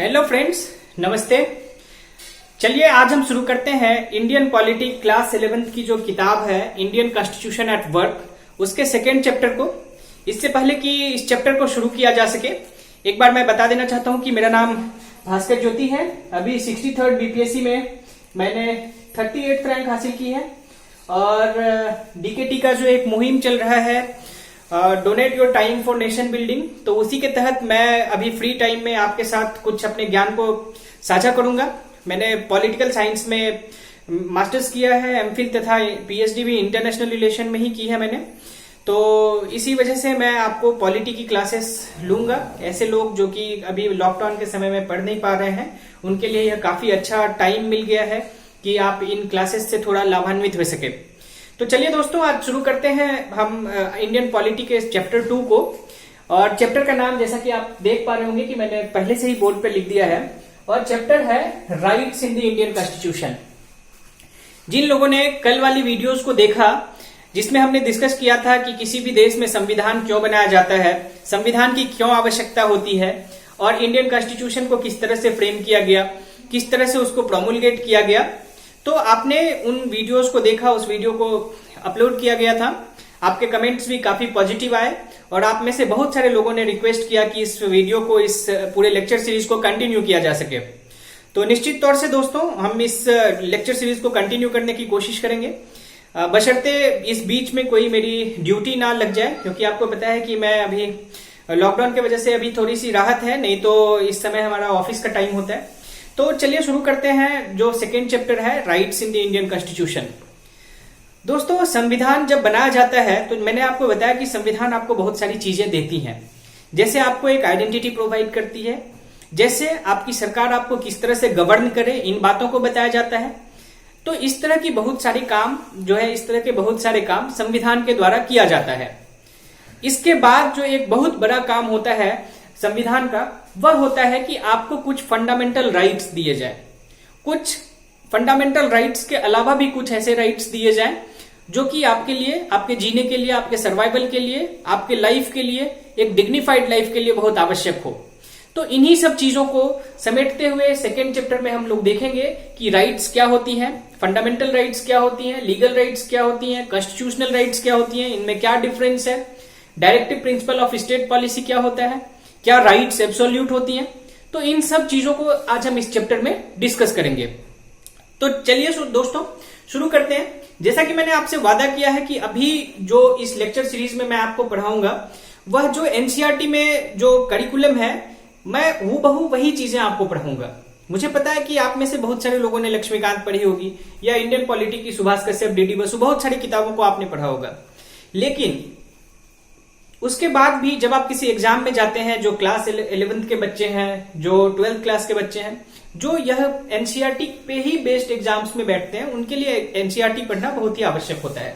Hello friends, नमस्ते। चलिए आज हम शुरू करते हैं इंडियन पॉलिटी क्लास 11th की जो किताब है इंडियन कॉन्स्टिट्यूशन एट वर्क, उसके सेकेंड चैप्टर को। इससे पहले कि इस चैप्टर को शुरू किया जा सके, एक बार मैं बता देना चाहता हूं कि मेरा नाम भास्कर ज्योति है। अभी 63rd बीपीएससी में मैंने 38th रैंक हासिल की है और डीकेटी का जो एक मुहिम चल रहा है donate your time for nation building, तो उसी के तहत मैं अभी फ्री टाइम में आपके साथ कुछ अपने ज्ञान को साझा करूंगा। मैंने पॉलिटिकल साइंस में मास्टर्स किया है, एमफिल तथा पीएचडी भी इंटरनेशनल रिलेशन में ही की है मैंने। तो इसी वजह से मैं आपको पॉलिटी की क्लासेस लूंगा। ऐसे लोग जो कि अभी लॉकडाउन के समय में पढ़ नहीं पा रहे हैं, उनके लिए यह काफी अच्छा टाइम मिल गया है कि आप इन क्लासेस से थोड़ा लाभान्वित हो सके। तो चलिए दोस्तों, आज शुरू करते हैं हम इंडियन पॉलिटी के चैप्टर 2 को। और चैप्टर का नाम जैसा कि आप देख पा रहे होंगे कि मैंने पहले से ही बोर्ड पे लिख दिया है, और चैप्टर है rights in the Indian constitution. जिन लोगों ने कल वाली वीडियोस को देखा जिसमें हमने डिस्कस किया था कि किसी भी देश में संविधान क्यों बनाया जाता है, संविधान की क्यों आवश्यकता होती है, और इंडियन कॉन्स्टिट्यूशन को किस तरह से फ्रेम किया गया, किस तरह से उसको प्रोमुलगेट किया गया, तो आपने उन वीडियोस को देखा। उस वीडियो को अपलोड किया गया था, आपके कमेंट्स भी काफी पॉजिटिव आए और आप में से बहुत सारे लोगों ने रिक्वेस्ट किया कि इस वीडियो को, इस पूरे लेक्चर सीरीज को कंटिन्यू किया जा सके। तो निश्चित तौर से दोस्तों हम इस लेक्चर सीरीज को कंटिन्यू करने की कोशिश करेंगे, बशर्ते इस बीच में कोई मेरी ड्यूटी ना लग जाए, क्योंकि आपको पता है कि मैं अभी लॉकडाउन की वजह से अभी थोड़ी सी राहत है, नहीं तो इस समय हमारा ऑफिस का टाइम होता है। तो चलिए शुरू करते हैं। जो सेकेंड चैप्टर है rights in the Indian constitution. दोस्तों, संविधान जब बनाया जाता है तो मैंने आपको बताया कि संविधान आपको बहुत सारी चीजें देती हैं। जैसे आपको एक आइडेंटिटी प्रोवाइड करती है, जैसे आपकी सरकार आपको किस तरह से गवर्न करे, इन बातों को बताया जाता है। तो इस तरह की बहुत सारी काम जो है, इस तरह के बहुत सारे काम संविधान के द्वारा किया जाता है। इसके बाद जो एक बहुत बड़ा काम होता है संविधान का, वह होता है कि आपको कुछ फंडामेंटल राइट्स दिए जाए। कुछ फंडामेंटल राइट्स के अलावा भी कुछ ऐसे राइट्स दिए जाएं जो कि आपके लिए, आपके जीने के लिए, आपके सर्वाइवल के लिए, आपके लाइफ के लिए, एक डिग्निफाइड लाइफ के लिए बहुत आवश्यक हो। तो इन्हीं सब चीजों को समेटते हुए सेकेंड चैप्टर में हम लोग देखेंगे कि राइट्स क्या होती हैं, फंडामेंटल राइट्स क्या होती हैं, लीगल राइट्स क्या होती हैं, कॉन्स्टिट्यूशनल राइट्स क्या होती हैं, इनमें क्या डिफरेंस है, directive principle of state policy क्या होता है, क्या राइट्स एब्सोल्यूट होती हैं। तो इन सब चीजों को आज हम इस चैप्टर में डिस्कस करेंगे। तो चलिए दोस्तों शुरू करते हैं। जैसा कि मैंने आपसे वादा किया है कि अभी जो इस लेक्चर सीरीज में मैं आपको पढ़ाऊंगा, वह जो एनसीईआरटी में जो करिकुलम है, मैं हूबहू वही चीजें आपको पढ़ाऊंगा। मुझे पता है कि आप में से बहुत सारे लोगों ने लक्ष्मीकांत पढ़ी होगी या इंडियन पॉलिटी की सुभाष कश्यप, डीडी बसु, बहुत सारी किताबों को आपने पढ़ा होगा। लेकिन उसके बाद भी जब आप किसी एग्जाम में जाते हैं, जो क्लास 11th के बच्चे हैं, जो 12th क्लास के बच्चे हैं, जो यह एनसीईआरटी पे ही बेस्ड एग्जाम्स में बैठते हैं, उनके लिए एनसीईआरटी पढ़ना बहुत ही आवश्यक होता है।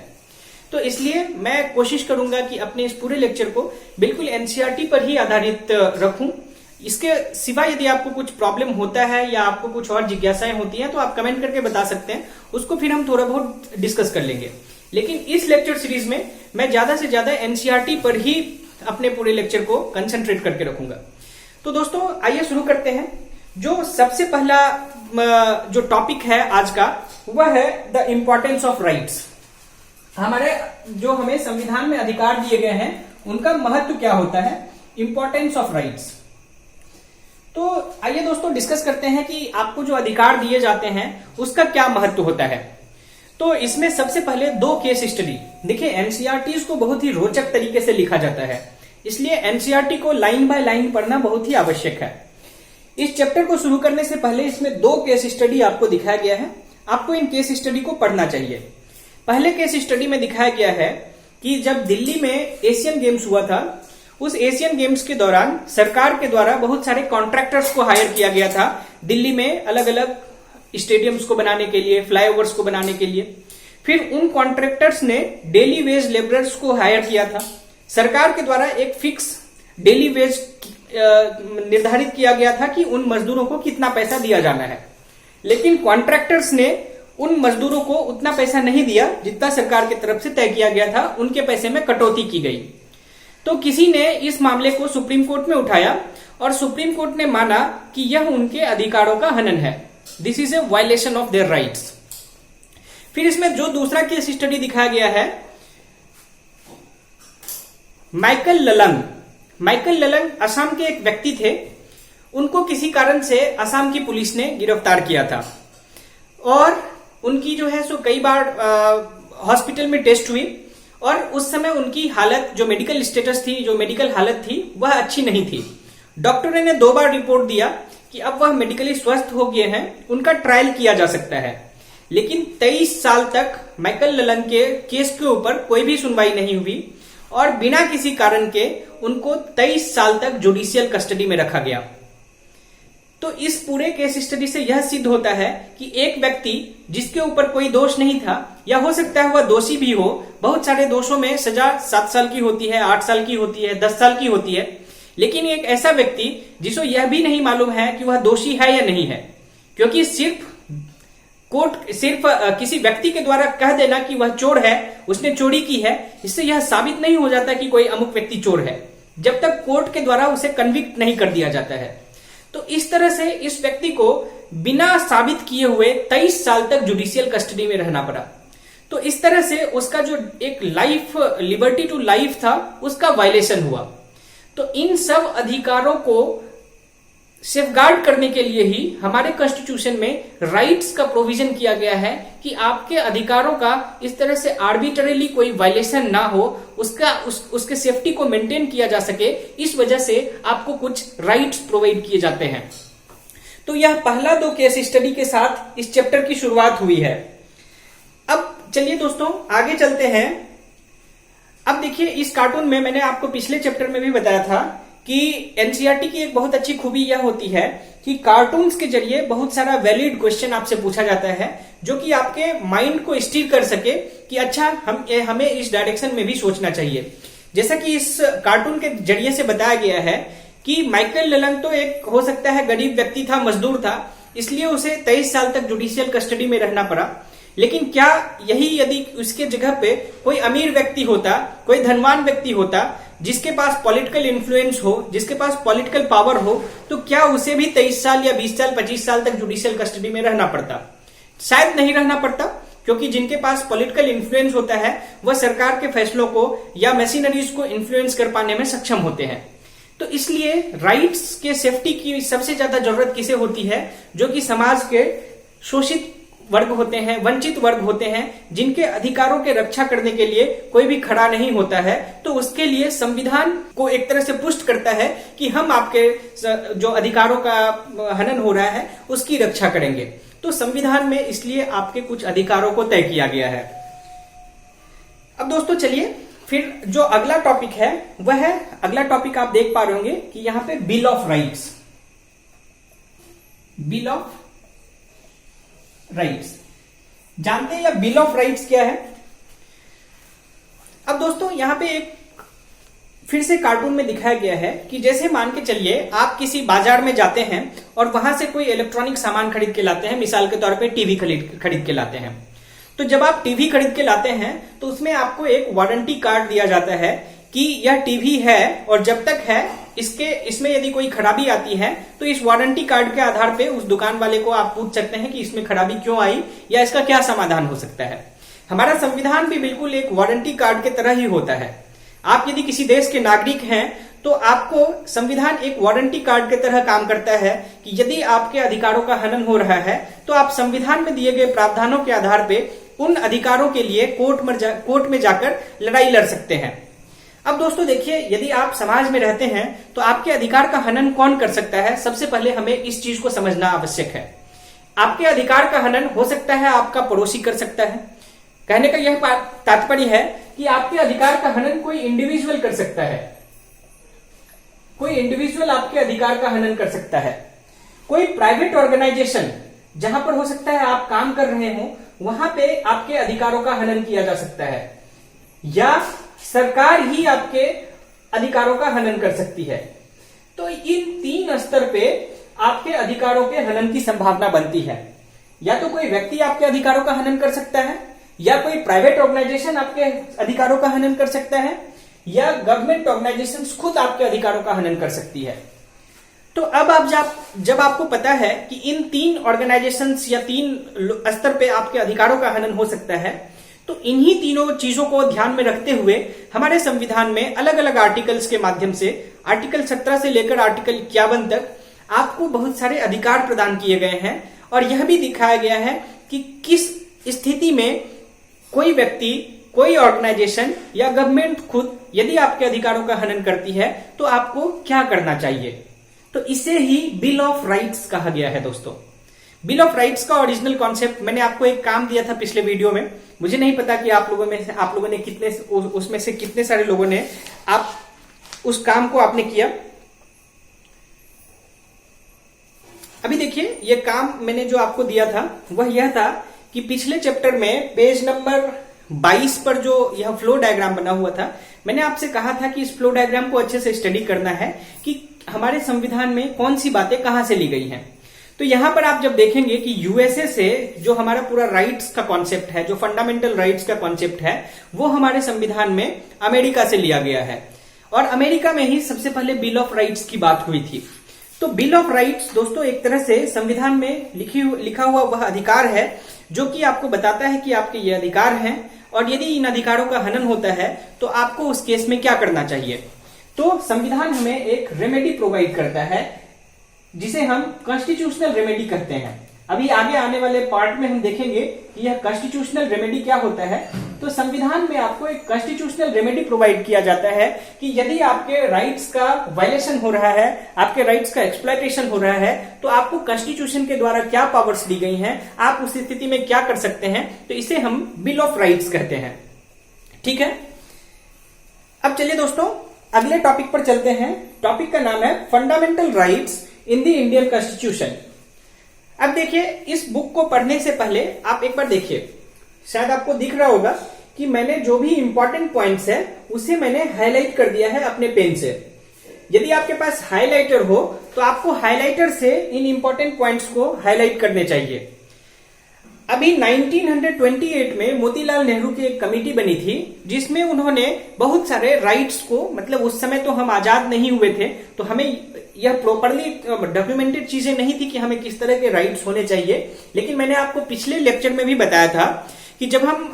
तो इसलिए मैं कोशिश करूंगा कि अपने इस पूरे लेक्चर को बिल्कुल एनसीईआरटी पर ही आधारित रखूं। इसके सिवा यदि आपको कुछ प्रॉब्लम होता है या आपको कुछ और जिज्ञासाएं होती हैं तो आप कमेंट करके बता सकते हैं, उसको फिर हम थोड़ा बहुत डिस्कस कर लेंगे। लेकिन इस लेक्चर सीरीज में मैं ज्यादा से ज्यादा एनसीईआरटी पर ही अपने पूरे लेक्चर को कंसंट्रेट करके रखूंगा। तो दोस्तों आइए शुरू करते हैं। जो सबसे पहला जो टॉपिक है आज का, वह है द इंपॉर्टेंस ऑफ राइट्स। हमारे जो हमें संविधान में अधिकार दिए गए हैं, उनका महत्व क्या होता है, इंपॉर्टेंस ऑफ राइट्स। तो आइए दोस्तों डिस्कस करते हैं कि आपको जो अधिकार दिए जाते हैं उसका क्या महत्व होता है। तो इसमें सबसे पहले 2 केस स्टडी। देखिए, एनसीईआरटी को बहुत ही रोचक तरीके से लिखा जाता है, इसलिए एनसीईआरटी को लाइन बाय लाइन पढ़ना बहुत ही आवश्यक है। इस चैप्टर को शुरू करने से पहले इसमें 2 केस स्टडी आपको दिखाया गया है, आपको इन केस स्टडी को पढ़ना चाहिए। पहले केस स्टडी में दिखाया गया है कि जब दिल्ली में एशियन गेम्स हुआ था, उस एशियन गेम्स के दौरान सरकार के द्वारा बहुत सारे कॉन्ट्रैक्टर्स को हायर किया गया था दिल्ली में अलग अलग स्टेडियम्स को बनाने के लिए, फ्लाईओवर्स को बनाने के लिए। फिर उन कॉन्ट्रैक्टर्स ने डेली वेज लेबरर्स को हायर किया था। सरकार के द्वारा एक फिक्स डेली वेज निर्धारित किया गया था कि उन मजदूरों को कितना पैसा दिया जाना है, लेकिन कॉन्ट्रैक्टर्स ने उन मजदूरों को उतना पैसा नहीं दिया जितना सरकार की तरफ से तय किया गया था, उनके पैसे में कटौती की गई। तो किसी ने इस मामले को सुप्रीम कोर्ट में उठाया और सुप्रीम कोर्ट ने माना कि यह उनके अधिकारों का हनन है। This is a violation of their rights. फिर इसमें जो दूसरा केस स्टडी दिखाया गया है, माइकल ललंग असम के एक व्यक्ति थे। उनको किसी कारण से असम की पुलिस ने गिरफ्तार किया था और उनकी जो है सो कई बार हॉस्पिटल में टेस्ट हुई और उस समय उनकी हालत, जो मेडिकल स्टेटस थी, जो मेडिकल हालत थी, वह अच्छी नहीं थी। डॉक्टरों ने 2 बार रिपोर्ट दिया कि अब वह मेडिकली स्वस्थ हो गए हैं, उनका ट्रायल किया जा सकता है। लेकिन 23 साल तक माइकल ललंग के केस के ऊपर कोई भी सुनवाई नहीं हुई और बिना किसी कारण के उनको 23 साल तक जुडिशियल कस्टडी में रखा गया। तो इस पूरे केस स्टडी से यह सिद्ध होता है कि एक व्यक्ति जिसके ऊपर कोई दोष नहीं था, या हो सकता है वह दोषी भी हो, बहुत सारे दोषों में सजा 7 साल की होती है, 8 साल की होती है, 10 साल की होती है, लेकिन एक ऐसा व्यक्ति जिसको यह भी नहीं मालूम है कि वह दोषी है या नहीं है, क्योंकि सिर्फ किसी व्यक्ति के द्वारा कह देना कि वह चोर है, उसने चोरी की है, इससे यह साबित नहीं हो जाता कि कोई अमुक व्यक्ति चोर है, जब तक कोर्ट के द्वारा उसे कन्विक्ट नहीं कर दिया जाता है। तो इस तरह से इस व्यक्ति को बिना साबित किए हुए 23 साल तक जुडिशियल कस्टडी में रहना पड़ा। तो इस तरह से उसका जो एक लिबर्टी टू लाइफ था, उसका वायलेशन हुआ। तो इन सब अधिकारों को सेफगार्ड करने के लिए ही हमारे कॉन्स्टिट्यूशन में राइट्स का प्रोविजन किया गया है कि आपके अधिकारों का इस तरह से आर्बिट्ररीली कोई वायलेशन ना हो, उसके सेफ्टी को मेंटेन किया जा सके। इस वजह से आपको कुछ राइट्स प्रोवाइड किए जाते हैं। तो यह पहला 2 केस स्टडी के साथ इस चैप्टर की शुरुआत हुई है। अब चलिए दोस्तों आगे चलते हैं। अब देखिए, इस कार्टून में मैंने आपको पिछले चैप्टर में भी बताया था कि एनसीईआरटी की एक बहुत अच्छी खूबी यह होती है कि कार्टून्स के जरिए बहुत सारा वैलिड क्वेश्चन आपसे पूछा जाता है, जो कि आपके माइंड को स्टीर कर सके कि अच्छा हमें इस डायरेक्शन में भी सोचना चाहिए। जैसा कि इस कार्टून के जरिए से बताया गया है कि माइकल ललंग तो एक हो सकता है गरीब व्यक्ति था, मजदूर था, इसलिए उसे 23 साल तक जुडिशियल कस्टडी में रहना पड़ा। लेकिन क्या यदि उसके जगह पे कोई अमीर व्यक्ति होता, कोई धनवान व्यक्ति होता, जिसके पास पॉलिटिकल इन्फ्लुएंस हो, जिसके पास पॉलिटिकल पावर हो, तो क्या उसे भी 23 साल या 20 साल 25 साल तक जुडिशियल कस्टडी में रहना पड़ता? शायद नहीं रहना पड़ता, क्योंकि जिनके पास पॉलिटिकल इन्फ्लुएंस होता है वह सरकार के फैसलों को या मशीनरीज को इन्फ्लुएंस कर पाने में सक्षम होते हैं। तो इसलिए राइट्स के सेफ्टी की सबसे ज्यादा जरूरत किसे होती है? जो कि समाज के शोषित वर्ग होते हैं, वंचित वर्ग होते हैं, जिनके अधिकारों के रक्षा करने के लिए कोई भी खड़ा नहीं होता है। तो उसके लिए संविधान को एक तरह से पुष्ट करता है कि हम आपके जो अधिकारों का हनन हो रहा है उसकी रक्षा करेंगे। तो संविधान में इसलिए आपके कुछ अधिकारों को तय किया गया है। अब दोस्तों चलिए फिर जो अगला टॉपिक है वह है, अगला टॉपिक आप देख पा रहे होंगे कि यहां पे bill of rights. Bill of rights जानते हैं या बिल ऑफ राइट्स क्या है? अब दोस्तों यहां पे एक फिर से कार्टून में दिखाया गया है कि जैसे मान के चलिए आप किसी बाजार में जाते हैं और वहां से कोई इलेक्ट्रॉनिक सामान खरीद के लाते हैं, मिसाल के तौर पे टीवी खरीद के लाते हैं। तो जब आप टीवी खरीद के लाते हैं तो उसमें आपको एक वारंटी कार्ड दिया जाता है कि यह टीवी है और जब तक है इसमें यदि कोई खराबी आती है तो इस वारंटी कार्ड के आधार पे उस दुकान वाले को आप पूछ सकते हैं कि इसमें खराबी क्यों आई या इसका क्या समाधान हो सकता है। हमारा संविधान भी बिल्कुल एक वारंटी कार्ड के तरह ही होता है। आप यदि किसी देश के नागरिक हैं तो आपको संविधान एक वारंटी कार्ड के तरह काम करता है कि यदि आपके अधिकारों का हनन हो रहा है तो आप संविधान में दिए गए प्रावधानों के आधार पे उन अधिकारों के लिए कोर्ट में जाकर लड़ाई लड़ सकते हैं। अब दोस्तों देखिए, यदि आप समाज में रहते हैं तो आपके अधिकार का हनन कौन कर सकता है? सबसे पहले हमें इस चीज को समझना आवश्यक है। आपके अधिकार का हनन हो सकता है आपका पड़ोसी कर सकता है। कहने का यह तात्पर्य है कि आपके अधिकार का हनन कोई इंडिविजुअल कर सकता है। कोई इंडिविजुअल आपके अधिकार का हनन कर सकता है। कोई प्राइवेट ऑर्गेनाइजेशन जहां पर हो सकता है आप काम कर रहे हो वहां पे आपके अधिकारों का हनन किया जा सकता है, या सरकार ही आपके अधिकारों का हनन कर सकती है। तो इन 3 स्तर पे आपके अधिकारों के हनन की संभावना बनती है। या तो कोई व्यक्ति आपके अधिकारों का हनन कर सकता है, या कोई प्राइवेट ऑर्गेनाइजेशन आपके अधिकारों का हनन कर सकता है, या गवर्नमेंट ऑर्गेनाइजेशंस खुद आपके अधिकारों का हनन कर सकती है। तो अब आप जब आपको पता है कि इन 3 ऑर्गेनाइजेशंस या 3 स्तर पे आपके अधिकारों का हनन हो सकता है, तो इन्हीं तीनों चीजों को ध्यान में रखते हुए हमारे संविधान में अलग अलग आर्टिकल्स के माध्यम से आर्टिकल 17 से लेकर आर्टिकल 51 तक आपको बहुत सारे अधिकार प्रदान किए गए हैं। और यह भी दिखाया गया है कि किस स्थिति में कोई व्यक्ति, कोई ऑर्गेनाइजेशन या गवर्नमेंट खुद यदि आपके अधिकारों का हनन करती है तो आपको क्या करना चाहिए। तो इसे ही बिल ऑफ राइट्स कहा गया है दोस्तों। बिल ऑफ राइट्स का ओरिजिनल कॉन्सेप्ट मैंने आपको एक काम दिया था पिछले वीडियो में। मुझे नहीं पता कि आप लोगों ने कितने उसमें से कितने सारे लोगों ने आप उस काम को आपने किया। अभी देखिए, ये काम मैंने जो आपको दिया था वह यह था कि पिछले चैप्टर में पेज नंबर 22 पर जो यह फ्लो डायग्राम बना हुआ था, मैंने आपसे कहा था कि इस फ्लो डायग्राम को अच्छे से स्टडी करना है कि हमारे संविधान में कौन सी बातें कहां से ली गई हैं। तो यहां पर आप जब देखेंगे कि यूएसए से जो हमारा पूरा राइट्स का कॉन्सेप्ट है, जो फंडामेंटल राइट्स का कॉन्सेप्ट है, वो हमारे संविधान में अमेरिका से लिया गया है। और अमेरिका में ही सबसे पहले बिल ऑफ राइट्स की बात हुई थी। तो बिल ऑफ राइट्स दोस्तों एक तरह से संविधान में लिखा हुआ वह अधिकार है जो कि आपको बताता है कि आपके ये अधिकार हैं और यदि इन अधिकारों का हनन होता है तो आपको उस केस में क्या करना चाहिए। तो संविधान हमें एक रेमेडी प्रोवाइड करता है जिसे हम कॉन्स्टिट्यूशनल रेमेडी कहते हैं। अभी आगे आने वाले पार्ट में हम देखेंगे कि यह कॉन्स्टिट्यूशनल रेमेडी क्या होता है। तो संविधान में आपको एक कॉन्स्टिट्यूशनल रेमेडी प्रोवाइड किया जाता है कि यदि आपके राइट्स का वायलेशन हो रहा है, आपके राइट्स का एक्सप्लॉयटेशन हो रहा है, तो आपको कॉन्स्टिट्यूशन के द्वारा क्या पावर्स दी गई हैं, आप उस स्थिति में क्या कर सकते हैं। तो इसे हम बिल ऑफ राइट्स कहते हैं। ठीक है, अब चलिए दोस्तों अगले टॉपिक पर चलते हैं। टॉपिक का नाम है fundamental rights in the Indian constitution. अब देखिए, इस बुक को पढ़ने से पहले आप एक बार देखिए, शायद आपको दिख रहा होगा कि मैंने जो भी इंपॉर्टेंट पॉइंट्स है उसे मैंने हाईलाइट कर दिया है अपने पेन से। यदि आपके पास हाईलाइटर हो तो आपको हाईलाइटर से इन इंपॉर्टेंट पॉइंट्स को हाईलाइट करने चाहिए। अभी 1928 में मोतीलाल नेहरू की एक कमेटी बनी थी जिसमें उन्होंने बहुत सारे राइट्स को, मतलब उस समय तो हम आजाद नहीं हुए थे तो हमें यह प्रॉपरली डॉक्यूमेंटेड चीजें नहीं थी कि हमें किस तरह के राइट्स होने चाहिए। लेकिन मैंने आपको पिछले लेक्चर में भी बताया था कि जब हम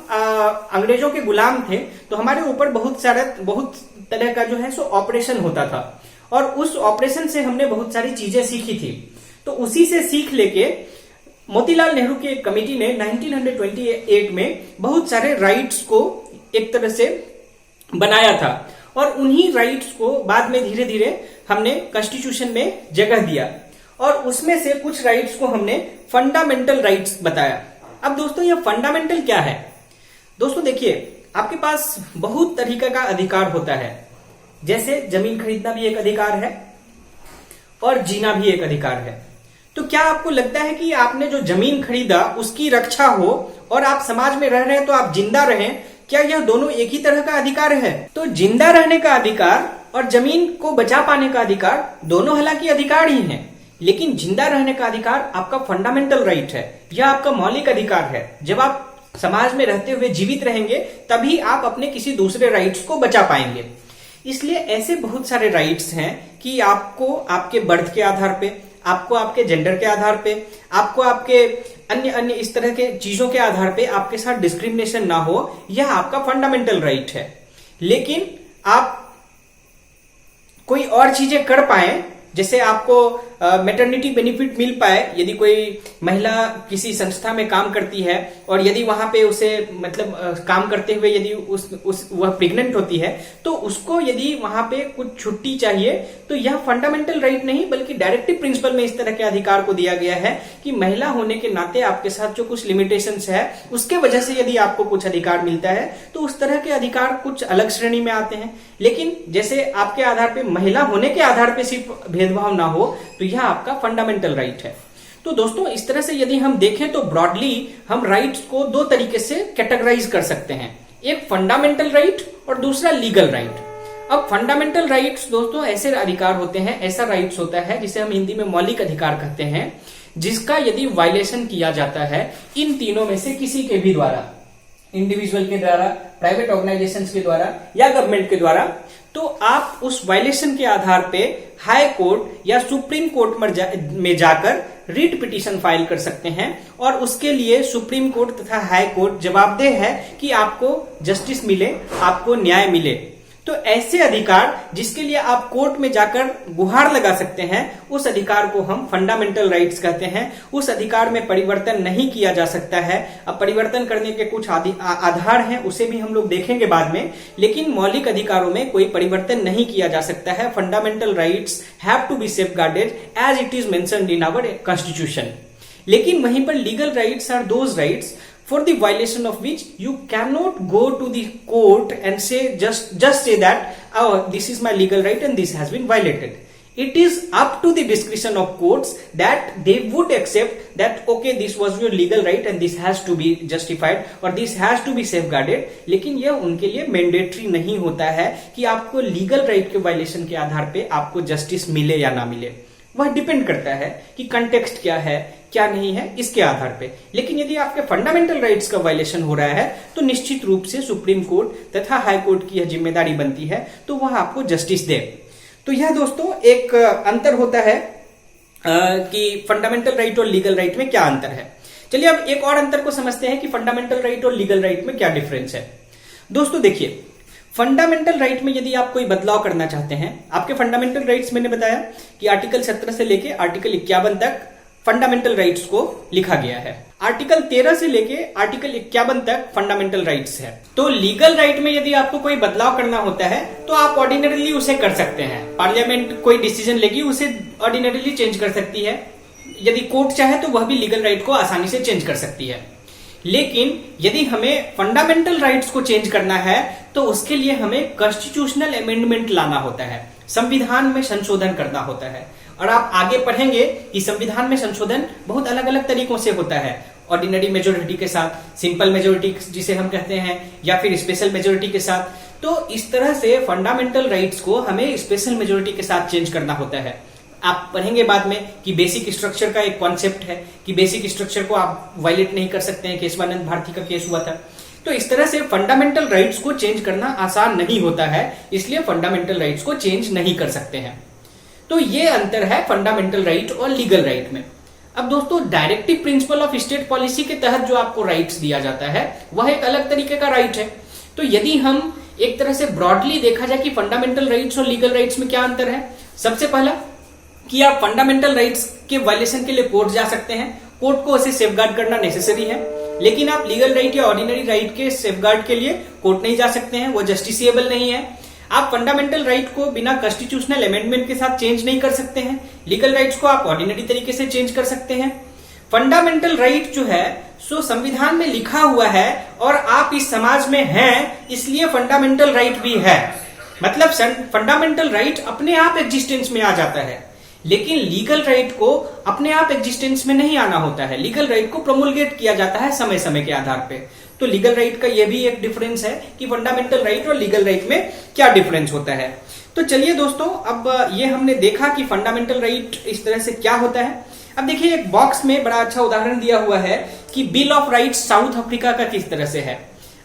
अंग्रेजों के गुलाम थे तो हमारे ऊपर बहुत तरह का जो है सो ऑपरेशन होता था और उस ऑपरेशन से हमने बहुत सारी चीजें सीखी थी। तो उसी से सीख लेके मोतीलाल नेहरू की एक कमेटी ने 1928 में बहुत सारे राइट्स को एक तरह से बनाया था और उन्हीं राइट्स को बाद में धीरे धीरे हमने कॉन्स्टिट्यूशन में जगह दिया और उसमें से कुछ राइट्स को हमने फंडामेंटल राइट्स बताया। अब दोस्तों यह फंडामेंटल क्या है? दोस्तों देखिए, आपके पास बहुत तरीके का अधिकार होता है, जैसे जमीन खरीदना भी एक अधिकार है और जीना भी एक अधिकार है। तो क्या आपको लगता है कि आपने जो जमीन खरीदा उसकी रक्षा हो और आप समाज में रह रहे हैं तो आप जिंदा रहें, क्या यह दोनों एक ही तरह का अधिकार है? तो जिंदा रहने का अधिकार और जमीन को बचा पाने का अधिकार दोनों हालांकि अधिकार ही हैं, लेकिन जिंदा रहने का अधिकार आपका फंडामेंटल राइट है, यह आपका मौलिक अधिकार है। जब आप समाज में रहते हुए जीवित रहेंगे तभी आप अपने किसी दूसरे राइट्स को बचा पाएंगे। इसलिए ऐसे बहुत सारे राइट्स हैं कि आपको आपके बर्थ के आधार पे, आपको आपके जेंडर के आधार पे, आपको आपके अन्य इस तरह के चीजों के आधार पे आपके साथ डिस्क्रिमिनेशन ना हो, यह आपका फंडामेंटल राइट है। लेकिन आप कोई और चीजें कर पाए, जैसे आपको मैटरनिटी बेनिफिट मिल पाए, यदि कोई महिला किसी संस्था में काम करती है और यदि वहां पे उसे मतलब काम करते हुए यदि वह प्रेग्नेंट होती है तो उसको यदि वहां पे कुछ छुट्टी चाहिए, तो यह फंडामेंटल राइट नहीं बल्कि डायरेक्टिव प्रिंसिपल में इस तरह के अधिकार को दिया गया है कि महिला होने के नाते आपके साथ जो कुछ लिमिटेशंस है उसके वजह से यदि आपको कुछ अधिकार मिलता है तो उस तरह के अधिकार कुछ अलग श्रेणी में आते हैं। लेकिन जैसे आपके आधार पे, महिला होने के आधार पे सिर्फ भेदभाव ना हो, तो यह आपका फंडामेंटल राइट है। तो दोस्तों इस तरह से यदि हम देखें तो ब्रॉडली हम राइट्स को दो तरीके से कैटेगराइज कर सकते हैं, एक फंडामेंटल राइट और दूसरा लीगल राइट। अब फंडामेंटल राइट्स दोस्तों ऐसे अधिकार होते हैं, ऐसा राइट्स होता है जिसे हम हिंदी में मौलिक अधिकार कहते हैं, जिसका यदि वायलेशन किया जाता है इन तीनों में से किसी के भी द्वारा, इंडिविजुअल के द्वारा, प्राइवेट ऑर्गेनाइजेशंस के द्वारा या गवर्नमेंट के द्वारा, तो आप उस वायलेशन के आधार पे हाई कोर्ट या सुप्रीम कोर्ट में जाकर रिट पिटीशन फाइल कर सकते हैं और उसके लिए सुप्रीम कोर्ट तथा हाई कोर्ट जवाबदेह है कि आपको जस्टिस मिले, आपको न्याय मिले। तो ऐसे अधिकार जिसके लिए आप कोर्ट में जाकर गुहार लगा सकते हैं, उस अधिकार को हम फंडामेंटल राइट्स कहते हैं। उस अधिकार में परिवर्तन नहीं किया जा सकता है। अब परिवर्तन करने के कुछ आधार हैं, उसे भी हम लोग देखेंगे बाद में, लेकिन मौलिक अधिकारों में कोई परिवर्तन नहीं किया जा सकता है। Fundamental rights have to be safeguarded as it is mentioned in our constitution. लेकिन वहीं पर legal rights are those rights for the violation of which you cannot go to the court and say just say that this is my legal right and this has been violated. It is up to the discretion of courts that they would accept that okay, this was your legal right and this has to be justified or this has to be safeguarded. लेकिन यह उनके लिए mandatory नहीं होता है कि आपको legal right के वायलेशन के आधार पे आपको जस्टिस मिले या ना मिले। वह डिपेंड करता है कि कंटेक्स्ट क्या है, क्या नहीं है, इसके आधार पे। लेकिन यदि आपके फंडामेंटल राइट्स का वायलेशन हो रहा है तो निश्चित रूप से सुप्रीम कोर्ट तथा हाई कोर्ट की यह जिम्मेदारी बनती है, तो वह आपको जस्टिस दे। तो यह दोस्तों एक अंतर होता है कि फंडामेंटल राइट और लीगल राइट में क्या अंतर है। चलिए अब एक और अंतर को समझते हैं कि फंडामेंटल राइट और लीगल राइट में क्या डिफरेंस है। दोस्तों देखिए, फंडामेंटल राइट में यदि आप कोई बदलाव करना चाहते हैं, आपके फंडामेंटल राइट्स मैंने बताया कि आर्टिकल 17 से लेके आर्टिकल 51 तक फंडामेंटल राइट्स को लिखा गया है। आर्टिकल 13 से लेके आर्टिकल 51 तक फंडामेंटल राइट्स है। तो लीगल राइट में यदि आपको कोई बदलाव करना होता है तो आप ऑर्डिनरीली उसे कर सकते हैं। पार्लियामेंट कोई डिसीजन लेगी, उसे ऑर्डिनरीली चेंज कर सकती है। यदि कोर्ट चाहे तो वह भी लीगल राइट को आसानी से चेंज कर सकती है। लेकिन यदि हमें फंडामेंटल राइट्स को चेंज करना है तो उसके लिए हमें कॉन्स्टिट्यूशनल अमेंडमेंट लाना होता है, संविधान में संशोधन करना होता है। और आप आगे पढ़ेंगे कि संविधान में संशोधन बहुत अलग अलग तरीकों से होता है। ऑर्डिनरी मेजोरिटी के साथ, सिंपल मेजोरिटी जिसे हम कहते हैं, या फिर स्पेशल मेजोरिटी के साथ। तो इस तरह से फंडामेंटल राइट्स को हमें स्पेशल मेजोरिटी के साथ चेंज करना होता है। आप पढ़ेंगे बाद में कि बेसिक स्ट्रक्चर का एक कॉन्सेप्ट है कि बेसिक स्ट्रक्चर को आप वायलेट नहीं कर सकते हैं। केशवानंद भारती का केस हुआ था। तो इस तरह से फंडामेंटल राइट्स को चेंज करना आसान नहीं होता है, इसलिए फंडामेंटल राइट्स को चेंज नहीं कर सकते हैं। तो ये अंतर है फंडामेंटल राइट और लीगल राइट में। अब दोस्तों, directive principle of state policy के तहत जो आपको राइट्स दिया जाता है वह एक अलग तरीके का राइट है। तो यदि हम एक तरह से ब्रॉडली देखा जाए कि फंडामेंटल राइट्स और लीगल राइट्स में क्या अंतर है, सबसे पहला कि आप फंडामेंटल राइट्स के वायलेशन के लिए कोर्ट जा सकते हैं, कोर्ट को उसे सेफगार्ड करना नेसेसरी है। लेकिन आप लीगल राइट या ऑर्डिनरी राइट के सेफगार्ड के लिए कोर्ट नहीं जा सकते हैं, वो जस्टिसिएबल नहीं है। आप फंडामेंटल राइट को बिना कॉन्स्टिट्यूशनल अमेंडमेंट के साथ चेंज नहीं कर सकते हैं। लीगल राइट्स को आप ऑर्डिनरी तरीके से चेंज कर सकते हैं। फंडामेंटल राइट जो है सो संविधान में लिखा हुआ है और आप इस समाज में हैं, इसलिए फंडामेंटल राइट भी है। मतलब फंडामेंटल राइट अपने आप एग्जिस्टेंस में आ जाता है, लेकिन लीगल राइट को अपने आप एग्जिस्टेंस में नहीं आना होता है। लीगल राइट को प्रोमोलगेट किया जाता है समय समय के आधार पे। तो लीगल राइट का यह भी एक डिफरेंस है कि फंडामेंटल राइट और लीगल राइट में क्या डिफरेंस होता है। तो चलिए दोस्तों, अब ये हमने देखा कि फंडामेंटल राइट इस तरह से क्या होता है। अब देखिए, एक बॉक्स में बड़ा अच्छा उदाहरण दिया हुआ है कि bill of rights south Africa का किस तरह से है।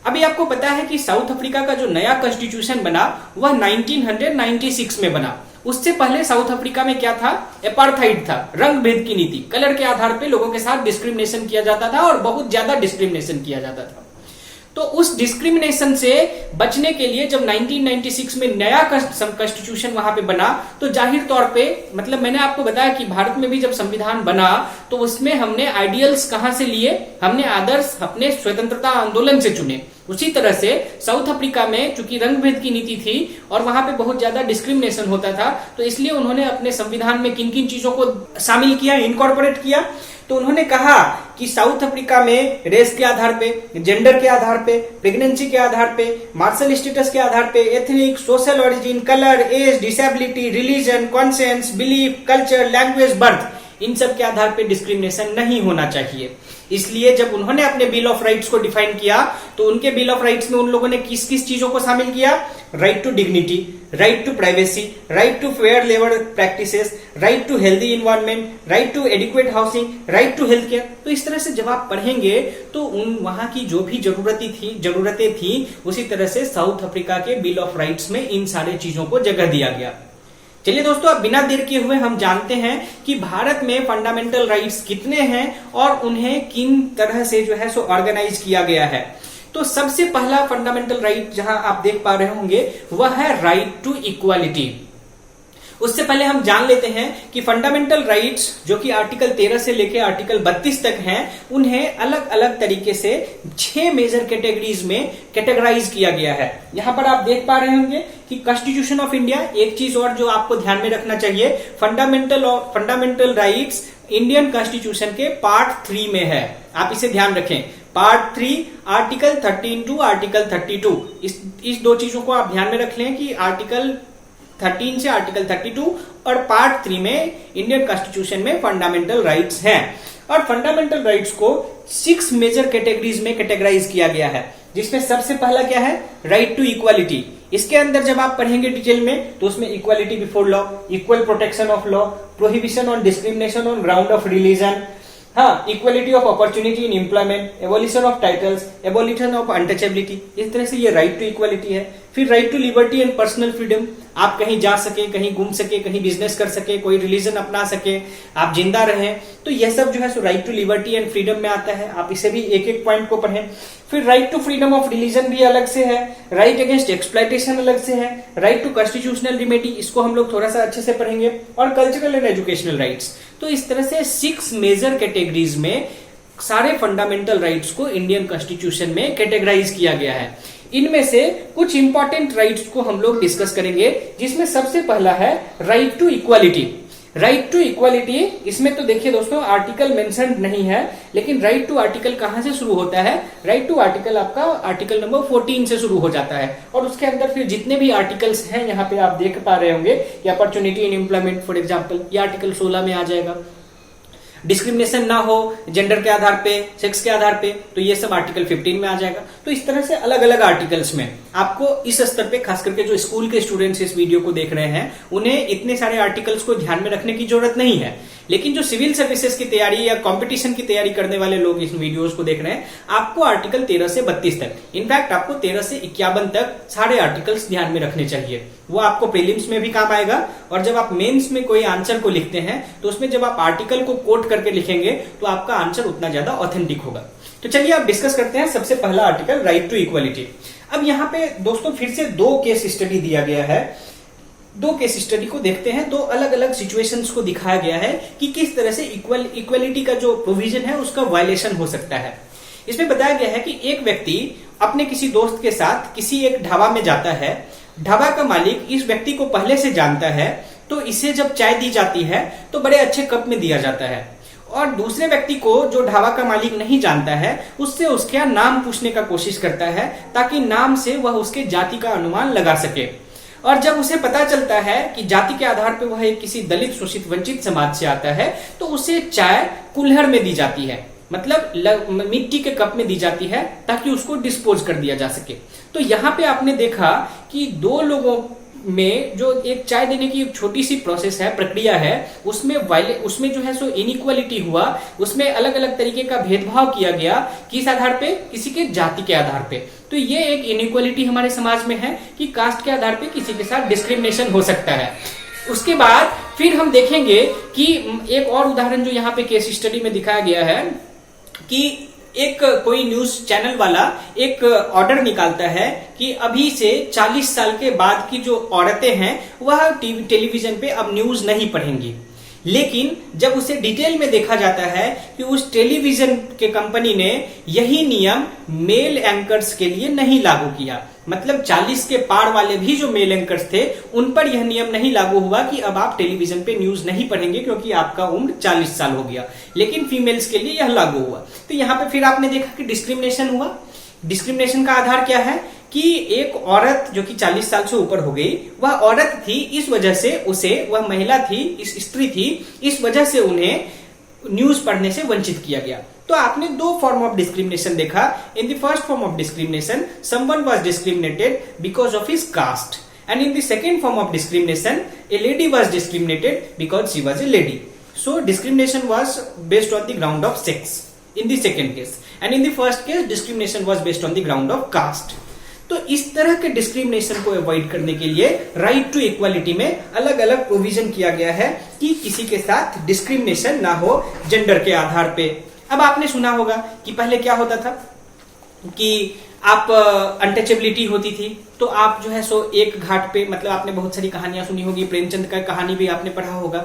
अभी आपको पता है कि साउथ अफ्रीका का जो नया कॉन्स्टिट्यूशन बना वह 1996 में बना। उससे पहले साउथ अफ्रीका में क्या था, एपार्थाइड था, रंग भेद की नीति, कलर के आधार पे लोगों के साथ डिस्क्रिमिनेशन किया जाता था और बहुत ज्यादा डिस्क्रिमिनेशन किया जाता था। तो उस डिस्क्रिमिनेशन से बचने के लिए जब 1996 में नया कॉन्स्टिट्यूशन वहां पे बना, तो जाहिर तौर पे, मतलब मैंने आपको बताया कि भारत में भी जब संविधान बना तो उसमें हमने आइडियल्स कहां से लिए, हमने आदर्श अपने स्वतंत्रता आंदोलन से चुने। उसी तरह से साउथ अफ्रीका में चूंकि रंग भेद की नीति थी और वहां पे बहुत ज्यादा डिस्क्रिमिनेशन होता था, तो इसलिए उन्होंने अपने संविधान में किन किन चीजों को शामिल किया, इनकॉर्पोरेट किया। तो उन्होंने कहा कि साउथ अफ्रीका में रेस के आधार पे, जेंडर के आधार पे, प्रेगनेंसी के आधार पे, मार्शल स्टेटस के आधार पे, ethnic, social origin, colour, age, disability, religion, conscience, belief, culture, language, birth, इन सब के आधार पे डिस्क्रिमिनेशन नहीं होना चाहिए। इसलिए जब उन्होंने अपने बिल ऑफ राइट्स को डिफाइन किया तो उनके बिल ऑफ राइट्स में उन लोगों ने किस किस चीजों को शामिल किया, right to dignity, right to privacy, right to fair labour practices, right to healthy environment, right to adequate housing, right to health care. तो इस तरह से जब आप पढ़ेंगे तो उन वहां की जो भी जरूरतें थी उसी तरह से साउथ अफ्रीका के बिल ऑफ राइट्स में इन सारे चीजों को जगह दिया गया। चलिए दोस्तों, अब बिना देर किए हुए हम जानते हैं कि भारत में फंडामेंटल राइट्स कितने हैं और उन्हें किन तरह से जो है सो ऑर्गेनाइज किया गया है। तो सबसे पहला फंडामेंटल राइट जहां आप देख पा रहे होंगे वह है राइट टू इक्वालिटी। उससे पहले हम जान लेते हैं कि फंडामेंटल राइट्स जो कि आर्टिकल 13 से लेकर आर्टिकल 32 तक हैं, उन्हें अलग अलग तरीके से 6 मेजर कैटेगरीज में कैटेगराइज किया गया है। यहां पर आप देख पा रहे होंगे कि कॉन्स्टिट्यूशन ऑफ इंडिया, एक चीज और जो आपको ध्यान में रखना चाहिए, फंडामेंटल राइट्स इंडियन कॉन्स्टिट्यूशन के पार्ट 3 में है। आप इसे ध्यान रखें, पार्ट 3 आर्टिकल 13 टू आर्टिकल 32। इस दो चीजों को आप ध्यान में रख लें कि आर्टिकल 13 से आर्टिकल 32 और पार्ट 3 में इंडियन कॉन्स्टिट्यूशन में फंडामेंटल राइट्स हैं। और फंडामेंटल राइट्स को 6 मेजर कैटेगरीज में कैटेगराइज किया गया है, जिसमें सबसे पहला क्या है, राइट टू इक्वालिटी। इसके अंदर जब आप पढ़ेंगे डिटेल में तो उसमें equality before law, equal protection of law, prohibition on discrimination on ground of religion, हाँ, equality of opportunity in employment, abolition of titles, abolition of untouchability. इस तरह से ये राइट टू इक्वालिटी है। फिर right to liberty and personal freedom, आप कहीं जा सके, कहीं घूम सके, कहीं बिजनेस कर सके, कोई रिलीजन अपना सके, आप जिंदा रहें, तो यह सब जो है so right to liberty and freedom में आता है। आप इसे भी एक एक पॉइंट को पढ़ें। फिर right to freedom of religion भी अलग से है, राइट अगेंस्ट एक्सप्लॉयटेशन अलग से है, राइट टू कॉन्स्टिट्यूशनल रिमेडी, इसको हम लोग थोड़ा सा अच्छे से पढ़ेंगे, और कल्चरल एंड एजुकेशनल राइट्स। तो इस तरह से 6 मेजर कैटेगरीज में सारे फंडामेंटल राइट्स को इंडियन कॉन्स्टिट्यूशन में कैटेगराइज किया गया है। इनमें से कुछ इंपॉर्टेंट राइट्स को हम लोग डिस्कस करेंगे, जिसमें सबसे पहला है right to equality. Right to equality, इसमें तो देखिए दोस्तों आर्टिकल मेंशन नहीं है, लेकिन राइट टू आर्टिकल कहां से शुरू होता है, राइट टू आर्टिकल आपका आर्टिकल नंबर 14 से शुरू हो जाता है। और उसके अंदर फिर जितने भी आर्टिकल्स हैं यहाँ पे आप देख पा रहे होंगे, opportunity in employment for example, ये आर्टिकल 16 में आ जाएगा। डिस्क्रिमिनेशन ना हो जेंडर के आधार पे, सेक्स के आधार पे, तो ये सब आर्टिकल 15 में आ जाएगा। तो इस तरह से अलग अलग आर्टिकल्स में आपको इस स्तर पे, खास करके जो स्कूल के स्टूडेंट्स इस वीडियो को देख रहे हैं, उन्हें इतने सारे आर्टिकल्स को ध्यान में रखने की जरूरत नहीं है। लेकिन जो सिविल सर्विसेज की तैयारी या कंपटीशन की तैयारी करने वाले लोग इस वीडियोस को देख रहे हैं, आपको आर्टिकल 13 से 32 तक, इनफैक्ट आपको 13 से 51 तक सारे आर्टिकल्स ध्यान में रखने चाहिए। वो आपको प्रीलिम्स में भी काम आएगा, और जब आप मेंस में कोई आंसर को लिखते हैं तो उसमें जब आप आर्टिकल को कोट करके लिखेंगे तो आपका आंसर उतना ज्यादा ऑथेंटिक होगा। तो चलिए आप डिस्कस करते हैं सबसे पहला आर्टिकल, राइट टू इक्वालिटी। अब यहाँ पे दोस्तों फिर से 2 केस स्टडी दिया गया है। 2 केस स्टडी को देखते हैं, 2 अलग अलग सिचुएशंस को दिखाया गया है कि किस तरह से इक्वालिटी का जो प्रोविजन है उसका वायलेशन हो सकता है। इसमें बताया गया है कि एक व्यक्ति अपने किसी दोस्त के साथ किसी एक ढाबा में जाता है। ढाबा का मालिक इस व्यक्ति को पहले से जानता है, तो इसे जब चाय दी जाती है तो बड़े अच्छे कप में दिया जाता है। और दूसरे व्यक्ति को जो ढाबा का मालिक नहीं जानता है, उससे उसका नाम पूछने का कोशिश करता है, ताकि नाम से वह उसके जाति का अनुमान लगा सके। और जब उसे पता चलता है कि जाति के आधार पर वह एक किसी दलित, शोषित, वंचित समाज से आता है, तो उसे चाय कुल्हड़ में दी जाती है, मतलब मिट्टी के कप में दी जाती है, ताकि उसको डिस्पोज कर दिया जा सके। तो यहाँ पे आपने देखा कि 2 लोगों में जो एक चाय देने की एक छोटी सी प्रोसेस है, प्रक्रिया है, उसमें जो है सो इनइक्वालिटी हुआ, उसमें अलग अलग तरीके का भेदभाव किया गया। किस आधार पे? किसी के जाति के आधार पे। तो ये एक इनइक्वालिटी हमारे समाज में है कि कास्ट के आधार पे किसी के साथ डिस्क्रिमिनेशन हो सकता है। उसके बाद फिर हम देखेंगे कि एक और उदाहरण जो यहाँ पे केस स्टडी में दिखाया गया है कि एक कोई न्यूज चैनल वाला एक ऑर्डर निकालता है कि अभी से 40 साल के बाद की जो औरतें हैं वह टेलीविजन पे अब न्यूज नहीं पढ़ेंगी। लेकिन जब उसे डिटेल में देखा जाता है कि उस टेलीविजन के कंपनी ने यही नियम मेल एंकर्स के लिए नहीं लागू किया, मतलब 40 के पार वाले भी जो मेल एंकर्स थे उन पर यह नियम नहीं लागू हुआ कि अब आप टेलीविजन पे न्यूज नहीं पढ़ेंगे क्योंकि आपका उम्र 40 साल हो गया, लेकिन फीमेल्स के लिए यह लागू हुआ। तो यहाँ पे फिर आपने देखा कि डिस्क्रिमिनेशन हुआ। डिस्क्रिमिनेशन का आधार क्या है कि एक औरत जो कि 40 साल से ऊपर हो गई, वह औरत थी, इस वजह से उसे, वह महिला थी, इस स्त्री थी, इस वजह से उन्हें न्यूज पढ़ने से वंचित किया गया। तो आपने दो फॉर्म ऑफ डिस्क्रिमिनेशन देखा। In the first form of discrimination someone was discriminated because of his cast, and in the second form of discrimination a lady was discriminated because she was a lady. So discrimination was based on the ground of sex in the second case, and in the first case discrimination was based on the ground of caste. तो इस तरह के discrimination को avoid करने के लिए right to equality में अलग अलग प्रोविजन किया गया है कि किसी के साथ डिस्क्रिमिनेशन ना हो जेंडर के आधार पे। अब आपने सुना होगा कि पहले क्या होता था कि आप अनटचेबिलिटी होती थी, तो आप जो है सो एक घाट पे, मतलब आपने बहुत सारी कहानियां सुनी होगी, प्रेमचंद का कहानी भी आपने पढ़ा होगा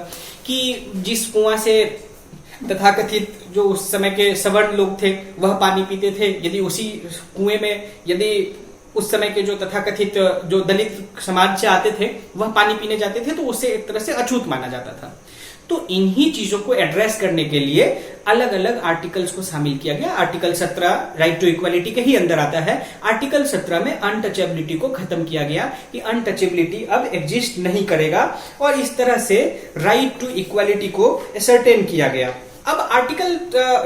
कि जिस कुआं से तथाकथित जो उस समय के सवर्ण लोग थे वह पानी पीते थे, यदि उसी कुएं में यदि उस समय के जो तथाकथित जो दलित समाज से आते थे वह पानी पीने जाते थे तो उससे एक तरह से अछूत माना जाता था। तो इन्हीं चीजों को एड्रेस करने के लिए अलग अलग आर्टिकल्स को शामिल किया गया। आर्टिकल 17 राइट टू इक्वालिटी के ही अंदर आता है। आर्टिकल 17 में अनटचेबिलिटी को खत्म किया गया कि अनटचेबिलिटी अब एग्जिस्ट नहीं करेगा, और इस तरह से राइट टू इक्वालिटी को असर्टेन किया गया। अब आर्टिकल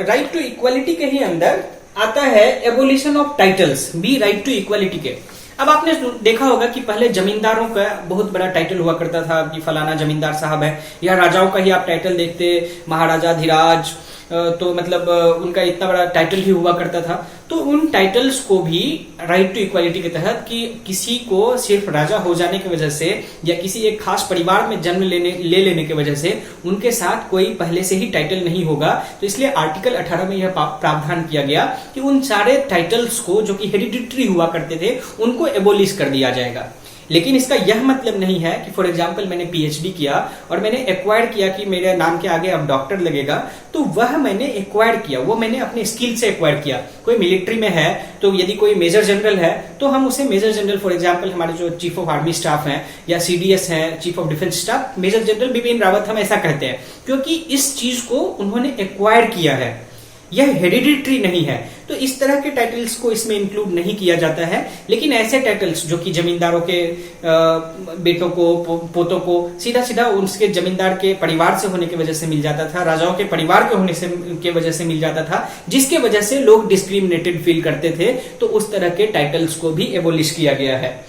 राइट टू इक्वालिटी के ही अंदर आता है एबोलिशन ऑफ टाइटल्स भी राइट टू इक्वालिटी के। अब आपने देखा होगा कि पहले जमींदारों का बहुत बड़ा टाइटल हुआ करता था कि फलाना जमींदार साहब है, या राजाओं का ही आप टाइटल देखते, महाराजा धीराज, तो मतलब उनका इतना बड़ा टाइटल ही हुआ करता था। तो उन टाइटल्स को भी राइट टू इक्वालिटी के तहत कि किसी को सिर्फ राजा हो जाने की वजह से या किसी एक खास परिवार में जन्म ले लेने की वजह से उनके साथ कोई पहले से ही टाइटल नहीं होगा, तो इसलिए आर्टिकल 18 में यह प्रावधान किया गया कि उन सारे टाइटल्स को जो कि हेरिडिटरी हुआ करते थे उनको एबोलिश कर दिया जाएगा। लेकिन इसका यह मतलब नहीं है कि फॉर एग्जाम्पल मैंने पीएचडी किया और मैंने एक्वायर किया कि मेरे नाम के आगे अब डॉक्टर लगेगा, तो वह मैंने एक्वायर किया, वो मैंने अपने स्किल से एक्वायर किया। कोई मिलिट्री में है तो यदि कोई मेजर जनरल है तो हम उसे मेजर जनरल, फॉर एग्जाम्पल हमारे जो चीफ ऑफ आर्मी स्टाफ हैं या सीडीएस हैं, chief of defence staff, major general Bipin Rawat, हम ऐसा कहते हैं क्योंकि इस चीज को उन्होंने एक्वायर किया है, यह हेरिडिटरी नहीं है। तो इस तरह के टाइटल्स को इसमें इंक्लूड नहीं किया जाता है। लेकिन ऐसे टाइटल्स जो कि जमींदारों के बेटों को, पोतों को सीधा सीधा उसके जमींदार के परिवार से होने की वजह से मिल जाता था, राजाओं के परिवार के होने से के वजह से मिल जाता था, जिसके वजह से लोग डिस्क्रिमिनेटेड फील करते थे, तो उस तरह के टाइटल्स को भी एबोलिश किया गया है।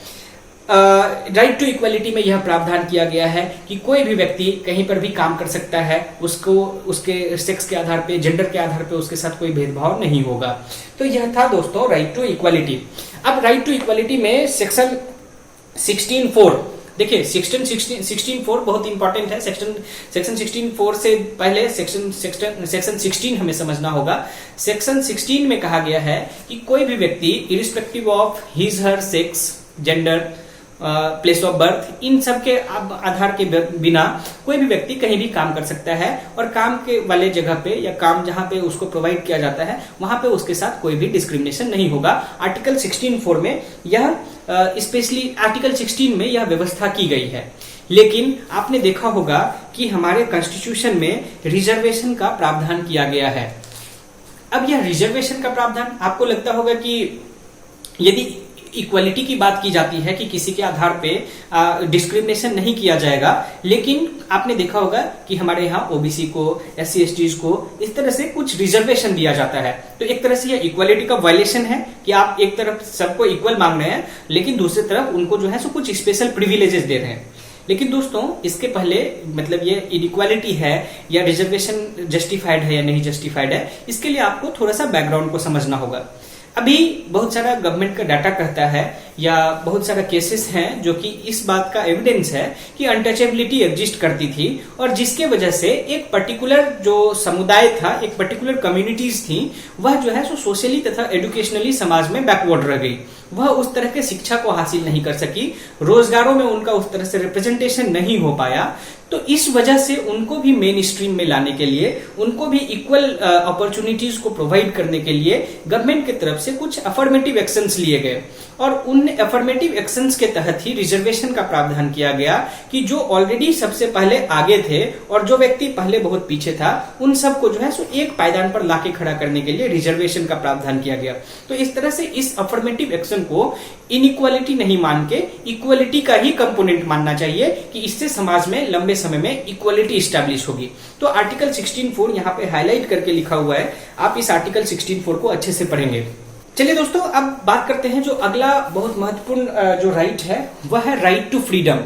राइट टू इक्वालिटी में यह प्रावधान किया गया है कि कोई भी व्यक्ति कहीं पर भी काम कर सकता है, उसको उसके सेक्स के आधार पे, जेंडर के आधार पे उसके साथ कोई भेदभाव नहीं होगा। तो यह था दोस्तों राइट टू इक्वालिटी। अब राइट टू इक्वालिटी में सेक्शन 16(4) देखिए, सेक्शन 16(4) बहुत इंपॉर्टेंट है। सेक्शन 16(4) से पहले सेक्शन 16 हमें समझना होगा। सेक्शन 16 में कहा गया है कि कोई भी व्यक्ति irrespective of his her sex, gender, place of birth, इन सब के आधार के बिना कोई भी व्यक्ति कहीं भी काम कर सकता है, और काम के वाले जगह पे या काम जहां पे उसको प्रोवाइड किया जाता है वहां पे उसके साथ कोई भी डिस्क्रिमिनेशन नहीं होगा। आर्टिकल 16(4) में यह स्पेशली आर्टिकल 16 में यह व्यवस्था की गई है। लेकिन आपने देखा होगा कि हमारे कॉन्स्टिट्यूशन में रिजर्वेशन का प्रावधान किया गया है। अब यह रिजर्वेशन का प्रावधान, आपको लगता होगा कि यदि इक्वालिटी की बात की जाती है कि किसी के आधार पे डिस्क्रिमिनेशन नहीं किया जाएगा, लेकिन आपने देखा होगा कि हमारे यहाँ ओबीसी को, SC STs को इस तरह से कुछ रिजर्वेशन दिया जाता है। तो एक तरह से यह इक्वालिटी का वायलेशन है कि आप एक तरफ सबको इक्वल मांग रहे हैं लेकिन दूसरी तरफ उनको जो है सो कुछ स्पेशल प्रिविलेजेस दे रहे हैं। लेकिन दोस्तों इसके पहले मतलब ये इनइक्वालिटी है या रिजर्वेशन जस्टिफाइड है या नहीं जस्टिफाइड है, इसके लिए आपको थोड़ा सा बैकग्राउंड को समझना होगा। अभी बहुत सारा गवर्नमेंट का डाटा कहता है या बहुत सारा केसेस हैं जो कि इस बात का एविडेंस है कि अनटचेबिलिटी एग्जिस्ट करती थी, और जिसके वजह से एक पर्टिकुलर जो समुदाय था, एक पर्टिकुलर कम्युनिटीज थी, वह जो है सो सोशली तथा एजुकेशनली समाज में बैकवर्ड रह गई। वह उस तरह के शिक्षा को हासिल नहीं कर सकी, रोजगारों में उनका उस तरह से रिप्रेजेंटेशन नहीं हो पाया। तो इस वजह से उनको भी मेन स्ट्रीम में लाने के लिए, उनको भी इक्वल अपॉर्चुनिटीज को प्रोवाइड करने के लिए गवर्नमेंट की तरफ से कुछ अफर्मेटिव एक्शंस लिए गए, और उन अफर्मेटिव एक्शंस के तहत ही रिजर्वेशन का प्रावधान किया गया कि जो ऑलरेडी सबसे पहले आगे थे और जो व्यक्ति पहले बहुत पीछे था उन सबको जो है सो एक पायदान पर लाके खड़ा करने के लिए रिजर्वेशन का प्रावधान किया गया। तो इस तरह से इस अफर्मेटिव एक्शन को इनइक्वालिटी नहीं मान के इक्वालिटी का ही कंपोनेंट मानना चाहिए कि इससे समाज में लंबे समय में इक्वालिटी स्टैब्लिश होगी। तो आर्टिकल 16(4) यहाँ पे हाईलाइट करके लिखा हुआ है, आप इस आर्टिकल 16(4) को अच्छे से पढ़ेंगे। चलिए दोस्तों, अब बात करते हैं जो अगला बहुत महत्वपूर्ण जो राइट है वह है राइट टू फ्रीडम।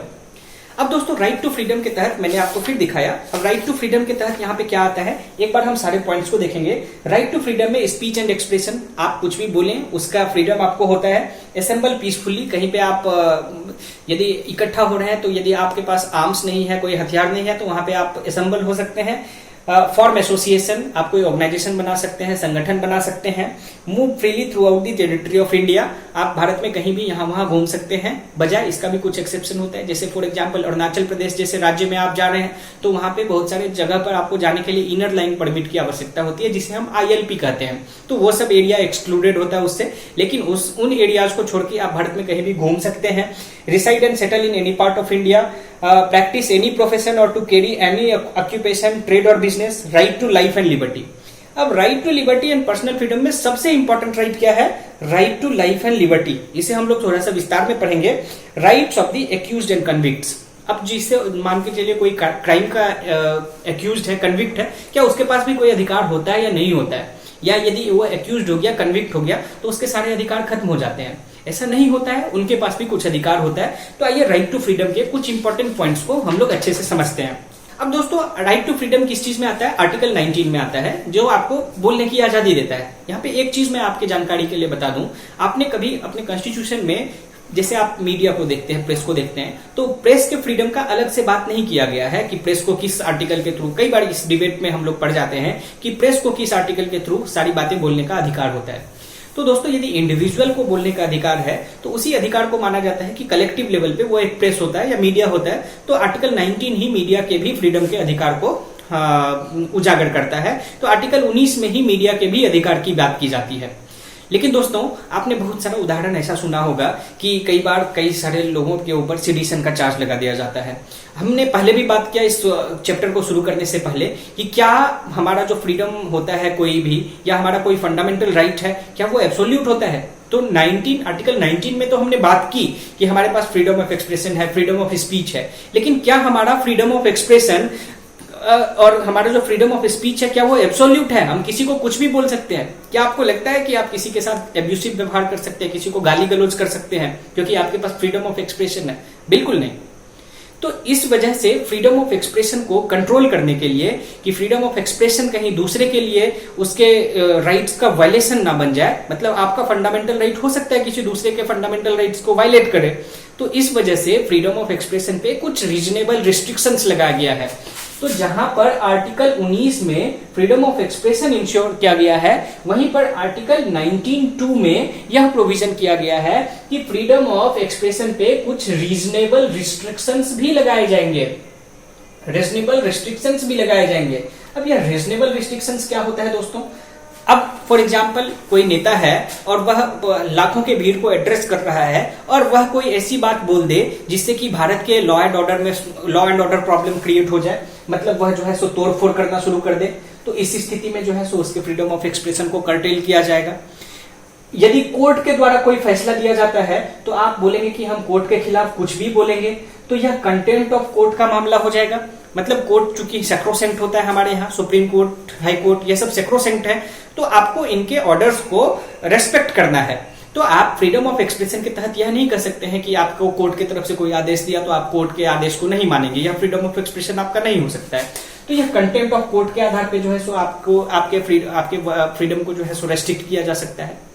अब दोस्तों राइट टू फ्रीडम के तहत मैंने आपको फिर दिखाया, अब राइट टू फ्रीडम के तहत यहाँ पे क्या आता है, एक बार हम सारे पॉइंट्स को देखेंगे। राइट टू फ्रीडम में स्पीच एंड एक्सप्रेशन, आप कुछ भी बोलें उसका फ्रीडम आपको होता है। असेंबल पीसफुली, कहीं पे आप यदि इकट्ठा हो रहे हैं तो यदि आपके पास आर्म्स नहीं है, कोई हथियार नहीं है, तो वहां पे आप असेंबल हो सकते हैं। फॉर्म एसोसिएशन, आप कोई ऑर्गेनाइजेशन बना सकते हैं, संगठन बना सकते हैं। Move freely through out the territory of India, आप भारत में कहीं भी यहाँ वहां घूम सकते हैं बजाय, इसका भी कुछ एक्सेप्शन होता है। जैसे फॉर एग्जांपल अरुणाचल प्रदेश जैसे राज्य में आप जा रहे हैं तो वहां पे बहुत सारे जगह पर आपको जाने के लिए इनर लाइन परमिट की आवश्यकता होती है, जिसे हम ILP कहते हैं। तो वो सब एरिया एक्सक्लूडेड होता है उससे, लेकिन उन एरियाज को छोड़ के आप भारत में कहीं भी घूम सकते हैं। Reside and settle in any part of India, practice any profession और to carry any occupation, trade और business, right to life and liberty. अब right to liberty and personal freedom में सबसे इंपॉर्टेंट राइट क्या है, right to life and liberty. इसे हम लोग थोड़ा सा विस्तार में पढ़ेंगे। Rights of the accused and convicts, अब जिससे मान के चलिए कोई क्राइम का एक्यूज्ड है, कन्विक्ट है, क्या उसके पास भी कोई अधिकार होता है या नहीं होता है, या यदि वो एक्यूज्ड हो गया, कन्विक्ट हो गया तो उसके सारे अधिकार खत्म हो जाते हैं? ऐसा नहीं होता है, उनके पास भी कुछ अधिकार होता है। तो आइए राइट टू फ्रीडम के कुछ इंपॉर्टेंट पॉइंट्स को हम लोग अच्छे से समझते हैं। अब दोस्तों राइट टू फ्रीडम किस चीज में आता है, आर्टिकल 19 में आता है, जो आपको बोलने की आजादी देता है। यहाँ पे एक चीज मैं आपकी जानकारी के लिए बता दूं, आपने कभी अपने कॉन्स्टिट्यूशन में, जैसे आप मीडिया को देखते हैं, प्रेस को देखते हैं, तो प्रेस के फ्रीडम का अलग से बात नहीं किया गया है कि प्रेस को किस आर्टिकल के थ्रू, कई बार इस डिबेट में हम लोग पढ़ जाते हैं कि प्रेस को किस आर्टिकल के थ्रू सारी बातें बोलने का अधिकार होता है। तो दोस्तों यदि इंडिविजुअल को बोलने का अधिकार है तो उसी अधिकार को माना जाता है कि कलेक्टिव लेवल पे वो एक प्रेस होता है या मीडिया होता है। तो आर्टिकल 19 ही मीडिया के भी फ्रीडम के अधिकार को उजागर करता है। तो आर्टिकल 19 में ही मीडिया के भी अधिकार की बात की जाती है। लेकिन दोस्तों आपने बहुत सारा उदाहरण ऐसा सुना होगा कि कई बार कई सारे लोगों के ऊपर सेडिशन का चार्ज लगा दिया जाता है। हमने पहले भी बात किया इस चैप्टर को शुरू करने से पहले कि क्या हमारा जो फ्रीडम होता है कोई भी, या हमारा कोई फंडामेंटल राइट है, क्या वो एब्सोल्यूट होता है? तो आर्टिकल 19 में तो हमने बात की कि हमारे पास फ्रीडम ऑफ एक्सप्रेशन है, फ्रीडम ऑफ स्पीच है, लेकिन क्या हमारा फ्रीडम ऑफ एक्सप्रेशन और हमारा जो फ्रीडम ऑफ स्पीच है क्या वो एब्सोल्यूट है? हम किसी को कुछ भी बोल सकते हैं? क्या आपको लगता है कि आप किसी के साथ एब्यूसिव व्यवहार कर सकते हैं, किसी को गाली गलौज कर सकते हैं क्योंकि आपके पास फ्रीडम ऑफ एक्सप्रेशन है? बिल्कुल नहीं। तो इस वजह से फ्रीडम ऑफ एक्सप्रेशन को कंट्रोल करने के लिए कि फ्रीडम ऑफ एक्सप्रेशन कहीं दूसरे के लिए उसके राइट्स का वायलेशन ना बन जाए, मतलब आपका फंडामेंटल राइट हो सकता है किसी दूसरे के फंडामेंटल राइट्स को वायलेट करे, तो इस वजह से फ्रीडम ऑफ एक्सप्रेशन पे कुछ रीजनेबल रिस्ट्रिक्शंस लगाया गया है। तो जहां पर आर्टिकल 19 में फ्रीडम ऑफ एक्सप्रेशन इंश्योर किया गया है, वहीं पर आर्टिकल 19(2) में यह प्रोविजन किया गया है कि फ्रीडम ऑफ एक्सप्रेशन पे कुछ रीजनेबल रिस्ट्रिक्शंस भी लगाए जाएंगे, रीजनेबल रिस्ट्रिक्शंस भी लगाए जाएंगे। अब यह रीजनेबल रिस्ट्रिक्शंस क्या होता है दोस्तों? अब फॉर एग्जाम्पल कोई नेता है और वह लाखों के भीड़ को एड्रेस कर रहा है और वह कोई ऐसी बात बोल दे जिससे कि भारत के law and order problem create हो जाए, मतलब वह जो है सो तोड़फोड़ करना शुरू कर दे, तो इस स्थिति में जो है सो उसके फ्रीडम ऑफ एक्सप्रेशन को कर्टेल किया जाएगा। यदि कोर्ट के द्वारा कोई फैसला दिया जाता है तो आप बोलेंगे कि हम कोर्ट के खिलाफ कुछ भी बोलेंगे, तो यह कंटेम्प्ट ऑफ कोर्ट का मामला हो जाएगा। मतलब कोर्ट चूंकि सेक्रोसेंट होता है हमारे यहाँ, सुप्रीम कोर्ट, हाई कोर्ट, ये सब सेक्रोसेंट है, तो आपको इनके ऑर्डर्स को रेस्पेक्ट करना है। तो आप फ्रीडम ऑफ एक्सप्रेशन के तहत यह नहीं कर सकते हैं कि आपको कोर्ट की तरफ से कोई आदेश दिया तो आप कोर्ट के आदेश को नहीं मानेंगे, यह फ्रीडम ऑफ एक्सप्रेशन आपका नहीं हो सकता है। तो यह कंटेम्प्ट ऑफ कोर्ट के आधार पे जो है सो आपको आपके फ्रीडम को जो है सो रेस्ट्रिक्ट किया जा सकता है।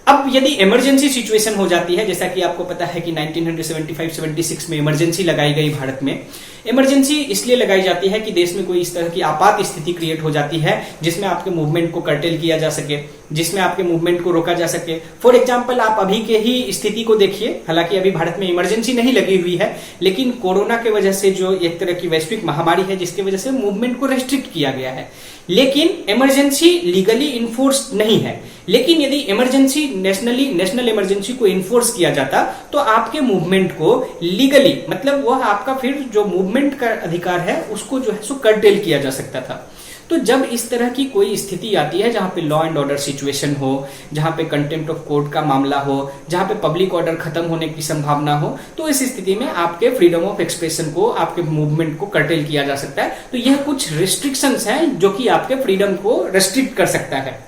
अब यदि इमरजेंसी सिचुएशन हो जाती है, जैसा कि आपको पता है कि 1975-76 में इमरजेंसी लगाई गई भारत में, इमरजेंसी इसलिए लगाई जाती है कि देश में कोई इस तरह की आपात स्थिति क्रिएट हो जाती है जिसमें आपके मूवमेंट को कर्टेल किया जा सके, जिसमें आपके मूवमेंट को रोका जा सके। फॉर एग्जांपल आप अभी के ही स्थिति को देखिए, हालांकि अभी भारत में इमरजेंसी नहीं लगी हुई है, लेकिन कोरोना के वजह से जो एक तरह की वैश्विक महामारी है जिसकी वजह से मूवमेंट को रेस्ट्रिक्ट किया गया है, लेकिन इमरजेंसी लीगली इन्फोर्स नहीं है। लेकिन यदि इमरजेंसी नेशनल इमरजेंसी को इन्फोर्स किया जाता तो आपके मूवमेंट को लीगली, मतलब वह आपका फिर जो मूवमेंट का अधिकार है उसको जो है सो कर्टेल किया जा सकता था। तो जब इस तरह की कोई स्थिति आती है जहां पे लॉ एंड ऑर्डर सिचुएशन हो, जहां पे कंटेम्प्ट ऑफ कोर्ट का मामला हो, जहां पे पब्लिक ऑर्डर खत्म होने की संभावना हो, तो इस स्थिति में आपके फ्रीडम ऑफ एक्सप्रेशन को, आपके मूवमेंट को कर्टेल किया जा सकता है। तो यह कुछ रिस्ट्रिक्शंस हैं जो कि आपके फ्रीडम को रेस्ट्रिक्ट कर सकता है।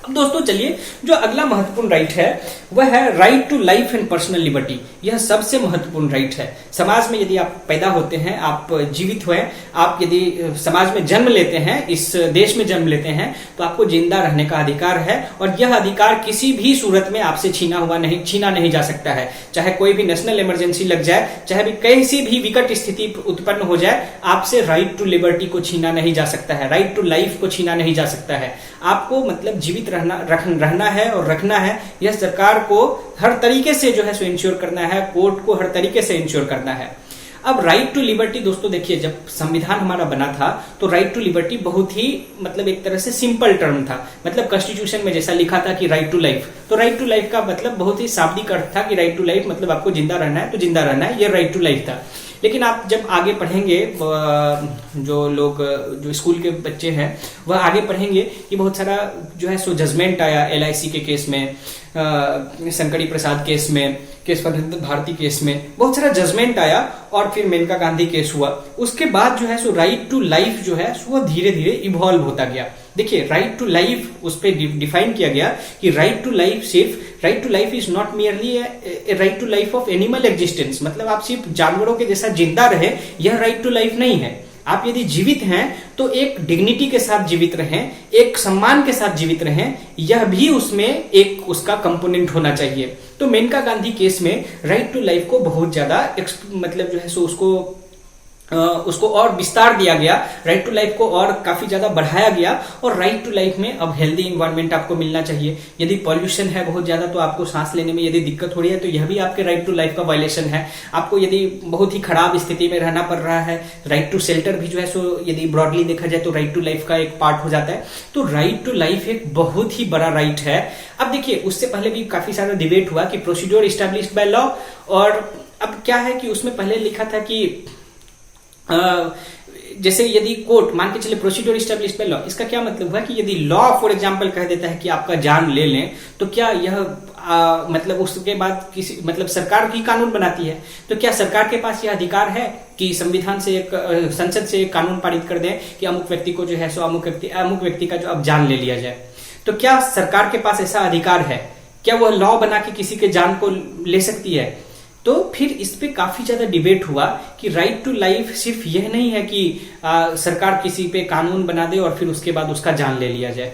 अब दोस्तों चलिए, जो अगला महत्वपूर्ण राइट है वह है right to life and personal liberty. यह सबसे महत्वपूर्ण राइट है। समाज में यदि आप पैदा होते हैं, आप जीवित हुए, आप यदि समाज में जन्म लेते हैं, इस देश में जन्म लेते हैं, तो आपको जिंदा रहने का अधिकार है और यह अधिकार किसी भी सूरत में आपसे छीना नहीं जा सकता है। चाहे कोई भी नेशनल इमरजेंसी लग जाए, चाहे भी कैसी भी विकट स्थिति उत्पन्न हो जाए, आपसे राइट टू लिबर्टी को छीना नहीं जा सकता है, राइट टू लाइफ को छीना नहीं जा सकता है। आपको मतलब जीवित रहना है और रखना है। यह सरकार को हर तरीके से जो है सो इंश्योर करना है, कोर्ट को हर तरीके से इंश्योर करना है। अब राइट टू लिबर्टी दोस्तों देखिए, जब संविधान हमारा बना था तो राइट टू लिबर्टी बहुत ही मतलब एक तरह से सिंपल टर्म था। मतलब कॉन्स्टिट्यूशन में जैसा लिखा था कि राइट टू लाइफ, तो राइट टू लाइफ का मतलब बहुत ही शाब्दिक अर्थ था कि राइट टू लाइफ मतलब आपको जिंदा रहना है तो जिंदा रहना है, यह राइट टू लाइफ था। लेकिन आप जब आगे पढ़ेंगे, जो लोग जो स्कूल के बच्चे हैं वह आगे पढ़ेंगे कि बहुत सारा जो है सो जजमेंट आया LIC के केस में, शंकरी प्रसाद केस में, केशवानंद भारती केस में बहुत सारा जजमेंट आया और फिर मेनका गांधी केस हुआ। उसके बाद जो है सो राइट टू लाइफ जो है सो धीरे धीरे इवॉल्व होता गया। देखिए, राइट टू लाइफ उस पर डिफाइन किया गया कि राइट टू लाइफ सिर्फ right to life is not merely a right to life of animal existence, मतलब आप सिर्फ जानवरों के जैसा जिंदा रहे, यह राइट टू लाइफ नहीं है। आप यदि जीवित हैं तो एक डिग्निटी के साथ जीवित रहें, एक सम्मान के साथ जीवित रहें, यह भी उसमें एक उसका कंपोनेंट होना चाहिए। तो मेनका गांधी केस में राइट टू लाइफ को बहुत ज्यादा मतलब जो है सो उसको और विस्तार दिया गया, राइट टू लाइफ को और काफी ज्यादा बढ़ाया गया। और राइट टू लाइफ में अब हेल्दी इन्वायरमेंट आपको मिलना चाहिए। यदि पॉल्यूशन है बहुत ज्यादा तो आपको सांस लेने में यदि दिक्कत हो रही है तो यह भी आपके राइट टू लाइफ का वायलेशन है। आपको यदि बहुत ही खराब स्थिति में रहना पड़ रहा है, राइट टू शेल्टर भी जो है सो यदि ब्रॉडली देखा जाए तो राइट टू लाइफ का एक पार्ट हो जाता है। तो राइट टू लाइफ एक बहुत ही बड़ा राइट है। अब देखिए, उससे पहले भी काफी सारा डिबेट हुआ कि प्रोसीड्योर एस्टैब्लिश्ड बाय लॉ, और अब क्या है कि उसमें पहले लिखा था कि जैसे यदि कोर्ट मान के चले प्रोसीड्योर एस्टैब्लिश्ड बाय लॉ, इसका क्या मतलब हुआ कि यदि लॉ फॉर एग्जांपल कह देता है कि आपका जान ले लें, तो क्या यह मतलब उसके बाद किसी मतलब सरकार ही कानून बनाती है, तो क्या सरकार के पास यह अधिकार है कि संविधान से एक संसद से एक कानून पारित कर दें कि अमुक व्यक्ति को जो है सो अमुक व्यक्ति का जो अब जान ले लिया जाए? तो क्या सरकार के पास ऐसा अधिकार है? क्या वह लॉ बना के किसी के जान को ले सकती है? तो फिर इस पे काफी ज्यादा डिबेट हुआ कि राइट टू लाइफ सिर्फ यह नहीं है कि सरकार किसी पे कानून बना दे और फिर उसके बाद उसका जान ले लिया जाए।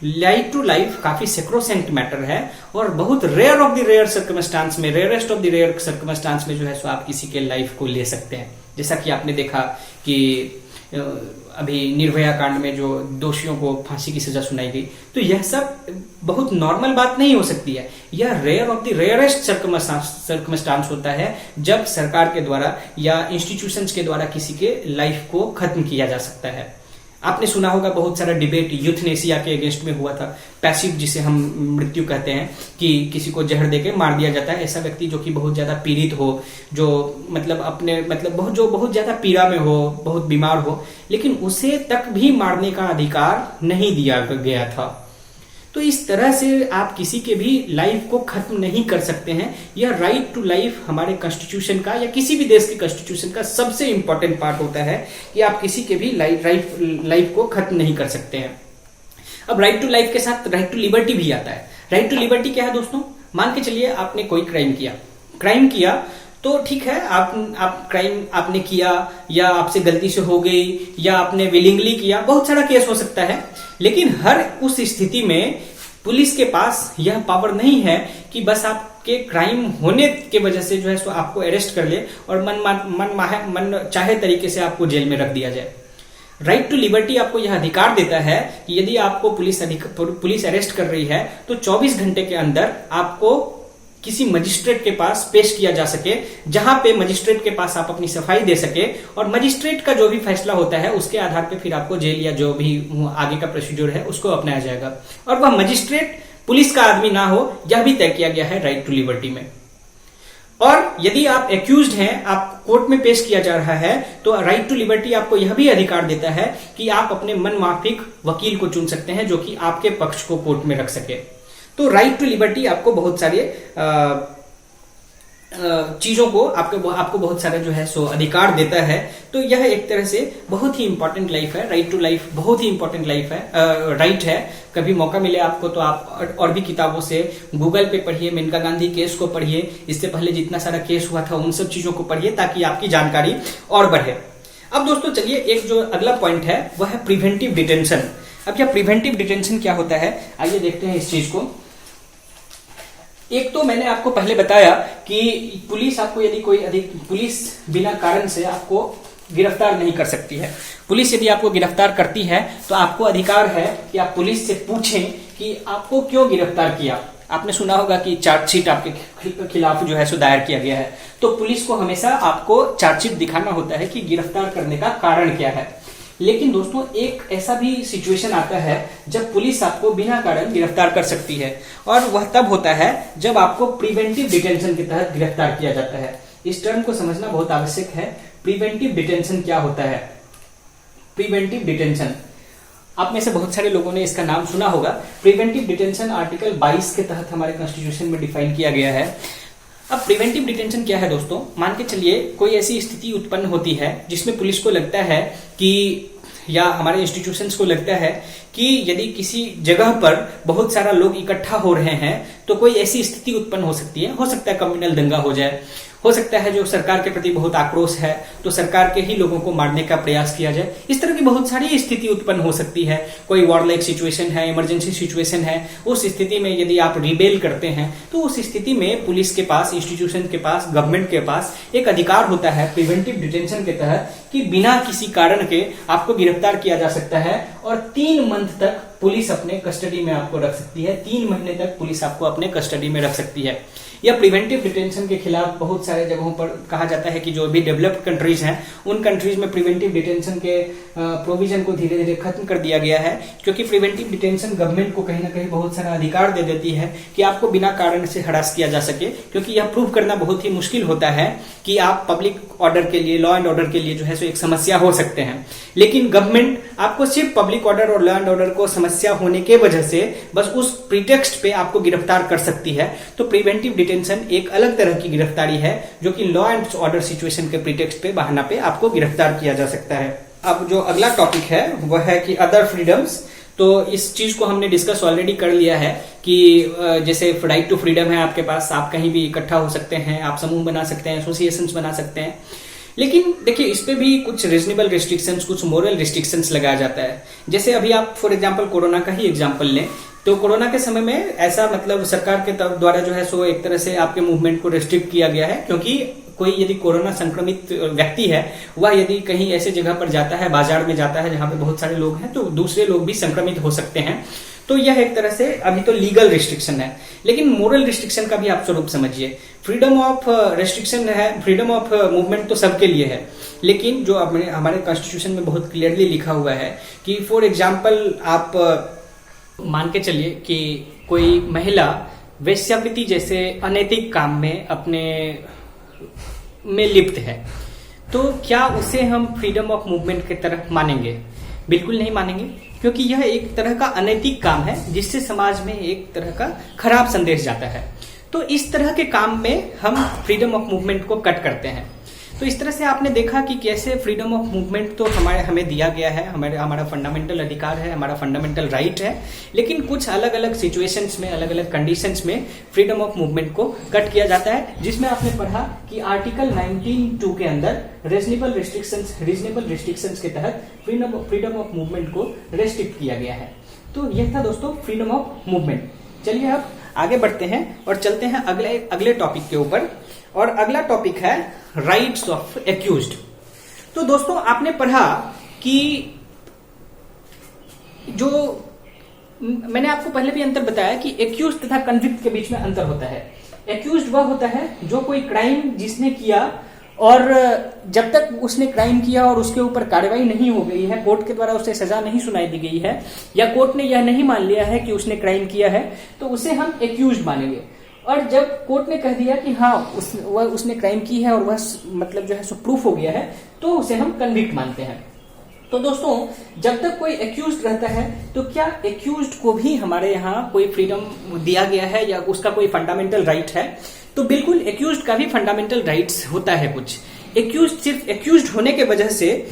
राइट टू लाइफ काफी सेक्रोसेंट मैटर है और बहुत rare of the rare circumstance में, rarest of the rare circumstance में जो है सो आप किसी के लाइफ को ले सकते हैं। जैसा कि आपने देखा कि अभी निर्भया कांड में जो दोषियों को फांसी की सजा सुनाई गई, तो यह सब बहुत नॉर्मल बात नहीं हो सकती है। यह rare of the rarest circumstance होता है जब सरकार के द्वारा या इंस्टीट्यूशंस के द्वारा किसी के लाइफ को खत्म किया जा सकता है। आपने सुना होगा बहुत सारा डिबेट यूथनेसिया के अगेंस्ट में हुआ था, पैसिव जिसे हम मृत्यु कहते हैं, कि किसी को जहर देके मार दिया जाता है। ऐसा व्यक्ति जो कि बहुत ज्यादा पीड़ित हो, जो मतलब अपने मतलब बहुत ज्यादा पीड़ा में हो, बहुत बीमार हो, लेकिन उसे तक भी मारने का अधिकार नहीं दिया गया था। तो इस तरह से आप किसी के भी लाइफ को खत्म नहीं कर सकते हैं। यह राइट टू लाइफ हमारे कॉन्स्टिट्यूशन का या किसी भी देश के कॉन्स्टिट्यूशन का सबसे इंपॉर्टेंट पार्ट होता है कि आप किसी के भी लाइफ को खत्म नहीं कर सकते हैं। अब राइट टू लाइफ के साथ राइट टू लिबर्टी भी आता है। राइट टू लिबर्टी क्या है दोस्तों? मान के चलिए आपने कोई क्राइम किया तो ठीक है, आप क्राइम आपने किया या आपसे गलती से हो गई या आपने विलिंगली किया, बहुत सारा केस हो सकता है। लेकिन हर उस स्थिति में पुलिस के पास यह पावर नहीं है कि बस आप आपके क्राइम होने के वजह से जो है सो आपको अरेस्ट कर ले और मन चाहे तरीके से आपको जेल में रख दिया जाए। राइट टू लिबर्टी आपको यह अधिकार देता है कि यदि आपको पुलिस अरेस्ट कर रही है तो 24 घंटे के अंदर आपको किसी मजिस्ट्रेट के पास पेश किया जा सके, जहां पे मजिस्ट्रेट के पास आप अपनी सफाई दे सके और मजिस्ट्रेट का जो भी फैसला होता है उसके आधार पे फिर आपको जेल या जो भी आगे का प्रोसीड्यूर है उसको अपनाया जाएगा। और वह मजिस्ट्रेट पुलिस का आदमी ना हो, यह भी तय किया गया है राइट टू लिबर्टी में। और यदि आप एक्यूज्ड हैं, आप कोर्ट में पेश किया जा रहा है, तो राइट टू लिबर्टी आपको यह भी अधिकार देता है कि आप अपने मन माफिक वकील को चुन सकते हैं जो कि आपके पक्ष को कोर्ट में रख सके। तो राइट टू लिबर्टी आपको बहुत सारे चीजों को आपको बहुत सारा जो है सो अधिकार देता है। तो यह एक तरह से बहुत ही इंपॉर्टेंट लाइफ है। राइट टू लाइफ बहुत ही इंपॉर्टेंट लाइफ है, राइट है। कभी मौका मिले आपको तो आप और भी किताबों से गूगल पे पढ़िए, मेनका गांधी केस को पढ़िए, इससे पहले जितना सारा केस हुआ था उन सब चीजों को पढ़िए ताकि आपकी जानकारी और बढ़े। अब दोस्तों चलिए एक जो अगला पॉइंट है वह है प्रिवेंटिव डिटेंशन। अब यह प्रिवेंटिव डिटेंशन क्या होता है, आइए देखते हैं इस चीज को। एक तो मैंने आपको पहले बताया कि पुलिस आपको यदि पुलिस बिना कारण से आपको गिरफ्तार नहीं कर सकती है। पुलिस यदि आपको गिरफ्तार करती है तो आपको अधिकार है कि आप पुलिस से पूछें कि आपको क्यों गिरफ्तार किया। आपने सुना होगा कि चार्जशीट आपके खिलाफ जो है सो दायर किया गया है, तो पुलिस को हमेशा आपको चार्जशीट दिखाना होता है कि गिरफ्तार करने का कारण क्या है। लेकिन दोस्तों एक ऐसा भी सिचुएशन आता है जब पुलिस आपको बिना कारण गिरफ्तार कर सकती है, और वह तब होता है जब आपको प्रिवेंटिव डिटेंशन के तहत गिरफ्तार किया जाता है। इस टर्म को समझना बहुत आवश्यक है। प्रिवेंटिव डिटेंशन क्या होता है? प्रिवेंटिव डिटेंशन आप में से बहुत सारे लोगों ने इसका नाम सुना होगा। प्रिवेंटिव डिटेंशन आर्टिकल 22 के तहत हमारे कॉन्स्टिट्यूशन में डिफाइन किया गया है। अब प्रिवेंटिव डिटेंशन क्या है दोस्तों? मान के चलिए कोई ऐसी स्थिति उत्पन्न होती है जिसमें पुलिस को लगता है कि या हमारे इंस्टीट्यूशंस को लगता है कि यदि किसी जगह पर बहुत सारा लोग इकट्ठा हो रहे हैं तो कोई ऐसी स्थिति उत्पन्न हो सकती है। हो सकता है कम्युनल दंगा हो जाए, हो सकता है जो सरकार के प्रति बहुत आक्रोश है तो सरकार के ही लोगों को मारने का प्रयास किया जाए। इस तरह की बहुत सारी स्थिति उत्पन्न हो सकती है। कोई वॉर लाइक सिचुएशन है, इमरजेंसी सिचुएशन है, उस स्थिति में यदि आप रिबेल करते हैं तो उस स्थिति में पुलिस के पास, इंस्टीट्यूशन के पास, गवर्नमेंट के पास एक अधिकार होता है प्रिवेंटिव डिटेंशन के तहत कि बिना किसी कारण के आपको गिरफ्तार किया जा सकता है और 3 मंथ तक पुलिस अपने कस्टडी में आपको रख सकती है। 3 महीने तक पुलिस आपको अपने कस्टडी में रख सकती है। यह प्रिवेंटिव डिटेंशन के खिलाफ बहुत सारे जगहों पर कहा जाता है कि जो भी डेवलप्ड कंट्रीज हैं उन कंट्रीज में प्रिवेंटिव डिटेंशन के प्रोविजन को धीरे धीरे खत्म कर दिया गया है, क्योंकि प्रिवेंटिव डिटेंशन गवर्नमेंट को कहीं ना कहीं बहुत सारा अधिकार दे देती है कि आपको बिना कारण से हरास किया जा सके, क्योंकि यह प्रूव करना बहुत ही मुश्किल होता है कि आप पब्लिक ऑर्डर के लिए, लॉ एंड ऑर्डर के लिए जो है सो एक समस्या हो सकते हैं। लेकिन गवर्नमेंट आपको सिर्फ पब्लिक ऑर्डर और लॉ एंड ऑर्डर को समस्या होने के वजह से बस उस प्रीटेक्स्ट पे आपको गिरफ्तार कर सकती है। तो प्रिवेंटिव डिटेंशन एक अलग तरह की गिरफ्तारी है जो कि लॉ एंड ऑर्डर सिचुएशन के प्रीटेक्स्ट पे, बहाना पे आपको गिरफ्तार किया जा सकता है। अब जो अगला टॉपिक है वह है कि अदर फ्रीडम्स। तो इस चीज को हमने डिस्कस ऑलरेडी कर लिया है कि जैसे राइट टू फ्रीडम है आपके पास, आप कहीं भी इकट्ठा हो सकते हैं, आप समूह बना सकते हैं, एसोसिएशंस बना सकते हैं। लेकिन देखिए इस पे भी कुछ रीजनेबल रिस्ट्रिक्शंस, कुछ मोरल रिस्ट्रिक्शंस लगाया जाता है। जैसे अभी आप फॉर एग्जांपल कोरोना का ही एग्जांपल लें तो कोरोना के समय में ऐसा मतलब सरकार के द्वारा जो है सो एक तरह से आपके मूवमेंट को रिस्ट्रिक्ट किया गया है, क्योंकि कोई यदि कोरोना संक्रमित व्यक्ति है वह यदि कहीं ऐसे जगह पर जाता है, बाजार में जाता है जहां पे बहुत सारे लोग हैं, तो दूसरे लोग भी संक्रमित हो सकते हैं। तो यह एक तरह से अभी तो लीगल रिस्ट्रिक्शन है। लेकिन मोरल रिस्ट्रिक्शन का भी आप स्वरूप समझिए। फ्रीडम ऑफ रिस्ट्रिक्शन है, फ्रीडम ऑफ मूवमेंट तो सबके लिए है, लेकिन जो हमारे कॉन्स्टिट्यूशन में बहुत क्लियरली लिखा हुआ है कि फॉर एग्जाम्पल आप मान के चलिए कि कोई महिला वेश्यावृत्ति जैसे अनैतिक काम में अपने में लिप्त है, तो क्या उसे हम फ्रीडम ऑफ मूवमेंट की तरफ मानेंगे? बिल्कुल नहीं मानेंगे, क्योंकि यह एक तरह का अनैतिक काम है जिससे समाज में एक तरह का खराब संदेश जाता है। तो इस तरह के काम में हम फ्रीडम ऑफ मूवमेंट को कट करते हैं। तो इस तरह से आपने देखा कि कैसे फ्रीडम ऑफ मूवमेंट तो हमें दिया गया है, हमारा फंडामेंटल अधिकार है, हमारा फंडामेंटल राइट है, लेकिन कुछ अलग अलग सिचुएशंस में, अलग अलग कंडीशंस में फ्रीडम ऑफ मूवमेंट को कट किया जाता है, जिसमें आपने पढ़ा कि आर्टिकल 19(2) के अंदर रीजनेबल रिस्ट्रिक्शंस के तहत फ्रीडम ऑफ मूवमेंट को रेस्ट्रिक्ट किया गया है। तो यह था दोस्तों फ्रीडम ऑफ मूवमेंट। चलिए अब आगे बढ़ते हैं और चलते हैं अगले टॉपिक के ऊपर। और अगला टॉपिक है राइट्स ऑफ एक्यूज्ड। तो दोस्तों आपने पढ़ा कि जो मैंने आपको पहले भी अंतर बताया कि एक्यूज्ड तथा कन्विक्ट के बीच में अंतर होता है। एक्यूज्ड वह होता है जो कोई क्राइम जिसने किया और जब तक उसने क्राइम किया और उसके ऊपर कार्रवाई नहीं हो गई है, कोर्ट के द्वारा उसे सजा नहीं सुनाई दी गई है, या कोर्ट ने यह नहीं मान लिया है कि उसने क्राइम किया है, तो उसे हम एक्यूज्ड मानेंगे। और जब कोर्ट ने कह दिया कि हाँ उसने क्राइम की है और वह मतलब जो है सो प्रूफ हो गया है, तो उसे हम कन्विक्ट मानते हैं। तो दोस्तों जब तक कोई एक्यूज्ड रहता है तो क्या एक्यूज्ड को भी हमारे यहाँ कोई फ्रीडम दिया गया है या उसका कोई फंडामेंटल राइट है? तो बिल्कुल एक्यूज्ड का भी फंडामेंटल राइट्स होता है कुछ। एक्यूज्ड सिर्फ एक्यूज्ड होने के वजह से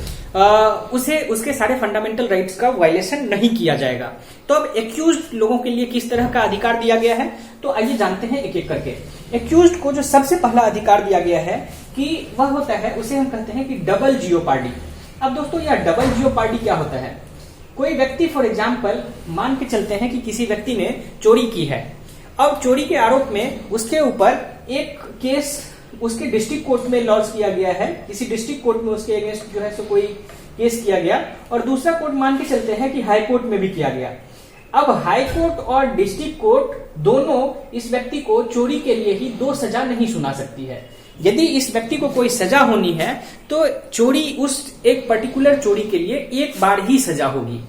उसे उसके सारे फंडामेंटल राइट्स का वायलेशन नहीं किया जाएगा। तो अब एक्यूज्ड लोगों के लिए किस तरह का अधिकार दिया गया है, तो आइए जानते हैं एक एक करके। एक्यूज्ड को जो सबसे पहला अधिकार दिया गया है कि वह होता है, उसे हम कहते हैं कि डबल जियोपार्डी। अब दोस्तों यह डबल जियोपार्डी क्या होता है? कोई व्यक्ति फॉर एग्जाम्पल मान के चलते हैं कि किसी व्यक्ति ने चोरी की है। अब चोरी के आरोप में उसके ऊपर एक केस उसके डिस्ट्रिक्ट कोर्ट में लॉन्च किया गया है, किसी डिस्ट्रिक्ट कोर्ट में उसके अगेंस्ट जो है सो कोई केस किया गया, और दूसरा कोर्ट मान के चलते हैं कि हाई कोर्ट में भी किया गया। अब हाई कोर्ट और डिस्ट्रिक्ट कोर्ट दोनों इस व्यक्ति को चोरी के लिए ही दो सजा नहीं सुना सकती है। यदि इस व्यक्ति को कोई सजा होनी है तो चोरी, उस एक पर्टिकुलर चोरी के लिए एक बार ही सजा होगी।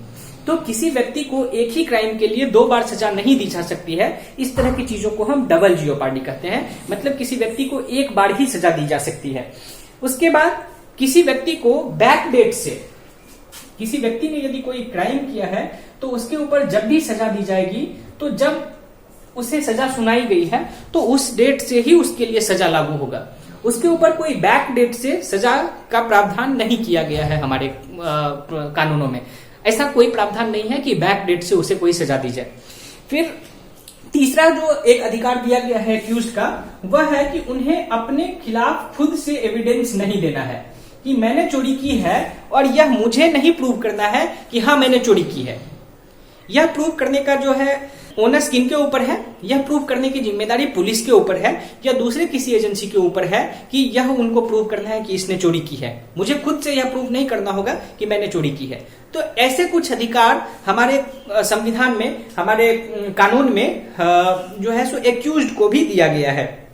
तो किसी व्यक्ति को एक ही क्राइम के लिए दो बार सजा नहीं दी जा सकती है। इस तरह की चीजों को हम डबल जियोपार्डी कहते हैं, मतलब किसी व्यक्ति को एक बार ही सजा दी जा सकती है। उसके बाद किसी व्यक्ति को बैक डेट से, किसी व्यक्ति ने यदि कोई क्राइम किया है तो उसके ऊपर जब भी सजा दी जाएगी, तो जब उसे सजा सुनाई गई है तो उस डेट से ही उसके लिए सजा लागू होगा। उसके ऊपर कोई बैक डेट से सजा का प्रावधान नहीं किया गया है हमारे कानूनों में। ऐसा कोई प्रावधान नहीं है कि बैक डेट से उसे कोई सजा दी जाए। फिर तीसरा जो एक अधिकार दिया गया है एक्यूज्ड का, वह है कि उन्हें अपने खिलाफ खुद से एविडेंस नहीं देना है कि मैंने चोरी की है और यह मुझे नहीं प्रूव करना है कि हाँ मैंने चोरी की है। यह प्रूव करने का जो है ओनर्स किन के ऊपर है? यह प्रूव करने की जिम्मेदारी पुलिस के ऊपर है या दूसरे किसी एजेंसी के ऊपर है कि यह उनको प्रूव करना है कि इसने चोरी की है। मुझे खुद से यह प्रूव नहीं करना होगा कि मैंने चोरी की है। तो ऐसे कुछ अधिकार हमारे संविधान में, हमारे कानून में जो है सो एक्यूज्ड को भी दिया गया है।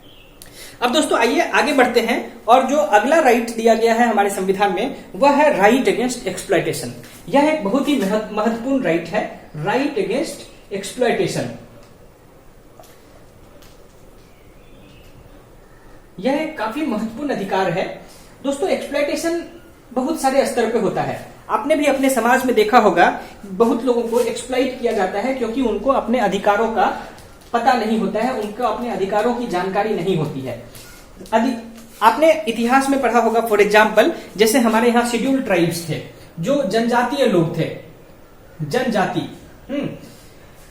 अब दोस्तों आइए आगे बढ़ते हैं, और जो अगला राइट दिया गया है हमारे संविधान में वह है राइट अगेंस्ट एक्सप्लॉयटेशन। यह एक बहुत ही महत्वपूर्ण राइट है, राइट अगेंस्ट एक्सप्लॉयटेशन। यह एक काफी महत्वपूर्ण अधिकार है। दोस्तों एक्सप्लॉयटेशन बहुत सारे स्तर पे होता है। आपने भी अपने समाज में देखा होगा, बहुत लोगों को एक्सप्लॉइट किया जाता है क्योंकि उनको अपने अधिकारों का पता नहीं होता है, उनको अपने अधिकारों की जानकारी नहीं होती है। आपने इतिहास में पढ़ा होगा फॉर एग्जाम्पल, जैसे हमारे यहाँ शेड्यूल्ड ट्राइब्स थे, जो जनजातीय लोग थे, जनजाति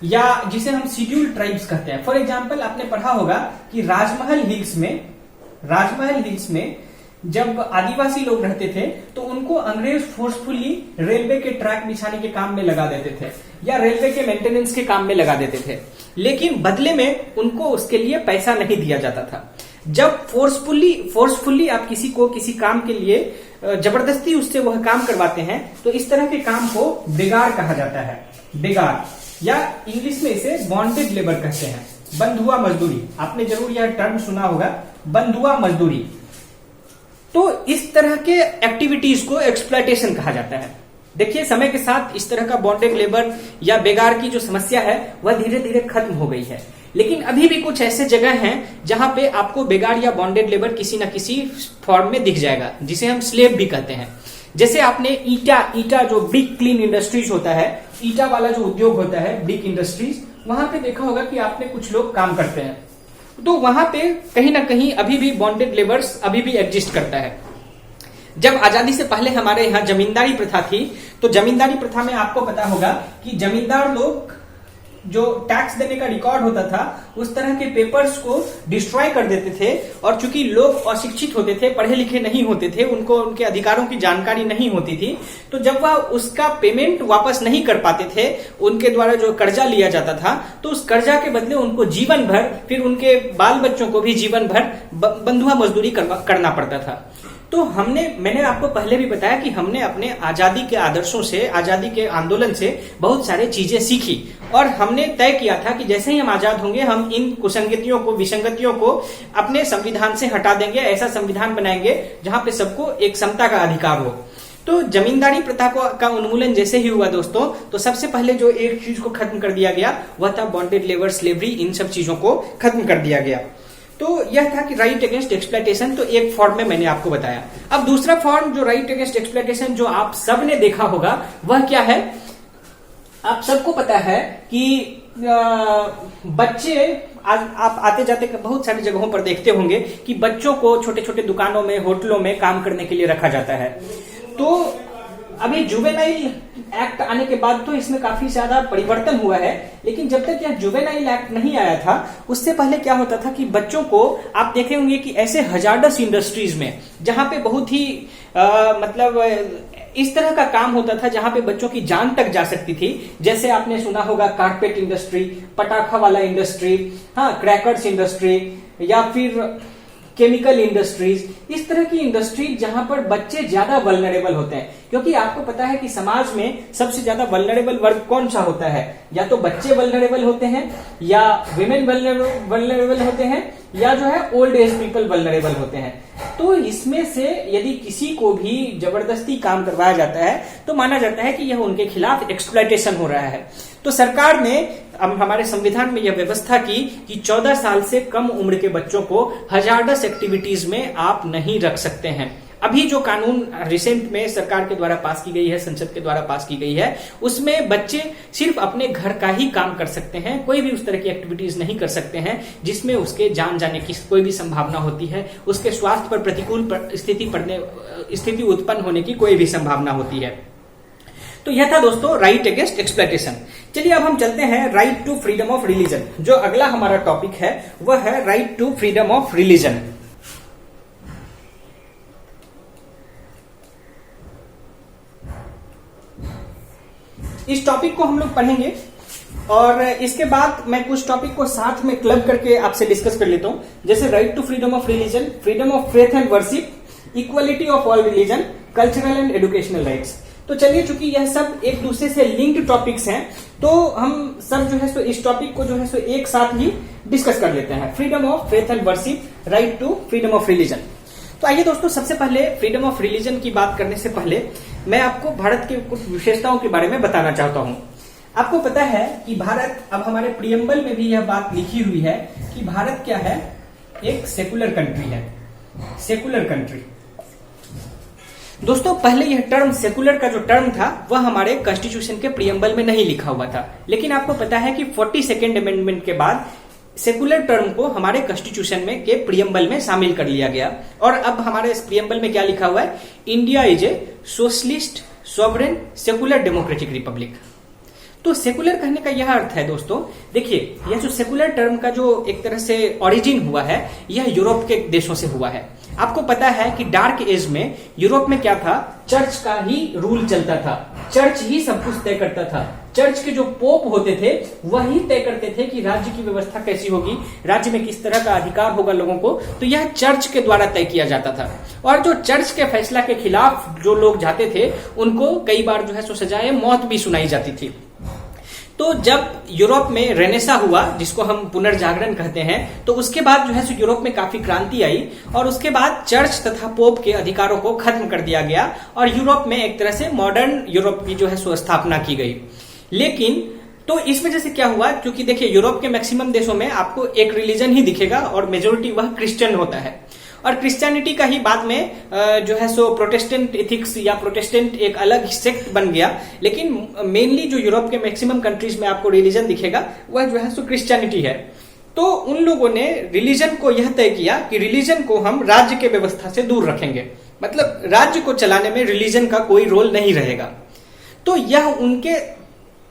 या जिसे हम शेड्यूल्ड ट्राइब्स कहते हैं। फॉर एग्जाम्पल आपने पढ़ा होगा कि राजमहल हिल्स में जब आदिवासी लोग रहते थे तो उनको अंग्रेज फोर्सफुली रेलवे के ट्रैक बिछाने के काम में लगा देते थे या रेलवे के मेंटेनेंस के काम में लगा देते थे, लेकिन बदले में उनको उसके लिए पैसा नहीं दिया जाता था। जब फोर्सफुल्ली आप किसी को किसी काम के लिए जबरदस्ती उससे वह काम करवाते हैं तो इस तरह के काम को बेगार कहा जाता है। बेगार, या इंग्लिश में इसे बॉन्डेड लेबर कहते हैं, बंधुआ मजदूरी। आपने जरूर यह टर्म सुना होगा, बंधुआ मजदूरी। तो इस तरह के एक्टिविटीज को एक्सप्लॉयटेशन कहा जाता है। देखिए समय के साथ इस तरह का बॉन्डेड लेबर या बेगार की जो समस्या है वह धीरे धीरे खत्म हो गई है, लेकिन अभी भी कुछ ऐसे जगह हैं जहां पे आपको बेगार या बॉन्डेड लेबर किसी न किसी फॉर्म में दिख जाएगा, जिसे हम स्लेव भी कहते हैं। जैसे आपने ईटा जो ब्रिक क्लीन इंडस्ट्रीज होता है, ईटा वाला जो उद्योग होता है ब्रिक इंडस्ट्रीज, वहां पे देखा होगा कि आपने कुछ लोग काम करते हैं, तो वहां पे कहीं ना कहीं अभी भी बॉन्डेड लेबर्स अभी भी एग्जिस्ट करता है। जब आजादी से पहले हमारे यहाँ जमींदारी प्रथा थी, तो जमींदारी प्रथा में आपको पता होगा कि जमींदार लोग जो टैक्स देने का रिकॉर्ड होता था उस तरह के पेपर्स को डिस्ट्रॉय कर देते थे। और चूंकि लोग अशिक्षित होते थे, पढ़े लिखे नहीं होते थे, उनको उनके अधिकारों की जानकारी नहीं होती थी, तो जब वह उसका पेमेंट वापस नहीं कर पाते थे, उनके द्वारा जो कर्जा लिया जाता था, तो उस कर्जा के बदले उनको जीवन भर, फिर उनके बाल बच्चों को भी जीवन भर बंधुआ मजदूरी करना पड़ता था। तो मैंने आपको पहले भी बताया कि हमने अपने आजादी के आदर्शों से, आजादी के आंदोलन से बहुत सारे चीजें सीखी और हमने तय किया था कि जैसे ही हम आजाद होंगे हम इन कुसंगतियों को, विसंगतियों को अपने संविधान से हटा देंगे, ऐसा संविधान बनाएंगे जहां पे सबको एक समता का अधिकार हो। तो जमींदारी प्रथा का उन्मूलन जैसे ही हुआ दोस्तों, तो सबसे पहले जो एक चीज को खत्म कर दिया गया वह था बॉन्डेड लेबर, स्लेवरी, इन सब चीजों को खत्म कर दिया गया। तो यह था कि राइट अगेंस्ट एक्सप्लॉयटेशन, तो एक फॉर्म में मैंने आपको बताया। अब दूसरा फॉर्म जो राइट अगेंस्ट एक्सप्लॉयटेशन जो आप सब ने देखा होगा वह क्या है? आप सबको पता है कि बच्चे, आज आप आते जाते बहुत सारी जगहों पर देखते होंगे कि बच्चों को छोटे छोटे दुकानों में, होटलों में काम करने के लिए रखा जाता है। तो अभी जुवेनाइल एक्ट आने के बाद तो इसमें काफी ज्यादा परिवर्तन हुआ है, लेकिन जब तक यह जुवेनाइल एक्ट नहीं आया था उससे पहले क्या होता था कि बच्चों को आप देखे होंगे कि ऐसे हजार्डस इंडस्ट्रीज में, जहां पे बहुत ही मतलब इस तरह का काम होता था जहां पे बच्चों की जान तक जा सकती थी। जैसे आपने सुना होगा कारपेट इंडस्ट्री, पटाखा वाला इंडस्ट्री, हाँ, क्रैकर्स इंडस्ट्री, या फिर केमिकल इंडस्ट्रीज, इस तरह की इंडस्ट्री जहां पर बच्चे ज्यादा वल्नरेबल होते हैं। क्योंकि आपको पता है कि समाज में सबसे ज्यादा वल्नरेबल वर्ग कौन सा होता है? या तो बच्चे वल्नरेबल होते हैं, या विमेन वल्नरेबल होते हैं, या जो है ओल्ड एज पीपल वल्नरेबल होते हैं। तो इसमें से यदि किसी को भी जबरदस्ती काम करवाया जाता है तो माना जाता है कि यह उनके खिलाफ एक्सप्लॉयटेशन हो रहा है। तो सरकार ने अब हमारे संविधान में यह व्यवस्था की कि 14 साल से कम उम्र के बच्चों को हजार्डस एक्टिविटीज में आप नहीं रख सकते हैं। अभी जो कानून रिसेंट में सरकार के द्वारा पास की गई है, संसद के द्वारा पास की गई है, उसमें बच्चे सिर्फ अपने घर का ही काम कर सकते हैं, कोई भी उस तरह की एक्टिविटीज नहीं कर सकते हैं जिसमें उसके जान जाने की कोई भी संभावना होती है, उसके स्वास्थ्य पर प्रतिकूल स्थिति उत्पन्न होने की कोई भी संभावना होती है। तो यह था दोस्तों राइट अगेंस्ट एक्सप्लॉयटेशन। चलिए अब हम चलते हैं right to freedom of religion. जो अगला हमारा टॉपिक है वह है right to freedom of religion. इस टॉपिक को हम लोग पढ़ेंगे और इसके बाद मैं कुछ टॉपिक को साथ में क्लब करके आपसे डिस्कस कर लेता हूं, जैसे right to freedom of religion, freedom of faith and worship, equality of all religion, cultural and educational rights. तो चलिए, चूंकि यह सब एक दूसरे से लिंक्ड टॉपिक्स हैं, तो हम सब जो है सो इस टॉपिक को जो है सो एक साथ ही डिस्कस कर लेते हैं। Freedom of faith and worship, right to freedom of religion. तो आइए दोस्तों, सबसे पहले फ्रीडम ऑफ रिलीजन की बात करने से पहले मैं आपको भारत की कुछ विशेषताओं के बारे में बताना चाहता हूं। आपको पता है कि भारत, अब हमारे प्रियम्बल में भी यह बात लिखी हुई है कि भारत क्या है? एक सेकुलर कंट्री है, सेकुलर कंट्री। दोस्तों, पहले यह टर्म, सेकुलर का जो टर्म था वह हमारे कॉन्स्टिट्यूशन के प्रियम्बल में नहीं लिखा हुआ था, लेकिन आपको पता है कि 42nd अमेंडमेंट के बाद सेकुलर टर्म को हमारे कॉन्स्टिट्यूशन में के प्रियम्बल में शामिल कर लिया गया। और अब हमारे इस प्रियम्बल में क्या लिखा हुआ है? India is a socialist, sovereign, secular democratic Republic. तो सेकुलर कहने का यह अर्थ है दोस्तों, देखिए, यह जो सेकुलर टर्म का जो एक तरह से ओरिजिन हुआ है, यह यूरोप के देशों से हुआ है। आपको पता है कि डार्क एज में यूरोप में क्या था? चर्च का ही रूल चलता था, चर्च ही सब कुछ तय करता था। चर्च के जो पोप होते थे वही तय करते थे कि राज्य की व्यवस्था कैसी होगी, राज्य में किस तरह का अधिकार होगा लोगों को। तो यह चर्च के द्वारा तय किया जाता था। और जो चर्च के फैसला के खिलाफ जो लोग जाते थे उनको कई बार जो है सो सजाए मौत भी सुनाई जाती थी। तो जब यूरोप में रेनेसा हुआ, जिसको हम पुनर्जागरण कहते हैं, तो उसके बाद जो है सो यूरोप में काफी क्रांति आई और उसके बाद चर्च तथा पोप के अधिकारों को खत्म कर दिया गया और यूरोप में एक तरह से मॉडर्न यूरोप की जो है सो स्थापना की गई। लेकिन तो इस वजह से क्या हुआ, क्योंकि देखिए यूरोप के मैक्सिमम देशों में आपको एक रिलीजन ही दिखेगा और मेजोरिटी वह क्रिश्चियन होता है। और क्रिश्चियनिटी का ही बाद में जो है सो प्रोटेस्टेंट एथिक्स या प्रोटेस्टेंट एक अलग सेक्ट बन गया। लेकिन मेनली जो यूरोप के मैक्सिमम कंट्रीज में आपको रिलीजन दिखेगा वह जो है सो क्रिश्चियनिटी है। तो उन लोगों ने रिलीजन को यह तय किया कि रिलीजन को हम राज्य के व्यवस्था से दूर रखेंगे, मतलब राज्य को चलाने में रिलीजन का कोई रोल नहीं रहेगा। तो यह उनके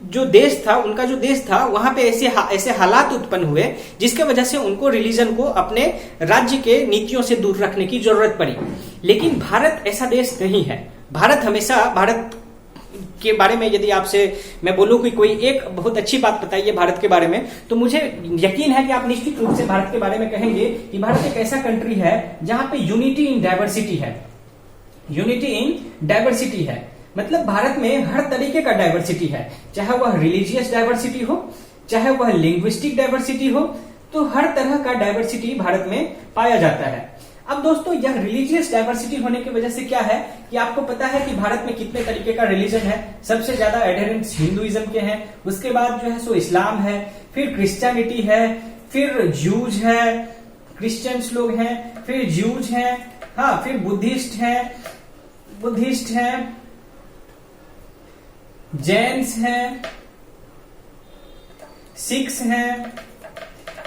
जो देश था, उनका जो देश था, वहां पे ऐसे हालात उत्पन्न हुए जिसके वजह से उनको रिलीजन को अपने राज्य के नीतियों से दूर रखने की जरूरत पड़ी। लेकिन भारत ऐसा देश नहीं है। भारत के बारे में यदि आपसे मैं बोलूं कि कोई एक बहुत अच्छी बात बताइए भारत के बारे में, तो मुझे यकीन है कि आप निश्चित रूप से भारत के बारे में कहेंगे कि भारत एक ऐसा कंट्री है जहां पे यूनिटी इन डाइवर्सिटी है। यूनिटी इन डाइवर्सिटी है मतलब भारत में हर तरीके का डाइवर्सिटी है, चाहे वह रिलीजियस डाइवर्सिटी हो, चाहे वह लिंग्विस्टिक डाइवर्सिटी हो, तो हर तरह का डाइवर्सिटी भारत में पाया जाता है। अब दोस्तों, यह रिलीजियस डाइवर्सिटी होने की वजह से क्या है कि आपको पता है कि भारत में कितने तरीके का रिलीजन है। सबसे ज्यादा एडहेरेंट्स हिंदुइज्म के हैं, उसके बाद जो है सो इस्लाम है, फिर क्रिश्चियनिटी है, फिर ज्यूज है, क्रिश्चियंस लोग हैं, फिर ज्यूज हैं, हाँ, फिर बुद्धिस्ट हैं, जैन्स हैं, सिख्स हैं।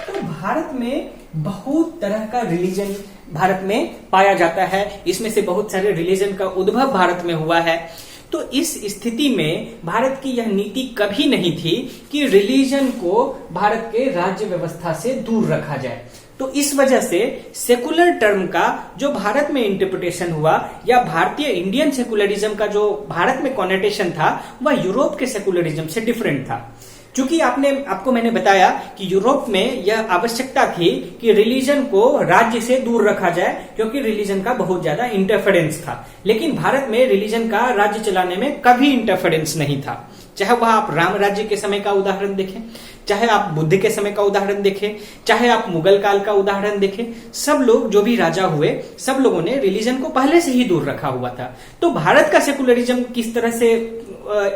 तो भारत में बहुत तरह का रिलीजन भारत में पाया जाता है। इसमें से बहुत सारे रिलीजन का उद्भव भारत में हुआ है। तो इस स्थिति में भारत की यह नीति कभी नहीं थी कि रिलीजन को भारत के राज्य व्यवस्था से दूर रखा जाए। तो इस वजह से सेकुलर टर्म का जो भारत में इंटरप्रिटेशन हुआ, या भारतीय इंडियन सेकुलरिज्म का जो भारत में कॉनेटेशन था, वह यूरोप के सेकुलरिज्म से डिफरेंट था। क्योंकि आपको मैंने बताया कि यूरोप में यह आवश्यकता थी कि रिलीजन को राज्य से दूर रखा जाए, क्योंकि रिलीजन का बहुत ज्यादा इंटरफेरेंस था। लेकिन भारत में रिलीजन का राज्य चलाने में कभी इंटरफेरेंस नहीं था। चाहे वह आप राम राज्य के समय का उदाहरण देखें, चाहे आप बुद्ध के समय का उदाहरण देखें, चाहे आप मुगल काल का उदाहरण देखें, सब लोग जो भी राजा हुए, सब लोगों ने रिलीजन को पहले से ही दूर रखा हुआ था। तो भारत का सेकुलरिज्म किस तरह से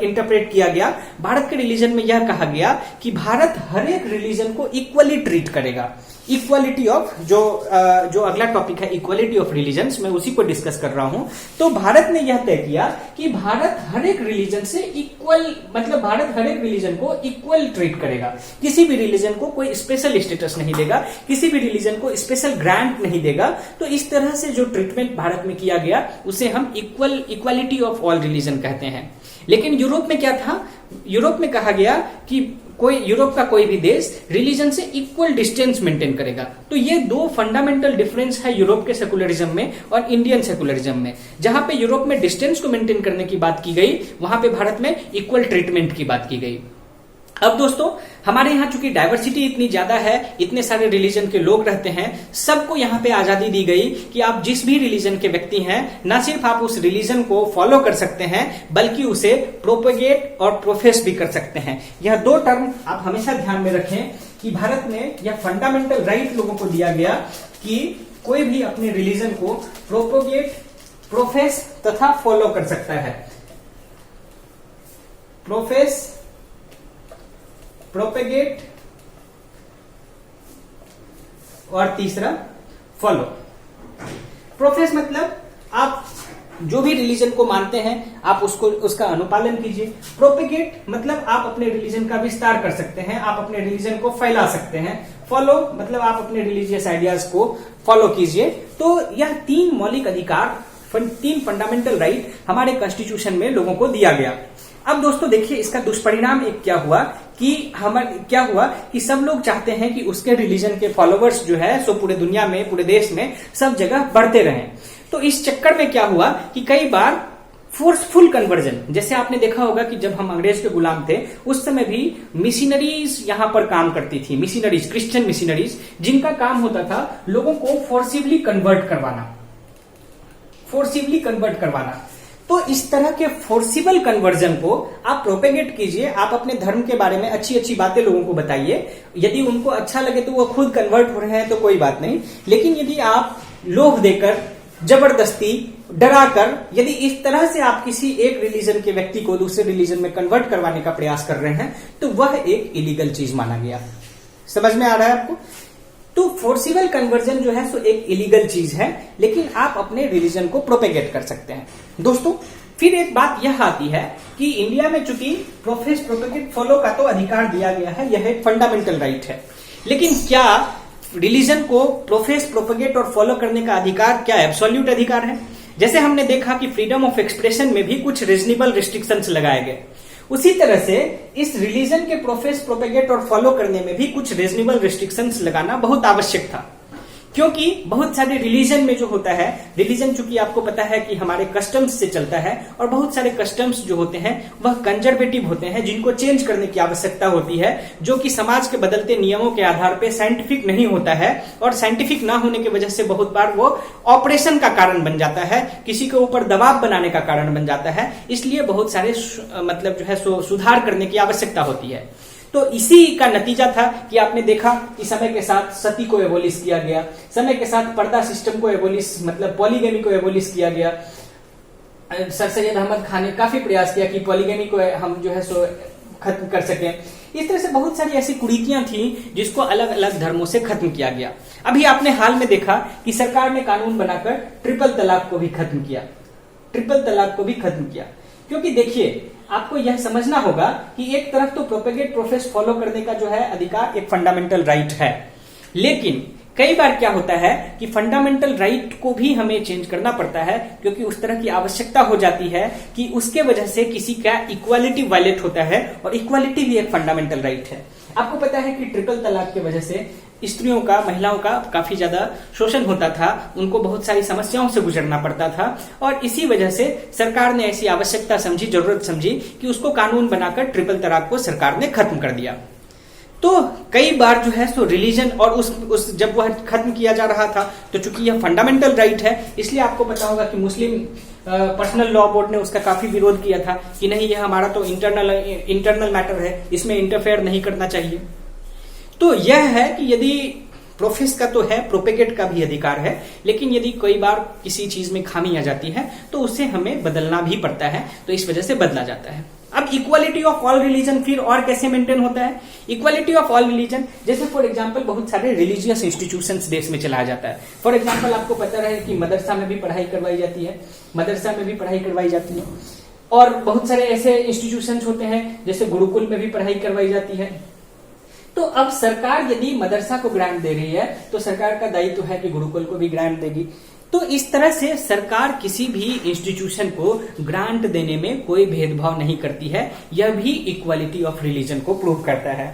इंटरप्रेट किया गया? भारत के रिलीजन में यह कहा गया कि भारत हर एक रिलीजन को इक्वली ट्रीट करेगा। इक्वालिटी ऑफ जो अगला टॉपिक है, इक्वालिटी ऑफ रिलीजन्स, मैं उसी को डिस्कस कर रहा हूं। तो भारत ने यह तय किया कि भारत हर एक रिलीजन से इक्वल, मतलब भारत हर एक रिलीजन को इक्वल ट्रीट करेगा। किसी भी रिलीजन को कोई स्पेशल स्टेटस नहीं देगा, किसी भी रिलीजन को स्पेशल ग्रांट नहीं देगा। तो इस तरह से जो ट्रीटमेंट भारत में किया गया उसे हम इक्वालिटी ऑफ ऑल रिलीजन कहते हैं। लेकिन यूरोप में क्या था? यूरोप में कहा गया कि यूरोप का कोई भी देश रिलीजन से इक्वल डिस्टेंस मेंटेन करेगा। तो ये दो फंडामेंटल डिफरेंस है यूरोप के सेकुलरिज्म में और इंडियन सेकुलरिज्म में। जहां पे यूरोप में डिस्टेंस को मेंटेन करने की बात की गई, वहां पे भारत में इक्वल ट्रीटमेंट की बात की गई। अब दोस्तों, हमारे यहाँ चूंकि डाइवर्सिटी इतनी ज्यादा है, इतने सारे रिलीजन के लोग रहते हैं, सबको यहाँ पे आजादी दी गई कि आप जिस भी रिलीजन के व्यक्ति हैं, ना सिर्फ आप उस रिलीजन को फॉलो कर सकते हैं, बल्कि उसे प्रोपेगेट और प्रोफेस भी कर सकते हैं। यह दो टर्म आप हमेशा ध्यान में रखें कि भारत में यह फंडामेंटल राइट लोगों को दिया गया कि कोई भी अपने रिलीजन को प्रोपेगेट, प्रोफेस तथा फॉलो कर सकता है। प्रोफेस, प्रोपेगेट और तीसरा फॉलो। प्रोफेस मतलब आप जो भी रिलीजन को मानते हैं आप उसका अनुपालन कीजिए। प्रोपेगेट मतलब आप अपने रिलीजन का विस्तार कर सकते हैं, आप अपने रिलीजन को फैला सकते हैं। फॉलो मतलब आप अपने रिलीजियस आइडियाज को फॉलो कीजिए। तो यह तीन मौलिक अधिकार, तीन फंडामेंटल राइट हमारे कॉन्स्टिट्यूशन में लोगों को दिया गया। अब दोस्तों देखिए, इसका दुष्परिणाम एक क्या हुआ कि सब लोग चाहते हैं कि उसके रिलीजन के फॉलोवर्स जो है सो पूरे दुनिया में, पूरे देश में, सब जगह बढ़ते रहें। तो इस चक्कर में क्या हुआ कि कई बार फोर्सफुल कन्वर्जन, जैसे आपने देखा होगा कि जब हम अंग्रेज के गुलाम थे उस समय भी मिशनरीज यहां पर काम करती थी। मिशनरीज, क्रिश्चियन मिशनरीज, जिनका काम होता था लोगों को फोर्सिबली कन्वर्ट करवाना। तो इस तरह के फोर्सिबल कन्वर्जन को आप प्रोपेगेट कीजिए। आप अपने धर्म के बारे में अच्छी अच्छी बातें लोगों को बताइए। यदि उनको अच्छा लगे तो वो खुद कन्वर्ट हो रहे हैं तो कोई बात नहीं, लेकिन यदि आप लोभ देकर, जबरदस्ती, डराकर, यदि इस तरह से आप किसी एक रिलीजन के व्यक्ति को दूसरे रिलीजन में कन्वर्ट करवाने का प्रयास कर रहे हैं तो वह एक इलीगल चीज माना गया। समझ में आ रहा है आपको? तो फोर्सिबल कन्वर्जन जो है सो एक इलीगल चीज है, लेकिन आप अपने रिलीजन को प्रोपेगेट कर सकते हैं। दोस्तों, फिर एक बात यह आती है कि इंडिया में चूंकि प्रोफेस, प्रोपेगेट, फॉलो का तो अधिकार दिया गया है, यह एक फंडामेंटल राइट है, लेकिन क्या रिलीजन को प्रोफेस, प्रोपेगेट और फॉलो करने का अधिकार क्या एब्सोल्यूट अधिकार है? जैसे हमने देखा कि फ्रीडम ऑफ एक्सप्रेशन में भी कुछ रीजनेबल रिस्ट्रिक्शंस लगाए गए। उसी तरह से इस रिलीजन के प्रोफेस, प्रोपेगेट और फॉलो करने में भी कुछ रीजनेबल रिस्ट्रिक्शंस लगाना बहुत आवश्यक था, क्योंकि बहुत सारे रिलीजन में जो होता है, रिलीजन चूंकि आपको पता है कि हमारे कस्टम्स से चलता है, और बहुत सारे कस्टम्स जो होते हैं वह कंजर्वेटिव होते हैं, जिनको चेंज करने की आवश्यकता होती है, जो कि समाज के बदलते नियमों के आधार पे साइंटिफिक नहीं होता है, और साइंटिफिक ना होने की वजह से बहुत बार वो ऑपरेशन का कारण बन जाता है, किसी के ऊपर दबाव बनाने का कारण बन जाता है। इसलिए बहुत सारे मतलब जो है सुधार करने की आवश्यकता होती है। तो इसी का नतीजा था कि आपने देखा कि समय के साथ सती को एबोलिश किया गया, समय के साथ पर्दा सिस्टम को एबोलिश मतलब पॉलीगेमी को एबोलिश किया गया। सर सैयद अहमद खान ने काफी प्रयास किया कि पॉलीगेमी को हम जो है सो खत्म कर सकें। इस तरह से बहुत सारी ऐसी कुरीतियां थी जिसको अलग अलग धर्मों से खत्म किया गया। अभी आपने हाल में देखा कि सरकार ने कानून बनाकर ट्रिपल तलाक को भी खत्म किया, ट्रिपल तलाक को भी खत्म किया। क्योंकि देखिए, आपको यह समझना होगा कि एक तरफ तो प्रोपेगेट, प्रोफेस, फॉलो करने का जो है अधिकार एक फंडामेंटल राइट है, लेकिन कई बार क्या होता है कि फंडामेंटल राइट को भी हमें चेंज करना पड़ता है, क्योंकि उस तरह की आवश्यकता हो जाती है कि उसके वजह से किसी का इक्वालिटी वायलेट होता है, और इक्वालिटी भी एक फंडामेंटल राइट है। आपको पता है कि ट्रिपल तलाक की वजह से स्त्रियों का, महिलाओं का काफी ज्यादा शोषण होता था, उनको बहुत सारी समस्याओं से गुजरना पड़ता था, और इसी वजह से सरकार ने ऐसी आवश्यकता समझी, जरूरत समझी कि उसको कानून बनाकर ट्रिपल तलाक को सरकार ने खत्म कर दिया। तो कई बार जो है सो रिलीजन और उस जब वह खत्म किया जा रहा था, तो चूंकि यह फंडामेंटल राइट है, इसलिए आपको पता होगा कि मुस्लिम पर्सनल लॉ बोर्ड ने उसका काफी विरोध किया था कि नहीं, यह हमारा तो इंटरनल मैटर है, इसमें इंटरफेयर नहीं करना चाहिए। तो यह है कि यदि प्रोफेस का तो है, प्रोपेगेट का भी अधिकार है, लेकिन यदि कई बार किसी चीज में खामी आ जाती है तो उसे हमें बदलना भी पड़ता है, तो इस वजह से बदला जाता है। अब इक्वालिटी ऑफ ऑल रिलीजन फिर और कैसे मेंटेन होता है? इक्वालिटी ऑफ ऑल रिलीजन, जैसे फॉर एग्जांपल बहुत सारे रिलीजियस इंस्टीट्यूशंस देश में चलाया जाता है। फॉर एग्जांपल आपको पता रहे कि मदरसा में भी पढ़ाई करवाई जाती है, मदरसा में भी पढ़ाई करवाई जाती है, और बहुत सारे ऐसे इंस्टीट्यूशंस होते हैं जैसे गुरुकुल में भी पढ़ाई करवाई जाती है। तो अब सरकार यदि मदरसा को ग्रांट दे रही है तो सरकार का दायित्व है कि गुरुकुल को भी ग्रांट देगी। तो इस तरह से सरकार किसी भी इंस्टीट्यूशन को ग्रांट देने में कोई भेदभाव नहीं करती है, यह भी इक्वालिटी ऑफ रिलीजन को प्रूव करता है।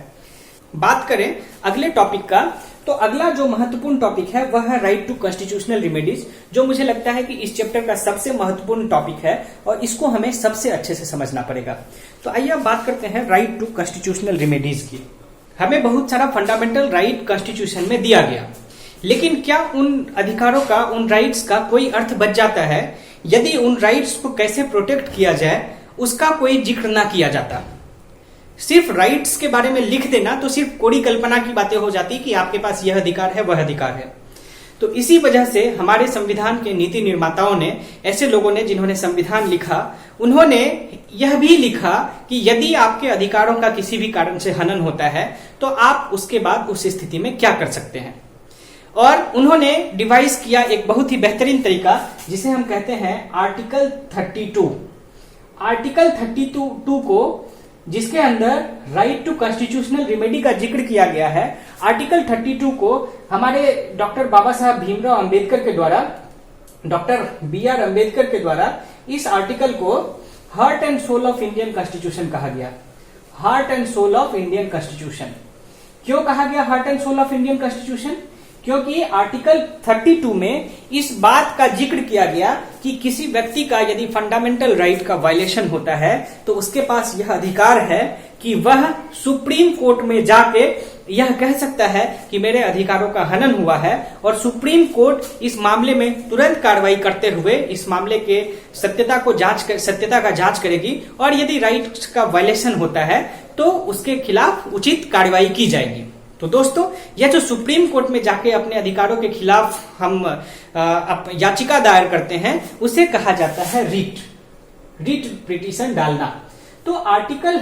बात करें अगले टॉपिक का, तो अगला जो महत्वपूर्ण टॉपिक है वह है राइट टू कॉन्स्टिट्यूशनल रेमेडीज, जो मुझे लगता है कि इस चैप्टर का सबसे महत्वपूर्ण टॉपिक है और इसको हमें सबसे अच्छे से समझना पड़ेगा। तो आइए अब बात करते हैं राइट टू कॉन्स्टिट्यूशनल रेमेडीज की। हमें बहुत सारा फंडामेंटल राइट कॉन्स्टिट्यूशन में दिया गया, लेकिन क्या उन अधिकारों का, उन राइट्स का कोई अर्थ बच जाता है यदि उन राइट्स को कैसे प्रोटेक्ट किया जाए उसका कोई जिक्र ना किया जाता? सिर्फ राइट्स के बारे में लिख देना तो सिर्फ कोरी कल्पना की बातें हो जाती कि आपके पास यह अधिकार है, वह अधिकार है। तो इसी वजह से हमारे संविधान के नीति निर्माताओं ने, ऐसे लोगों ने जिन्होंने संविधान लिखा, उन्होंने यह भी लिखा कि यदि आपके अधिकारों का किसी भी कारण से हनन होता है तो आप उसके बाद उस स्थिति में क्या कर सकते हैं। और उन्होंने डिवाइस किया एक बहुत ही बेहतरीन तरीका जिसे हम कहते हैं आर्टिकल 32। आर्टिकल 32 को, जिसके अंदर राइट टू कॉन्स्टिट्यूशनल रेमेडी का जिक्र किया गया है, आर्टिकल 32 को हमारे डॉक्टर बाबा साहब भीमराव अंबेडकर के द्वारा, डॉक्टर BR अंबेडकर के द्वारा इस आर्टिकल को heart and soul of Indian constitution कहा गया। Heart and soul of Indian constitution क्यों कहा गया heart and soul of Indian constitution? क्योंकि आर्टिकल 32 में इस बात का जिक्र किया गया कि किसी व्यक्ति का यदि फंडामेंटल राइट का वायलेशन होता है तो उसके पास यह अधिकार है कि वह सुप्रीम कोर्ट में जाके यह कह सकता है कि मेरे अधिकारों का हनन हुआ है, और सुप्रीम कोर्ट इस मामले में तुरंत कार्रवाई करते हुए इस मामले के सत्यता का जांच करेगी, और यदि राइट्स का वायलेशन होता है तो उसके खिलाफ उचित कार्रवाई की जाएगी। तो दोस्तों, यह जो सुप्रीम कोर्ट में जाके अपने अधिकारों के खिलाफ हम याचिका दायर करते हैं उसे कहा जाता है रिट पिटीशन डालना। तो आर्टिकल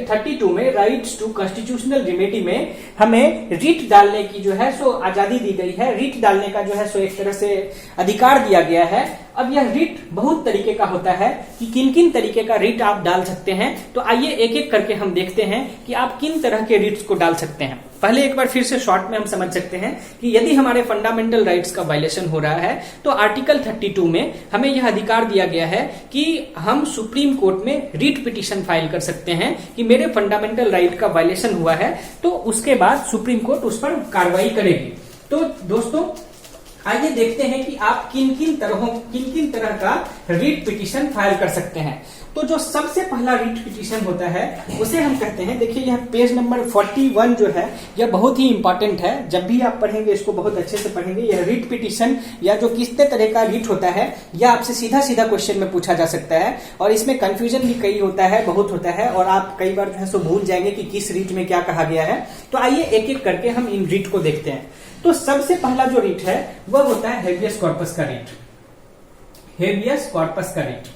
32 में राइट्स टू कॉन्स्टिट्यूशनल रेमेडी में हमें रिट डालने की जो है सो आजादी दी गई है। रिट डालने का जो है सो एक तरह से अधिकार दिया गया है। अब यह रिट बहुत तरीके का होता है कि किन किन तरीके का रिट आप डाल सकते हैं। तो आइए एक एक करके हम देखते हैं कि आप किन तरह के रिट्स को डाल सकते हैं। पहले एक बार फिर से शॉर्ट में हम समझ सकते हैं कि यदि हमारे फंडामेंटल राइट्स का वायलेशन हो रहा है तो आर्टिकल 32 में हमें यह अधिकार दिया गया है कि हम सुप्रीम कोर्ट में रिट पिटीशन फाइल कर सकते हैं कि मेरे फंडामेंटल राइट का वायलेशन हुआ है, तो उसके बाद सुप्रीम कोर्ट उस पर कार्रवाई करेगी। तो दोस्तों आइए देखते हैं कि आप किन किन तरह का रिट पिटीशन फाइल कर सकते हैं। तो जो सबसे पहला रिट पिटीशन होता है उसे हम कहते हैं, देखिए यह पेज नंबर 41 जो है यह बहुत ही इंपॉर्टेंट है। जब भी आप पढ़ेंगे इसको बहुत अच्छे से पढ़ेंगे। यह रिट पिटीशन या जो किस तरह का रिट होता है यह आपसे सीधा सीधा क्वेश्चन में पूछा जा सकता है, और इसमें कंफ्यूजन भी कई होता है, बहुत होता है, और आप कई बार जो है सो भूल जाएंगे कि किस रिट में क्या कहा गया है। तो आइए एक एक करके हम इन रिट को देखते हैं। तो सबसे पहला जो रिट है वह होता है हेबियस कॉर्पस का रिट। हेबियस कॉर्पस का रिट।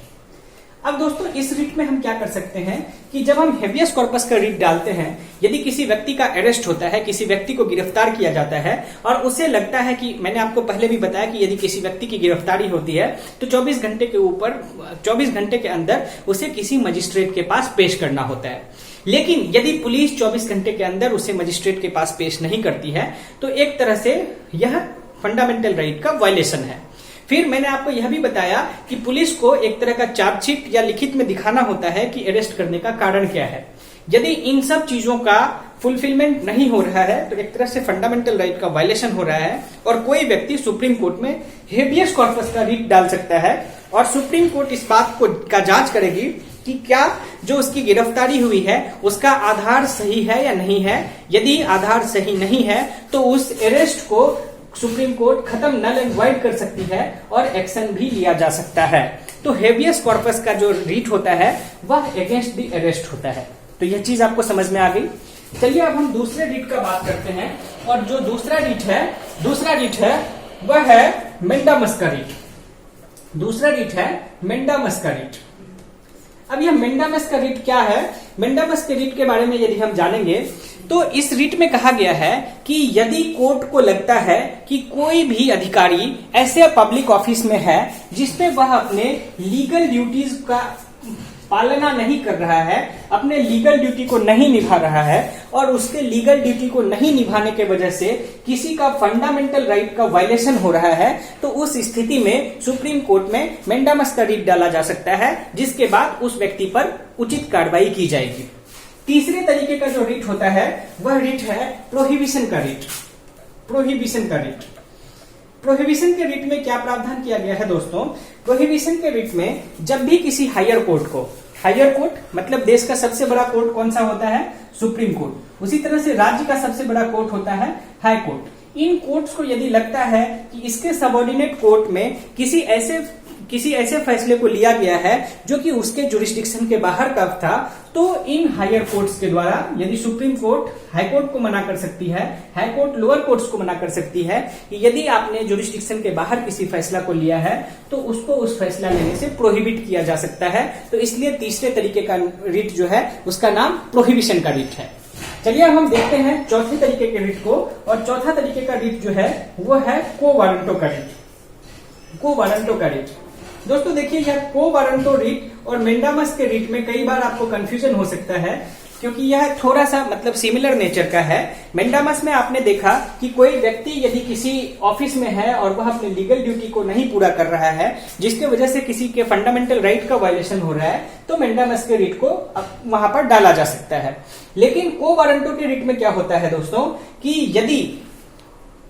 अब दोस्तों इस रिट में हम क्या कर सकते हैं कि जब हम हेबियस कॉर्पस का रिट डालते हैं, यदि किसी व्यक्ति का अरेस्ट होता है, किसी व्यक्ति को गिरफ्तार किया जाता है और उसे लगता है कि, मैंने आपको पहले भी बताया कि यदि किसी व्यक्ति की गिरफ्तारी होती है तो 24 घंटे के अंदर उसे किसी मजिस्ट्रेट के पास पेश करना होता है। लेकिन यदि पुलिस 24 घंटे के अंदर उसे मजिस्ट्रेट के पास पेश नहीं करती है तो एक तरह से यह फंडामेंटल राइट का वायलेशन है। फिर मैंने आपको यह भी बताया कि पुलिस को एक तरह का चार्जशीट या लिखित में दिखाना होता है कि अरेस्ट करने का कारण क्या है। यदि इन सब चीजों का फुलफिलमेंट नहीं हो रहा है तो एक तरह से फंडामेंटल राइट का वायलेशन हो रहा है, और कोई व्यक्ति सुप्रीम कोर्ट में हेबियस कॉर्पस का रिट डाल सकता है और सुप्रीम कोर्ट इस बात का जांच करेगी कि क्या जो उसकी गिरफ्तारी हुई है उसका आधार सही है या नहीं है। यदि आधार सही नहीं है तो उस अरेस्ट को सुप्रीम कोर्ट खत्म नल एंड वाइड कर सकती है और एक्शन भी लिया जा सकता है। तो हेबियस कॉर्पस का जो रिट होता है वह अगेंस्ट द अरेस्ट होता है। तो यह चीज आपको समझ में आ गई। चलिए अब हम दूसरे रिट का बात करते हैं, और जो दूसरा रिट है वह है मेंडामस का रिट। दूसरा रिट है मेंडामस का रिट। अब यह मेंडामस का रिट क्या है? मेंडामस के रिट के बारे में यदि हम जानेंगे तो इस रिट में कहा गया है कि यदि कोर्ट को लगता है कि कोई भी अधिकारी ऐसे पब्लिक ऑफिस में है जिसमें वह अपने लीगल ड्यूटीज का पालना नहीं कर रहा है, अपने लीगल ड्यूटी को नहीं निभा रहा है, और उसके लीगल ड्यूटी को नहीं निभाने के वजह से किसी का फंडामेंटल राइट का वायलेशन हो रहा है, तो उस स्थिति में सुप्रीम कोर्ट में मेंडामस का रिट डाला जा सकता है, जिसके बाद उस व्यक्ति पर उचित कार्रवाई की जाएगी। तीसरे तरीके का जो रिट होता है वह रिट है प्रोहिबिशन का रिट। प्रोहिबिशन का रिट। प्रोहिबिशन के रिट में क्या प्रावधान किया गया है दोस्तों? प्रोहिबिशन के रिट में जब भी किसी हायर कोर्ट को, हायर कोर्ट मतलब देश का सबसे बड़ा कोर्ट कौन सा होता है? Supreme court. उसी तरह से राज्य का सबसे बड़ा कोर्ट होता है हाई कोर्ट। इन कोर्ट्स को यदि लगता है कि इसके सबऑर्डिनेट कोर्ट में किसी ऐसे फैसले को लिया गया है जो कि उसके जुरिस्डिक्शन के बाहर का था, तो इन हायर कोर्ट्स के द्वारा यदि सुप्रीम कोर्ट हाई कोर्ट को मना कर सकती है, हाई कोर्ट लोअर कोर्ट्स को मना कर सकती है कि यदि आपने जुरिस्डिक्शन के बाहर किसी फैसला को लिया है तो उसको उस फैसला लेने से प्रोहिबिट किया जा सकता है। तो इसलिए तीसरे तरीके का रिट जो है उसका नाम प्रोहिबिशन का रिट है। चलिए अब हम देखते हैं चौथे तरीके के रिट को, और चौथा तरीके का रिट जो है वो है को वारंटो का रिट। को वारंटो का रिट। दोस्तों देखिए यह को वारंटो रिट और मेंडामस के रिट में कई बार आपको कंफ्यूजन हो सकता है, क्योंकि यह थोड़ा सा मतलब सिमिलर नेचर का है। मेंडामस में आपने देखा कि कोई व्यक्ति यदि किसी ऑफिस में है और वह अपने लीगल ड्यूटी को नहीं पूरा कर रहा है, जिसके वजह से किसी के फंडामेंटल राइट का वायलेशन हो रहा है, तो मेंडामस के रिट को वहां पर डाला जा सकता है। लेकिन को वारंटो के रिट में क्या होता है दोस्तों कि यदि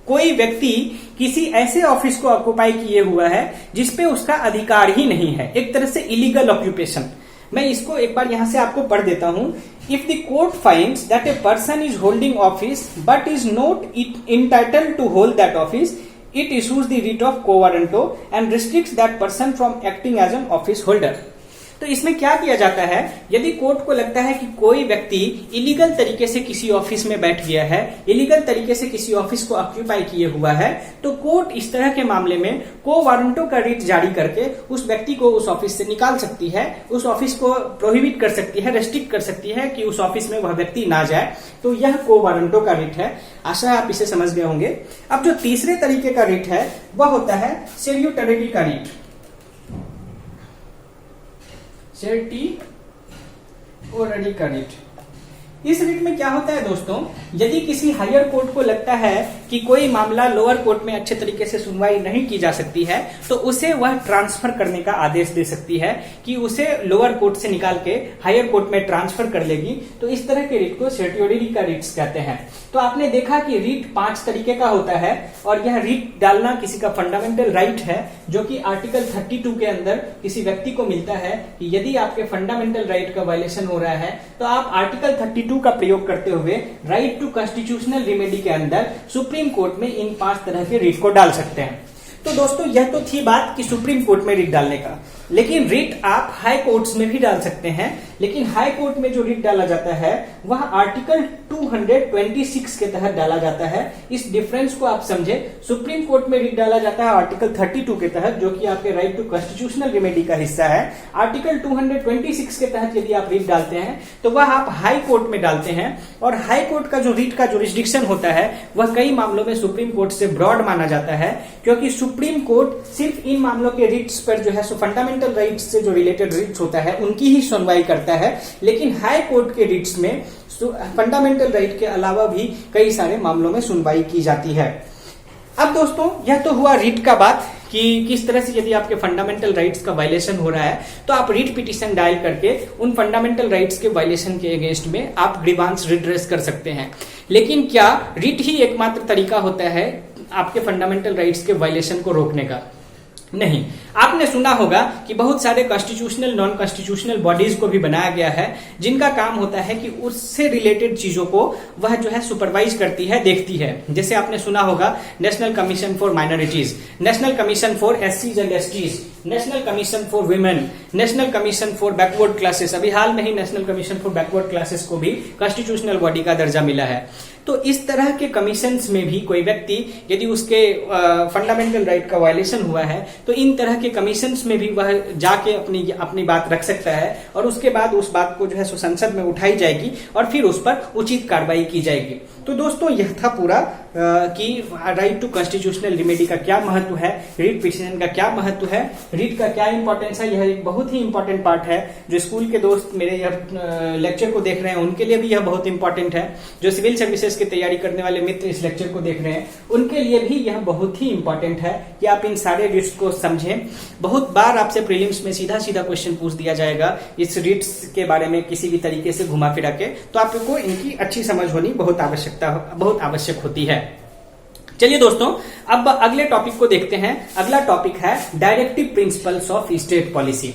कोई व्यक्ति किसी ऐसे ऑफिस को ऑक्युपाई किए हुआ है जिसपे उसका अधिकार ही नहीं है, एक तरह से इलीगल ऑक्यूपेशन। मैं इसको एक बार यहां से आपको पढ़ देता हूं। If the court finds that a person is holding office but is not entitled to hold that office, it issues the writ of quo warranto and restricts that person from acting as an office holder. तो इसमें क्या किया जाता है, यदि court को लगता है कि कोई व्यक्ति इलीगल तरीके से किसी ऑफिस में बैठ गया है, इलीगल तरीके से किसी ऑफिस को ऑक्यूपाई किए हुआ है, तो कोर्ट इस तरह के मामले में को वारंटो का रिट जारी करके उस व्यक्ति को उस ऑफिस से निकाल सकती है, उस ऑफिस को प्रोहिबिट कर सकती है, रेस्ट्रिक्ट कर सकती है कि उस ऑफिस में वह व्यक्ति ना जाए। तो यह को वारंटो का रिट है। आशा है आप इसे समझ गए होंगे। अब जो तीसरे तरीके का रिट है वह होता है सेल्यूटरिटी का रिट। सेटियोररी का रिट। इस रिट में क्या होता है दोस्तों, यदि किसी हायर कोर्ट को लगता है कि कोई मामला लोअर कोर्ट में अच्छे तरीके से सुनवाई नहीं की जा सकती है, तो उसे वह ट्रांसफर करने का आदेश दे सकती है कि उसे लोअर कोर्ट से निकाल के हायर कोर्ट में ट्रांसफर कर लेगी। तो इस तरह के रिट को सेटियोररी का रिट्स कहते हैं। तो आपने देखा कि रिट 5 तरीके का होता है, और यह रिट डालना किसी का फंडामेंटल राइट है, जो कि आर्टिकल 32 के अंदर किसी व्यक्ति को मिलता है कि यदि आपके फंडामेंटल राइट का वायलेशन हो रहा है तो आप आर्टिकल 32 का प्रयोग करते हुए राइट टू कॉन्स्टिट्यूशनल रेमेडी के अंदर सुप्रीम कोर्ट में इन 5 तरह के रिट को डाल सकते हैं। तो दोस्तों यह तो थी बात कि सुप्रीम कोर्ट में रिट डालने का, लेकिन रिट आप हाई कोर्ट्स में भी डाल सकते हैं। लेकिन हाई कोर्ट में जो रिट डाला जाता है वह आर्टिकल 226 के तहत डाला जाता है। इस डिफरेंस को आप समझे। सुप्रीम कोर्ट में रिट डाला जाता है आर्टिकल 32 के तहत, जो कि आपके राइट टू कॉन्स्टिट्यूशनल रेमेडी का हिस्सा है। आर्टिकल 226 के तहत यदि आप रिट डालते हैं तो वह आप हाई कोर्ट में डालते हैं, और हाई कोर्ट का जो रिट का जुरिस्डिक्शन होता है वह कई मामलों में सुप्रीम कोर्ट से ब्रॉड माना जाता है, क्योंकि सुप्रीम कोर्ट सिर्फ इन मामलों के रिट्स पर जो है सो फंडामेंटल राइट्स से जो रिलेटेड रिट्स होता है उनकी ही सुनवाई करता है। लेकिन हाई कोर्ट के रिट्स में फंडामेंटल राइट के अलावा भी कई सारे मामलों में सुनवाई की जाती है। अब दोस्तों यह तो हुआ रिट का बात कि किस तरह से यदि आपके फंडामेंटल राइट्स का वायलेशन हो रहा है तो आप रिट पिटीशन डायल करके उन फंडामेंटल राइट्स के वायलेशन के अगेंस्ट में आप ग्रीवांस रिड्रेस कर सकते हैं। लेकिन क्या रिट ही एकमात्र तरीका होता है आपके फंडामेंटल राइट्स के वायलेशन को रोकने का? नहीं। आपने सुना होगा कि बहुत सारे कॉन्स्टिट्यूशनल नॉन कॉन्स्टिट्यूशनल बॉडीज को भी बनाया गया है, जिनका काम होता है कि उससे रिलेटेड चीजों को वह जो है सुपरवाइज करती है, देखती है। जैसे आपने सुना होगा national commission for minorities, national commission for एससीज and STs, national commission for women, national commission for backward classes. अभी हाल में ही national commission for backward classes को भी कॉन्स्टिट्यूशनल बॉडी का दर्जा मिला है। तो इस तरह के कमीशंस में भी कोई व्यक्ति यदि उसके फंडामेंटल राइट का वायलेशन हुआ है तो इन तरह के कमीशंस में भी वह जाके अपनी बात रख सकता है, और उसके बाद उस बात को जो है संसद में उठाई जाएगी और फिर उस पर उचित कार्रवाई की जाएगी। तो दोस्तों यह था पूरा कि राइट टू कॉन्स्टिट्यूशनल रेमेडी का क्या महत्व है, रिट पिटीशन का क्या महत्व है, रिट का क्या इंपॉर्टेंस है। यह एक बहुत ही इंपॉर्टेंट पार्ट है। जो स्कूल के दोस्त मेरे यह लेक्चर को देख रहे हैं उनके लिए भी यह बहुत इंपॉर्टेंट है। जो सिविल सर्विसेज की तैयारी करने वाले मित्र इस लेक्चर को देख रहे हैं उनके लिए भी यह बहुत ही इंपॉर्टेंट है कि आप इन सारे रिट्स को समझें। बहुत बार आपसे प्रीलिम्स में सीधा सीधा क्वेश्चन पूछ दिया जाएगा इस रिट्स के बारे में किसी भी तरीके से घुमा फिरा के, तो आपको इनकी अच्छी समझ होनी बहुत आवश्यक होती है। चलिए दोस्तों अब अगले टॉपिक को देखते हैं। अगला टॉपिक है directive principles of state policy.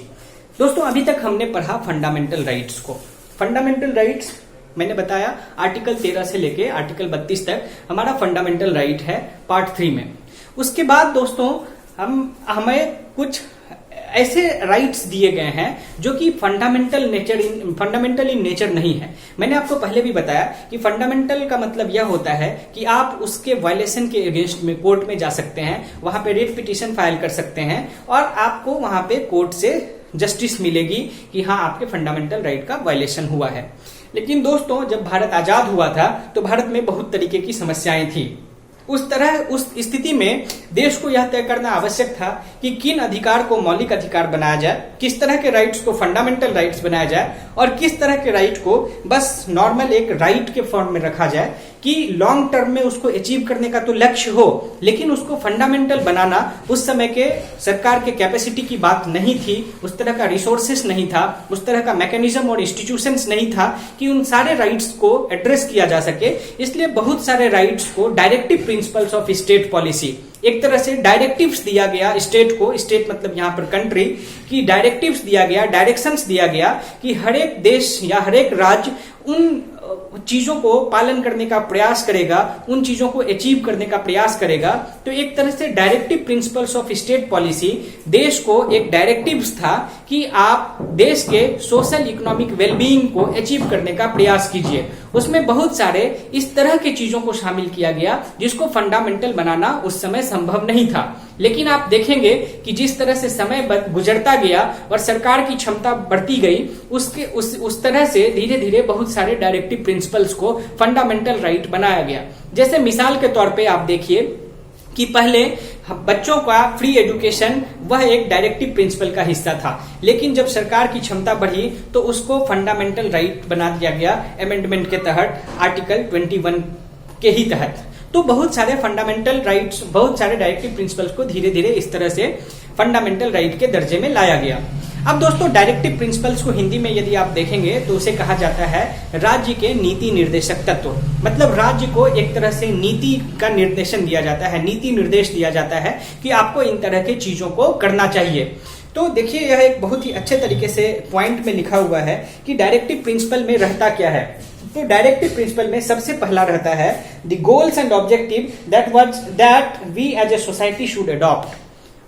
दोस्तों अभी तक हमने पढ़ा फंडामेंटल राइट्स को। फंडामेंटल राइट्स मैंने बताया आर्टिकल 13 से लेके आर्टिकल 32 तक हमारा फंडामेंटल राइट है पार्ट 3 में। उसके बाद दोस्तों हमें कुछ ऐसे राइट्स दिए गए हैं जो कि फंडामेंटल इन नेचर नहीं है। मैंने आपको पहले भी बताया कि फंडामेंटल का मतलब यह होता है कि आप उसके वायलेशन के अगेंस्ट में कोर्ट में जा सकते हैं, वहां पे रिट पिटीशन फाइल कर सकते हैं और आपको वहां पे कोर्ट से जस्टिस मिलेगी कि हाँ आपके फंडामेंटल राइट का वायलेशन हुआ है। लेकिन दोस्तों जब भारत आजाद हुआ था तो भारत में बहुत तरीके की समस्याएं थी। उस स्थिति में देश को यह तय करना आवश्यक था कि किन अधिकार को मौलिक अधिकार बनाया जाए, किस तरह के राइट्स को फंडामेंटल राइट्स बनाया जाए और किस तरह के राइट को बस नॉर्मल एक राइट के फॉर्म में रखा जाए कि लॉन्ग टर्म में उसको अचीव करने का तो लक्ष्य हो, लेकिन उसको फंडामेंटल बनाना उस समय के सरकार के कैपेसिटी की बात नहीं थी, उस तरह का रिसोर्सेस नहीं था, उस तरह का मैकेनिज्म और इंस्टीट्यूशंस नहीं था कि उन सारे राइट्स को एड्रेस किया जा सके। इसलिए बहुत सारे राइट्स को directive principles of state policy, एक तरह से डायरेक्टिव्स दिया गया स्टेट को, स्टेट मतलब यहां पर कंट्री की डायरेक्टिव्स दिया गया, डायरेक्शंस दिया गया कि हर एक देश या हर एक राज्य उन चीजों को पालन करने का प्रयास करेगा, उन चीजों को अचीव करने का प्रयास करेगा। तो एक तरह से directive principles of state policy देश को एक डायरेक्टिव्स था कि आप देश के सोशल इकोनॉमिक वेलबीइंग को अचीव करने का प्रयास कीजिए। उसमें बहुत सारे इस तरह के चीजों को शामिल किया गया जिसको फंडामेंटल बनाना उस समय संभव नहीं था। लेकिन आप देखेंगे कि जिस तरह से समय गुजरता गया और सरकार की क्षमता बढ़ती गई, उस तरह से धीरे धीरे बहुत सारे डायरेक्टिव प्रिंसिपल्स को फंडामेंटल राइट बनाया गया। जैसे मिसाल के तौर पे आप देखिए कि पहले बच्चों का फ्री एजुकेशन वह एक डायरेक्टिव प्रिंसिपल का हिस्सा था, लेकिन जब सरकार की क्षमता बढ़ी तो उसको फंडामेंटल राइट बना दिया गया अमेंडमेंट के तहत, आर्टिकल 21 के ही तहत। तो बहुत सारे फंडामेंटल राइट्स, बहुत सारे डायरेक्टिव प्रिंसिपल्स को धीरे धीरे इस तरह से फंडामेंटल राइट के दर्जे में लाया गया। अब दोस्तों, डायरेक्टिव प्रिंसिपल्स को हिंदी में यदि आप देखेंगे तो उसे कहा जाता है राज्य के नीति निर्देशक तत्व। मतलब राज्य को एक तरह से नीति का निर्देशन दिया जाता है, नीति निर्देश दिया जाता है कि आपको इन तरह की चीजों को करना चाहिए। तो देखिए, यह एक बहुत ही अच्छे तरीके से पॉइंट में लिखा हुआ है कि डायरेक्टिव प्रिंसिपल में रहता क्या है। तो डायरेक्टिव प्रिंसिपल में सबसे पहला रहता है the goals and objective that we as a society should adopt.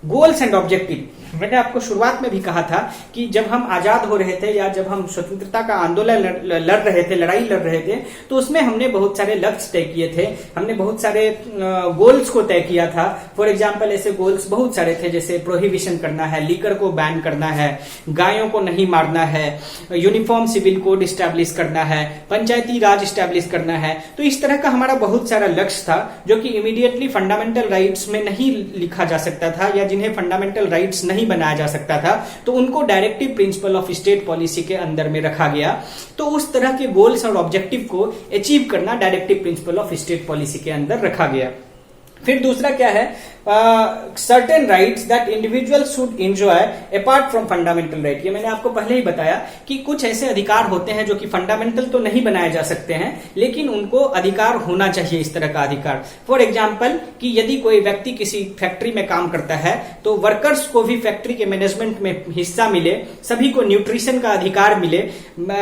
Goals and objective, मैंने आपको शुरुआत में भी कहा था कि जब हम आजाद हो रहे थे या जब हम स्वतंत्रता का आंदोलन लड़ रहे थे, लड़ाई लड़ रहे थे, तो उसमें हमने बहुत सारे लक्ष्य तय किए थे, हमने बहुत सारे गोल्स को तय किया था। फॉर एग्जांपल ऐसे गोल्स बहुत सारे थे, जैसे प्रोहिबिशन करना है, लीकर को बैन करना है, गायों को नहीं मारना है, यूनिफॉर्म सिविल कोड स्टैब्लिश करना है, पंचायती राज स्टैब्लिश करना है। तो इस तरह का हमारा बहुत सारा लक्ष्य था जो कि इमीडिएटली फंडामेंटल राइट्स में नहीं लिखा जा सकता था, या जिन्हें फंडामेंटल राइट्स नहीं बनाया जा सकता था, तो उनको directive principle of state policy के अंदर में रखा गया। तो उस तरह के गोल्स और ऑब्जेक्टिव को अचीव करना directive principle of state policy के अंदर रखा गया। फिर दूसरा क्या है, certain rights that individual should enjoy apart from fundamental right. ये मैंने आपको पहले ही बताया कि कुछ ऐसे अधिकार होते हैं जो कि फंडामेंटल तो नहीं बनाए जा सकते हैं, लेकिन उनको अधिकार होना चाहिए, इस तरह का अधिकार। फॉर एग्जाम्पल कि यदि कोई व्यक्ति किसी फैक्ट्री में काम करता है तो वर्कर्स को भी फैक्ट्री के मैनेजमेंट में हिस्सा मिले, सभी को न्यूट्रिशन का अधिकार मिले।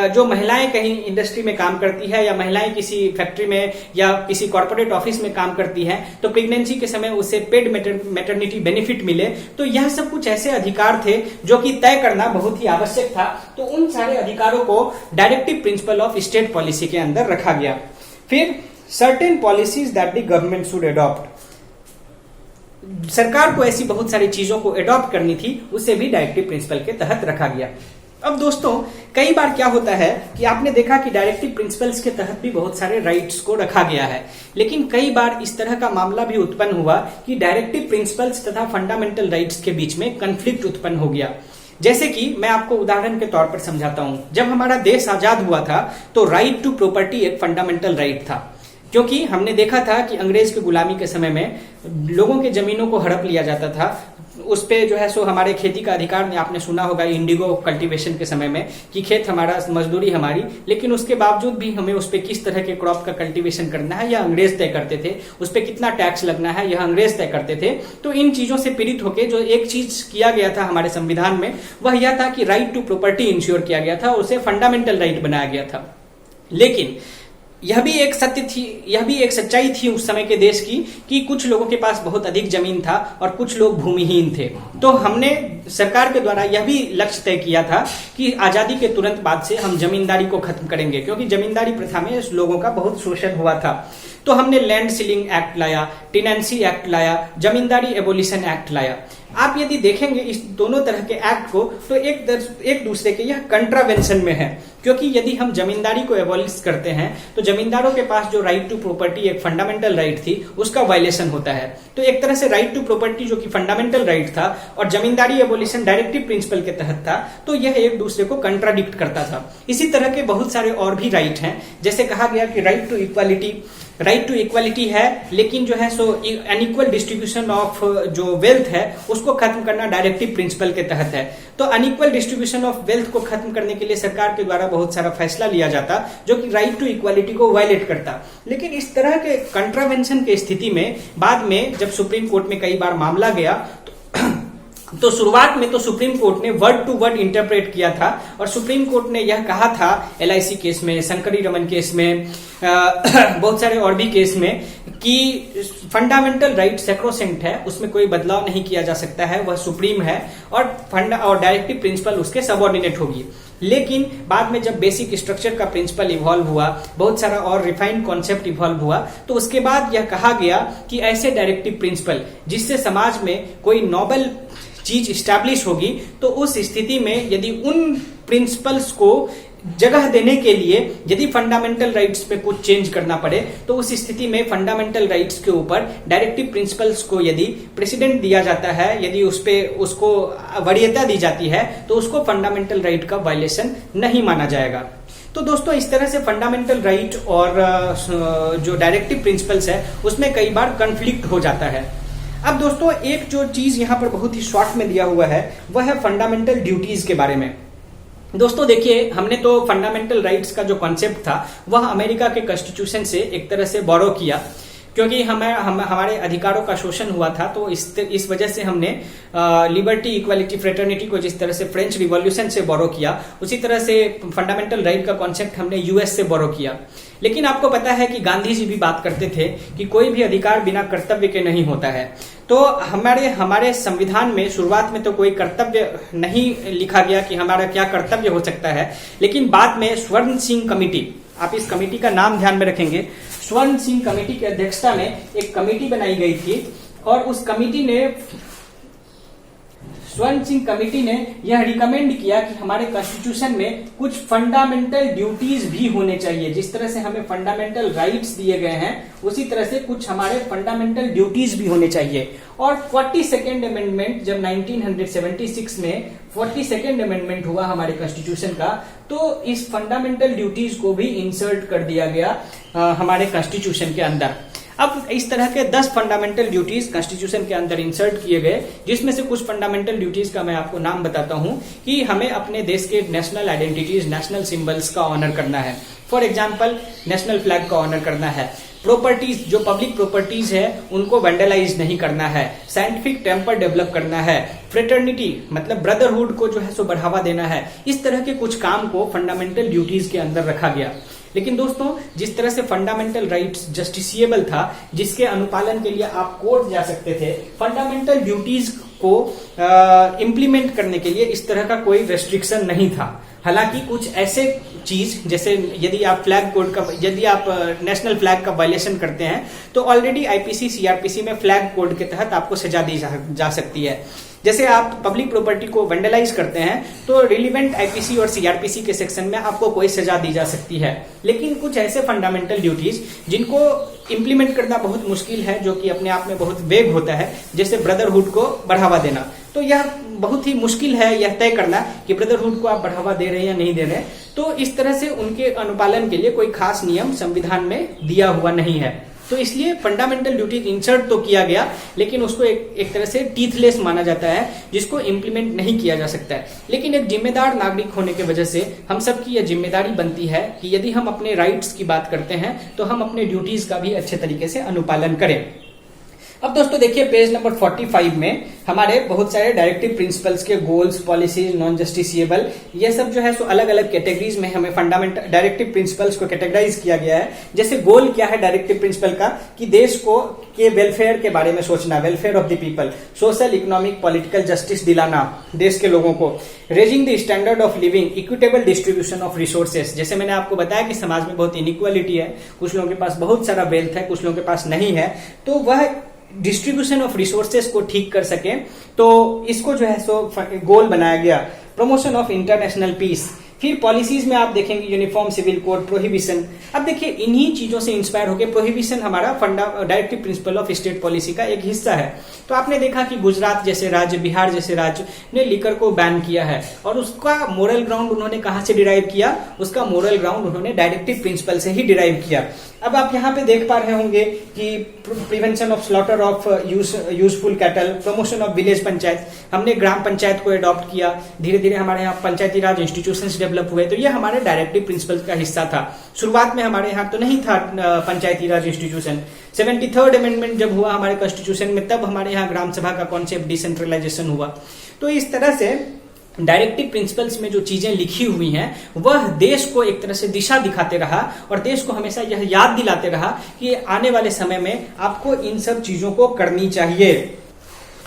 जो महिलाएं कहीं इंडस्ट्री में काम करती है या महिलाएं किसी फैक्ट्री में या किसी कॉर्पोरेट ऑफिस में काम करती है तो प्रेगनेंसी के समय उसे पेड मैटरनिटी बेनिफिट मिले। तो यह सब कुछ ऐसे अधिकार थे जो कि तय करना बहुत ही आवश्यक था। तो उन सारे अधिकारों को directive principle of state policy के अंदर रखा गया। फिर certain policies that the government should adopt, सरकार को ऐसी बहुत सारी चीजों को अडॉप्ट करनी थी, उसे भी डायरेक्टिव प्रिंसिपल के तहत रखा गया। अब दोस्तों, कई बार क्या होता है कि आपने देखा कि डायरेक्टिव प्रिंसिपल्स के तहत भी बहुत सारे राइट्स को रखा गया है, लेकिन कई बार इस तरह का मामला भी उत्पन्न हुआ कि डायरेक्टिव प्रिंसिपल्स तथा फंडामेंटल राइट्स के बीच में कॉन्फ्लिक्ट उत्पन्न हो गया। जैसे कि मैं आपको उदाहरण के तौर पर समझाता हूं। जब हमारा देश आजाद हुआ था तो राइट टू प्रॉपर्टी एक फंडामेंटल राइट था, क्योंकि हमने देखा था कि अंग्रेज की गुलामी के समय में लोगों के जमीनों को हड़प लिया जाता था। उस पे जो है सो हमारे खेती का अधिकार, आपने सुना होगा इंडिगो कल्टीवेशन के समय में कि खेत हमारा, मजदूरी हमारी, लेकिन उसके बावजूद भी हमें उस पे किस तरह के क्रॉप का कल्टीवेशन करना है यह अंग्रेज तय करते थे, उस पे कितना टैक्स लगना है यह अंग्रेज तय करते थे। तो इन चीजों से पीड़ित होकर जो एक चीज किया गया था हमारे संविधान में, वह यह था कि राइट टू प्रॉपर्टी इंश्योर किया गया था, उसे फंडामेंटल राइट बनाया गया था। लेकिन यह भी एक सत्य थी, यह भी एक सच्चाई थी उस समय के देश की कि कुछ लोगों के पास बहुत अधिक जमीन था और कुछ लोग भूमिहीन थे। तो हमने सरकार के द्वारा यह भी लक्ष्य तय किया था कि आजादी के तुरंत बाद से हम जमींदारी को खत्म करेंगे, क्योंकि जमींदारी प्रथा में लोगों का बहुत शोषण हुआ था। तो हमने लैंड सीलिंग एक्ट लाया, टेनेंसी एक्ट लाया, जमींदारी एबोलिशन एक्ट लाया। आप यदि देखेंगे इस दोनों तरह के एक्ट को तो एक दूसरे के यह कंट्रावेंशन में है, क्योंकि यदि हम जमींदारी को एबॉलिश करते हैं तो जमींदारों के पास जो राइट टू प्रॉपर्टी एक फंडामेंटल राइट थी उसका वायलेशन होता है। तो एक तरह से राइट टू प्रॉपर्टी जो कि फंडामेंटल राइट था और जमींदारी एबोलिशन डायरेक्टिव प्रिंसिपल के तहत था, तो यह एक दूसरे को कंट्राडिक्ट करता था। इसी तरह के बहुत सारे और भी राइट हैं, जैसे कहा गया कि राइट टू इक्वालिटी है, लेकिन जो है सो अनइक्वल डिस्ट्रीब्यूशन ऑफ जो वेल्थ है उसको खत्म करना डायरेक्टिव प्रिंसिपल के तहत है। तो अनइक्वल डिस्ट्रीब्यूशन ऑफ वेल्थ को खत्म करने के लिए सरकार के द्वारा बहुत सारा फैसला लिया जाता जो कि राइट टू इक्वालिटी को वायलेट करता। लेकिन इस तरह के कंट्रावेंशन के स्थिति में बाद में जब सुप्रीम कोर्ट में कई बार मामला गया तो शुरुआत में तो सुप्रीम कोर्ट ने वर्ड टू वर्ड इंटरप्रेट किया था और सुप्रीम कोर्ट ने यह कहा था LIC केस में, शंकरी रमन केस में, बहुत सारे और भी केस में कि फंडामेंटल राइट सैक्रोसेंट है, उसमें कोई बदलाव नहीं किया जा सकता है, वह सुप्रीम है और डायरेक्टिव प्रिंसिपल उसके सबऑर्डिनेट होगी। लेकिन बाद में जब बेसिक स्ट्रक्चर का प्रिंसिपल इवॉल्व हुआ, बहुत सारा और रिफाइंड कॉन्सेप्ट इवॉल्व हुआ, तो उसके बाद यह कहा गया कि ऐसे डायरेक्टिव प्रिंसिपल जिससे समाज में कोई नॉबल चीज स्टैब्लिश होगी, तो उस स्थिति में यदि उन प्रिंसिपल्स को जगह देने के लिए यदि फंडामेंटल राइट्स में कुछ चेंज करना पड़े तो उस स्थिति में फंडामेंटल राइट्स के ऊपर डायरेक्टिव प्रिंसिपल्स को यदि प्रेसिडेंट दिया जाता है, यदि उस पे उसको वरीयता दी जाती है तो उसको फंडामेंटल राइट का वायलेशन नहीं माना जाएगा। तो दोस्तों इस तरह से फंडामेंटल राइट और जो डायरेक्टिव प्रिंसिपल्स है उसमें कई बार कॉन्फ्लिक्ट हो जाता है। अब दोस्तों एक जो चीज यहाँ पर बहुत ही शॉर्ट में दिया हुआ है वह है फंडामेंटल ड्यूटीज के बारे में। दोस्तों देखिए, हमने तो फंडामेंटल राइट्स का जो कॉन्सेप्ट था वह अमेरिका के कॉन्स्टिट्यूशन से एक तरह से बोरो किया, क्योंकि हमारे अधिकारों का शोषण हुआ था। तो इस वजह से हमने लिबर्टी, इक्वालिटी, फ्रेटर्निटी को जिस तरह से फ्रेंच रिवॉल्यूशन से बोरो किया, उसी तरह से फंडामेंटल राइट का कॉन्सेप्ट हमने यूएस से बोरो किया। लेकिन आपको पता है कि गांधी जी भी बात करते थे कि कोई भी अधिकार बिना कर्तव्य के नहीं होता है। तो हमारे संविधान में शुरुआत में तो कोई कर्तव्य नहीं लिखा गया कि हमारा क्या कर्तव्य हो सकता है, लेकिन बाद में स्वर्ण सिंह कमेटी, आप इस कमेटी का नाम ध्यान में रखेंगे, स्वर्ण सिंह कमेटी की अध्यक्षता में एक कमेटी बनाई गई थी और उस कमेटी ने, स्वर्ण सिंह कमेटी ने यह रिकमेंड किया कि हमारे कॉन्स्टिट्यूशन में कुछ फंडामेंटल ड्यूटीज भी होने चाहिए। जिस तरह से हमें फंडामेंटल राइट्स दिए गए हैं उसी तरह से कुछ हमारे फंडामेंटल ड्यूटीज भी होने चाहिए। और 42nd अमेंडमेंट, जब 1976 में 42nd अमेंडमेंट हुआ हमारे कॉन्स्टिट्यूशन का, तो इस फंडामेंटल ड्यूटीज को भी इंसर्ट कर दिया गया हमारे कॉन्स्टिट्यूशन के अंदर। अब इस तरह के 10 फंडामेंटल ड्यूटीज कॉन्स्टिट्यूशन के अंदर इंसर्ट किए गए, जिसमें से कुछ फंडामेंटल ड्यूटीज का मैं आपको नाम बताता हूं कि हमें अपने देश के नेशनल आइडेंटिटीज, नेशनल सिंबल्स का ऑनर करना है। फॉर एग्जांपल नेशनल फ्लैग का ऑनर करना है। प्रॉपर्टीज, जो पब्लिक प्रॉपर्टीज है उनको वैंडलाइज नहीं करना है। साइंटिफिक टेम्पर डेवलप करना है। फ्रेटर्निटी मतलब ब्रदरहुड को जो है सो बढ़ावा देना है। इस तरह के कुछ काम को फंडामेंटल ड्यूटीज के अंदर रखा गया। लेकिन दोस्तों जिस तरह से फंडामेंटल राइट्स जस्टिसिएबल था, जिसके अनुपालन के लिए आप कोर्ट जा सकते थे, फंडामेंटल ड्यूटीज को इम्प्लीमेंट करने के लिए इस तरह का कोई रेस्ट्रिक्शन नहीं था। हालांकि कुछ ऐसे चीज, जैसे यदि आप यदि आप नेशनल फ्लैग का वायलेशन करते हैं तो ऑलरेडी आईपीसी, सीआरपीसी में फ्लैग कोड के तहत आपको सजा दी जा सकती है। जैसे आप पब्लिक प्रॉपर्टी को वेंडलाइज करते हैं तो रिलीवेंट आईपीसी और सीआरपीसी के सेक्शन में आपको कोई सजा दी जा सकती है। लेकिन कुछ ऐसे फंडामेंटल ड्यूटीज जिनको इंप्लीमेंट करना बहुत मुश्किल है, जो कि अपने आप में बहुत वेग होता है, जैसे ब्रदरहुड को बढ़ावा देना, तो यह बहुत ही मुश्किल है यह तय करना कि ब्रदरहुड को आप बढ़ावा दे रहे हैं या नहीं दे रहे। तो इस तरह से उनके अनुपालन के लिए कोई खास नियम संविधान में दिया हुआ नहीं है। तो इसलिए फंडामेंटल ड्यूटीज इंसर्ट तो किया गया, लेकिन उसको एक तरह से टीथलेस माना जाता है, जिसको इंप्लीमेंट नहीं किया जा सकता है। लेकिन एक जिम्मेदार नागरिक होने की वजह से हम सबकी यह जिम्मेदारी बनती है कि यदि हम अपने राइट्स की बात करते हैं तो हम अपने ड्यूटीज का भी अच्छे तरीके से अनुपालन करें। अब दोस्तों देखिए, पेज नंबर 45 में हमारे बहुत सारे डायरेक्टिव प्रिंसिपल्स के गोल्स, पॉलिसीज, नॉन जस्टिसिएबल, ये सब जो है सो अलग अलग कैटेगरीज में हमें फंडामेंटल डायरेक्टिव प्रिंसिपल्स को कैटेगराइज किया गया है। जैसे गोल क्या है डायरेक्टिव प्रिंसिपल का, कि देश को के वेलफेयर के बारे में सोचना, welfare of the people, social, economic, political justice दिलाना देश के लोगों को, raising the standard of living, equitable distribution of resources. जैसे मैंने आपको बताया कि समाज में बहुत इनइक्वालिटी है, कुछ लोगों के पास बहुत सारा वेल्थ है, कुछ लोगों के पास नहीं है, तो वह डिस्ट्रीब्यूशन ऑफ रिसोर्सेस को ठीक कर सके, तो इसको जो है सो गोल बनाया गया। Promotion of international peace. फिर पॉलिसीज में आप देखेंगे यूनिफॉर्म सिविल कोड, प्रोहिबिशन। अब देखिए, इन्हीं चीजों से इंस्पायर होकर प्रोहिबिशन हमारा directive principle of state policy का एक हिस्सा है। तो आपने देखा कि गुजरात जैसे राज्य, बिहार जैसे राज्य ने लिकर को बैन किया है, और उसका मोरल ग्राउंड उन्होंने कहां से डिराइव किया? उसका मोरल ग्राउंड उन्होंने डायरेक्टिव प्रिंसिपल से ही डिराइव किया। अब आप यहाँ पे देख पा रहे होंगे कि prevention of slaughter of useful cattle, promotion of village panchayat, हमने ग्राम पंचायत को अडॉप्ट किया। धीरे धीरे हमारे यहाँ पंचायती राज इंस्टीट्यूशंस डेवलप हुए, तो ये हमारे डायरेक्टिव प्रिंसिपल का हिस्सा था। शुरुआत में हमारे यहाँ तो नहीं था पंचायती राज इंस्टीट्यूशन। 73rd अमेंडमेंट जब हुआ हमारे कॉन्स्टिट्यूशन में, तब हमारे यहाँ ग्राम सभा का कॉन्सेप्ट डिसेंट्रलाइजेशन हुआ। तो इस तरह से डायरेक्टिव प्रिंसिपल्स में जो चीजें लिखी हुई हैं वह देश को एक तरह से दिशा दिखाते रहा, और देश को हमेशा यह याद दिलाते रहा कि आने वाले समय में आपको इन सब चीजों को करनी चाहिए।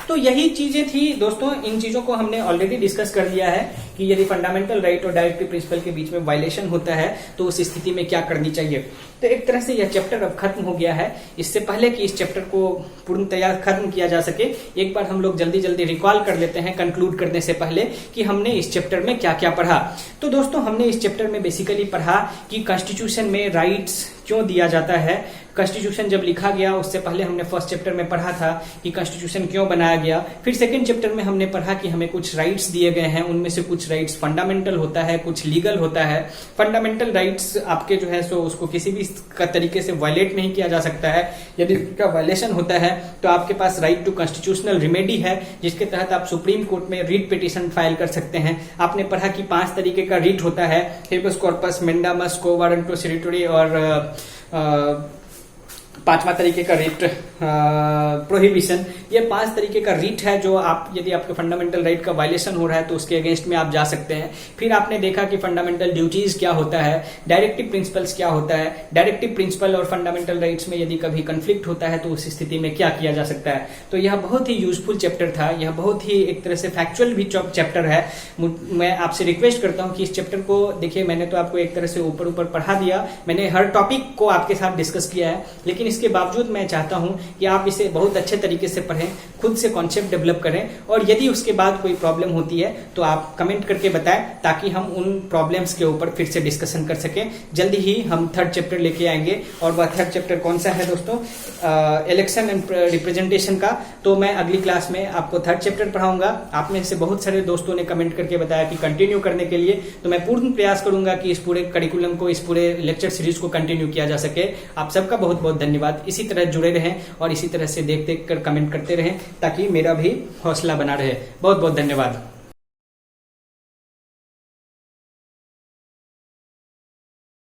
तो यही चीजें थी दोस्तों, इन चीजों को हमने ऑलरेडी डिस्कस कर लिया है कि यदि फंडामेंटल राइट और डायरेक्टिव प्रिंसिपल के बीच में वायलेशन होता है तो उस स्थिति में क्या करनी चाहिए। तो एक तरह से यह चैप्टर अब खत्म हो गया है। इससे पहले कि इस चैप्टर को पूर्णतया खत्म किया जा सके, एक बार हम लोग जल्दी जल्दी रिकॉल कर लेते हैं कंक्लूड करने से पहले कि हमने इस चैप्टर में क्या क्या पढ़ा। तो दोस्तों हमने इस चैप्टर में बेसिकली पढ़ा कि कॉन्स्टिट्यूशन में राइट्स क्यों दिया जाता है। कॉन्स्टिट्यूशन जब लिखा गया उससे पहले हमने फर्स्ट चैप्टर में पढ़ा था कि कॉन्स्टिट्यूशन क्यों बनाया गया। फिर सेकंड चैप्टर में हमने पढ़ा कि हमें कुछ राइट्स दिए गए हैं, उनमें से कुछ राइट्स फंडामेंटल होता है, कुछ लीगल होता है। फंडामेंटल राइट्स आपके जो है सो उसको किसी भी तरीके से वायलेट नहीं किया जा सकता है। यदि इसका वायलेशन होता है तो आपके पास राइट टू कॉन्स्टिट्यूशनल रिमेडी है, जिसके तहत आप सुप्रीम कोर्ट में रीट पिटीशन फाइल कर सकते हैं। आपने पढ़ा कि 5 तरीके का रीट होता है, हेबस कॉर्पस, मेंडामस, क्वो वारंटो, सेरिटोरी और 5वां तरीके का रीट प्रोहिबिशन। ये 5 तरीके का रीट है जो आप यदि आपके फंडामेंटल राइट का वायलेशन हो रहा है तो उसके अगेंस्ट में आप जा सकते हैं। फिर आपने देखा कि फंडामेंटल ड्यूटीज क्या होता है, डायरेक्टिव प्रिंसिपल्स क्या होता है, डायरेक्टिव प्रिंसिपल और फंडामेंटल राइट्स में यदि कभी कंफ्लिक्ट होता है तो उस स्थिति में क्या किया जा सकता है। तो यह बहुत ही यूजफुल चैप्टर था, यह बहुत ही एक तरह से फैक्चुअल भी चैप्टर है। मैं आपसे रिक्वेस्ट करता हूं कि इस चैप्टर को देखिए, मैंने तो आपको एक तरह से ऊपर ऊपर पढ़ा दिया, मैंने हर टॉपिक को आपके साथ डिस्कस किया है, लेकिन इसके बावजूद मैं चाहता हूं कि आप इसे बहुत अच्छे तरीके से पढ़ें, खुद से कॉन्सेप्ट डेवलप करें, और यदि उसके बाद कोई प्रॉब्लम होती है तो आप कमेंट करके बताएं ताकि हम उन प्रॉब्लम्स के ऊपर फिर से डिस्कशन कर सकें। जल्दी ही हम थर्ड चैप्टर लेके आएंगे, और वह थर्ड चैप्टर कौन सा है दोस्तों, इलेक्शन एंड रिप्रेजेंटेशन का। तो मैं अगली क्लास में आपको थर्ड चैप्टर पढ़ाऊंगा। आप में से बहुत सारे दोस्तों ने कमेंट करके बताया कि कंटिन्यू करने के लिए, तो मैं पूर्ण प्रयास करूंगा कि इस पूरे करिकुलम को, इस पूरे लेक्चर सीरीज को कंटिन्यू किया जा सके। आप सबका बहुत बहुत धन्यवाद। इसी तरह जुड़े रहें और इसी तरह से देख देख कर कमेंट करते रहें ताकि मेरा भी हौसला बना रहे। बहुत बहुत धन्यवाद।